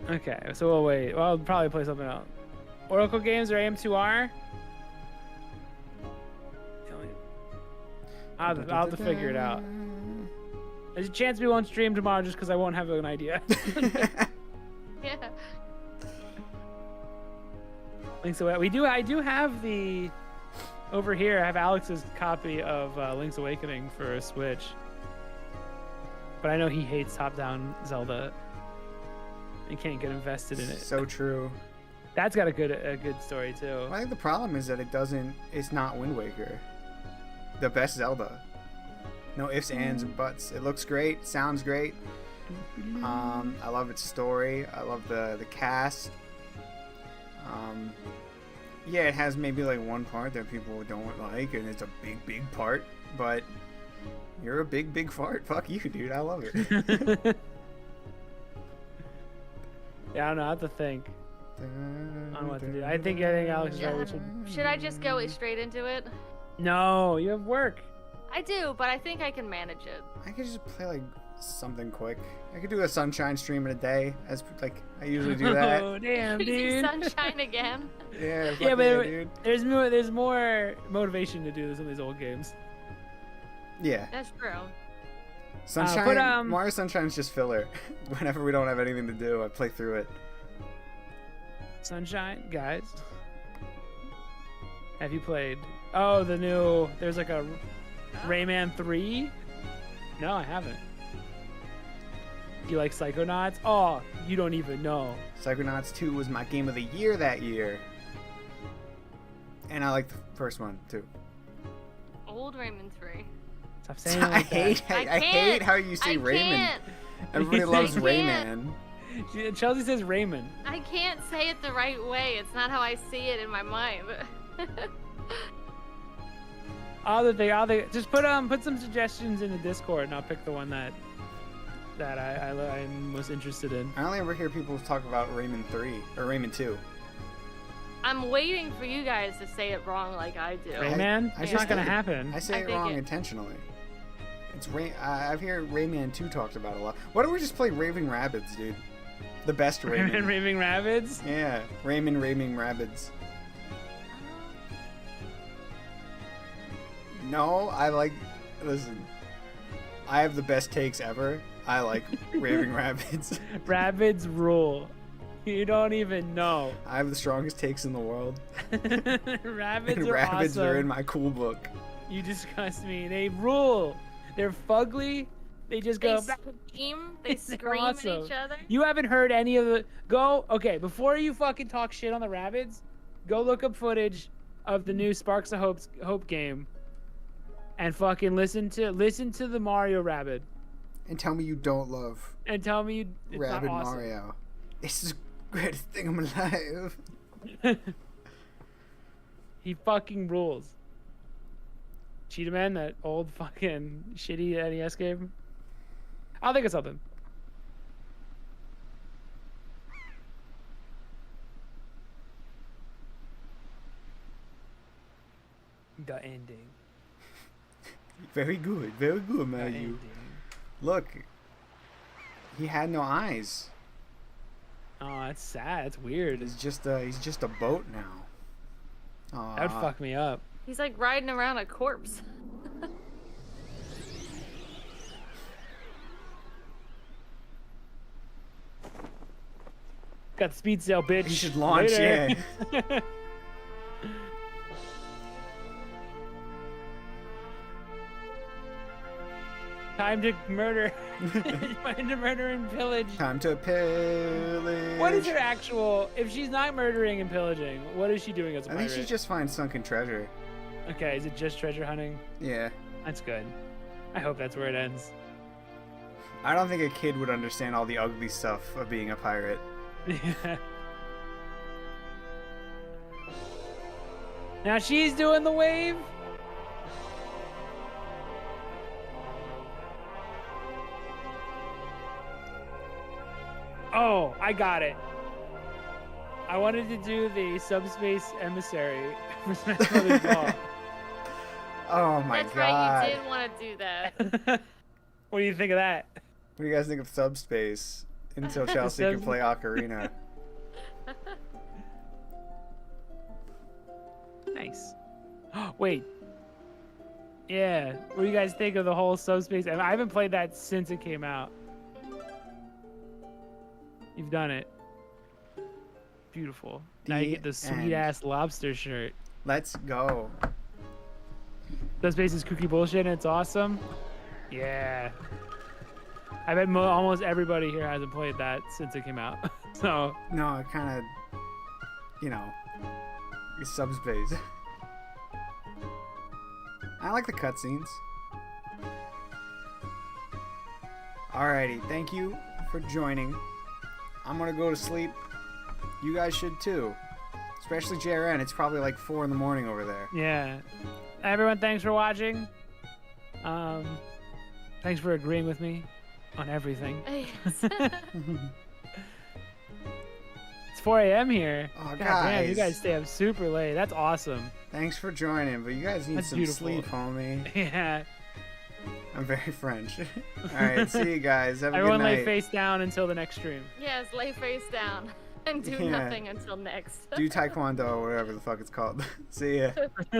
Okay, so we'll wait. Well, I'll probably play something else. Oracle Games or AM2R? I'll have to figure it out. There's a chance we won't stream tomorrow just because I won't have an idea. Yeah. Link's Awakening. I do have the over here. I have Alex's copy of Link's Awakening for Switch, but I know he hates top-down Zelda and can't get invested in it. So true. That's got a good story too. I think the problem is that it's not Wind Waker. The best Zelda. No ifs, ands, or buts. It looks great, sounds great. I love its story. I love the cast. Yeah, it has maybe like one part that people don't like, and it's a big part, but you're a big fart. Fuck you, dude. I love it. Yeah, I don't know. I have to think on what to do. I think Alex is right. Should I just go straight into it? No, you have work. I do, but I think I can manage it. I could just play like something quick. I could do a Sunshine stream in a day, as like I usually do that. Oh damn, You dude! Sunshine again. Yeah, Yeah, but dude. there's more motivation to do some of these old games. Yeah. That's true. Sunshine. Mario Sunshine's just filler. Whenever we don't have anything to do, I play through it. Sunshine, guys. Have you played? Oh, the new. There's like a Rayman 3. No, I haven't. Do you like Psychonauts? Oh, you don't even know. Psychonauts 2 was my game of the year that year. And I like the first one too. Old Rayman 3. Stop saying it like that. I hate how you say Rayman. Can't. Everybody loves I Rayman. Chelsea says Raymond. I can't say it the right way. It's not how I see it in my mind. Just put some suggestions in the Discord, and I'll pick the one that I'm most interested in. I only ever hear people talk about Rayman 3 or Rayman 2. I'm waiting for you guys to say it wrong like I do. Rayman? It's not gonna happen. I say it wrong intentionally. It's I've heard Rayman 2 talked about a lot. Why don't we just play Raving Rabbids, dude? The best Rayman. Raving Rabbids? Yeah, Raving Rabbids. No, listen, I have the best takes ever. I like Raving Rabbids. Rabbids rule. You don't even know. I have the strongest takes in the world. Rabbids and are Rabbids awesome. are in my cool book. You disgust me. They rule. They're fugly. They just go. They scream awesome. at each other. You haven't heard any of the. Okay, before you fucking talk shit on the Rabbids, go look up footage of the new Sparks of Hope game, and fucking listen to the Mario Rabbid. And tell me you don't love. And tell me it's Rabbid not awesome. Mario. This is the greatest thing in my life. He fucking rules. Cheetah Man, that old fucking shitty NES game. I'll think of something. The ending. Very good, The Mario. ending. Look, he had no eyes. Oh, that's sad. That's weird. He's just a boat now. Aw. That would fuck me up. He's like riding around a corpse. Got the speed sail, bitch. He should launch, Later. yeah. Time to murder. Time to murder and pillage. Time to pillage. What is her actual? If she's not murdering and pillaging, what is she doing as a I pirate? think she just finds sunken treasure. Okay, is it just treasure hunting? Yeah. That's good. I hope that's where it ends. I don't think a kid would understand all the ugly stuff of being a pirate. Yeah. Now she's doing the wave. Oh, I got it. I wanted to do the subspace emissary for Smash Brothers Ball. Oh my That's god. right, you did want to do that. What do you think of that? What do you guys think of subspace? Until Chelsea can play Ocarina. Nice. Wait. Yeah. What do you guys think of the whole subspace? I haven't played that since it came out. You've done it. Beautiful. Now you get the sweet ass lobster shirt. Let's go. Subspace is kooky bullshit and it's awesome. Yeah. I bet almost everybody here hasn't played that since it came out. So. No, I kind of, it's subspace. I like the cutscenes. Alrighty, thank you for joining. I'm gonna go to sleep. You guys should too. Especially JRN. It's probably like 4 in the morning over there. Yeah. Everyone, thanks for watching. Thanks for agreeing with me on everything. Yes. It's 4 a.m. here. Oh, God damn, you guys. guys stay up super late. That's awesome. Thanks for joining, but you guys need That's some beautiful. sleep, homie. Yeah. I'm very French. Alright, see you guys. Have a Everyone good lay night. face down until the next stream. Yes, lay face down and do Yeah. nothing until next. Do Taekwondo or whatever the fuck it's called. See ya.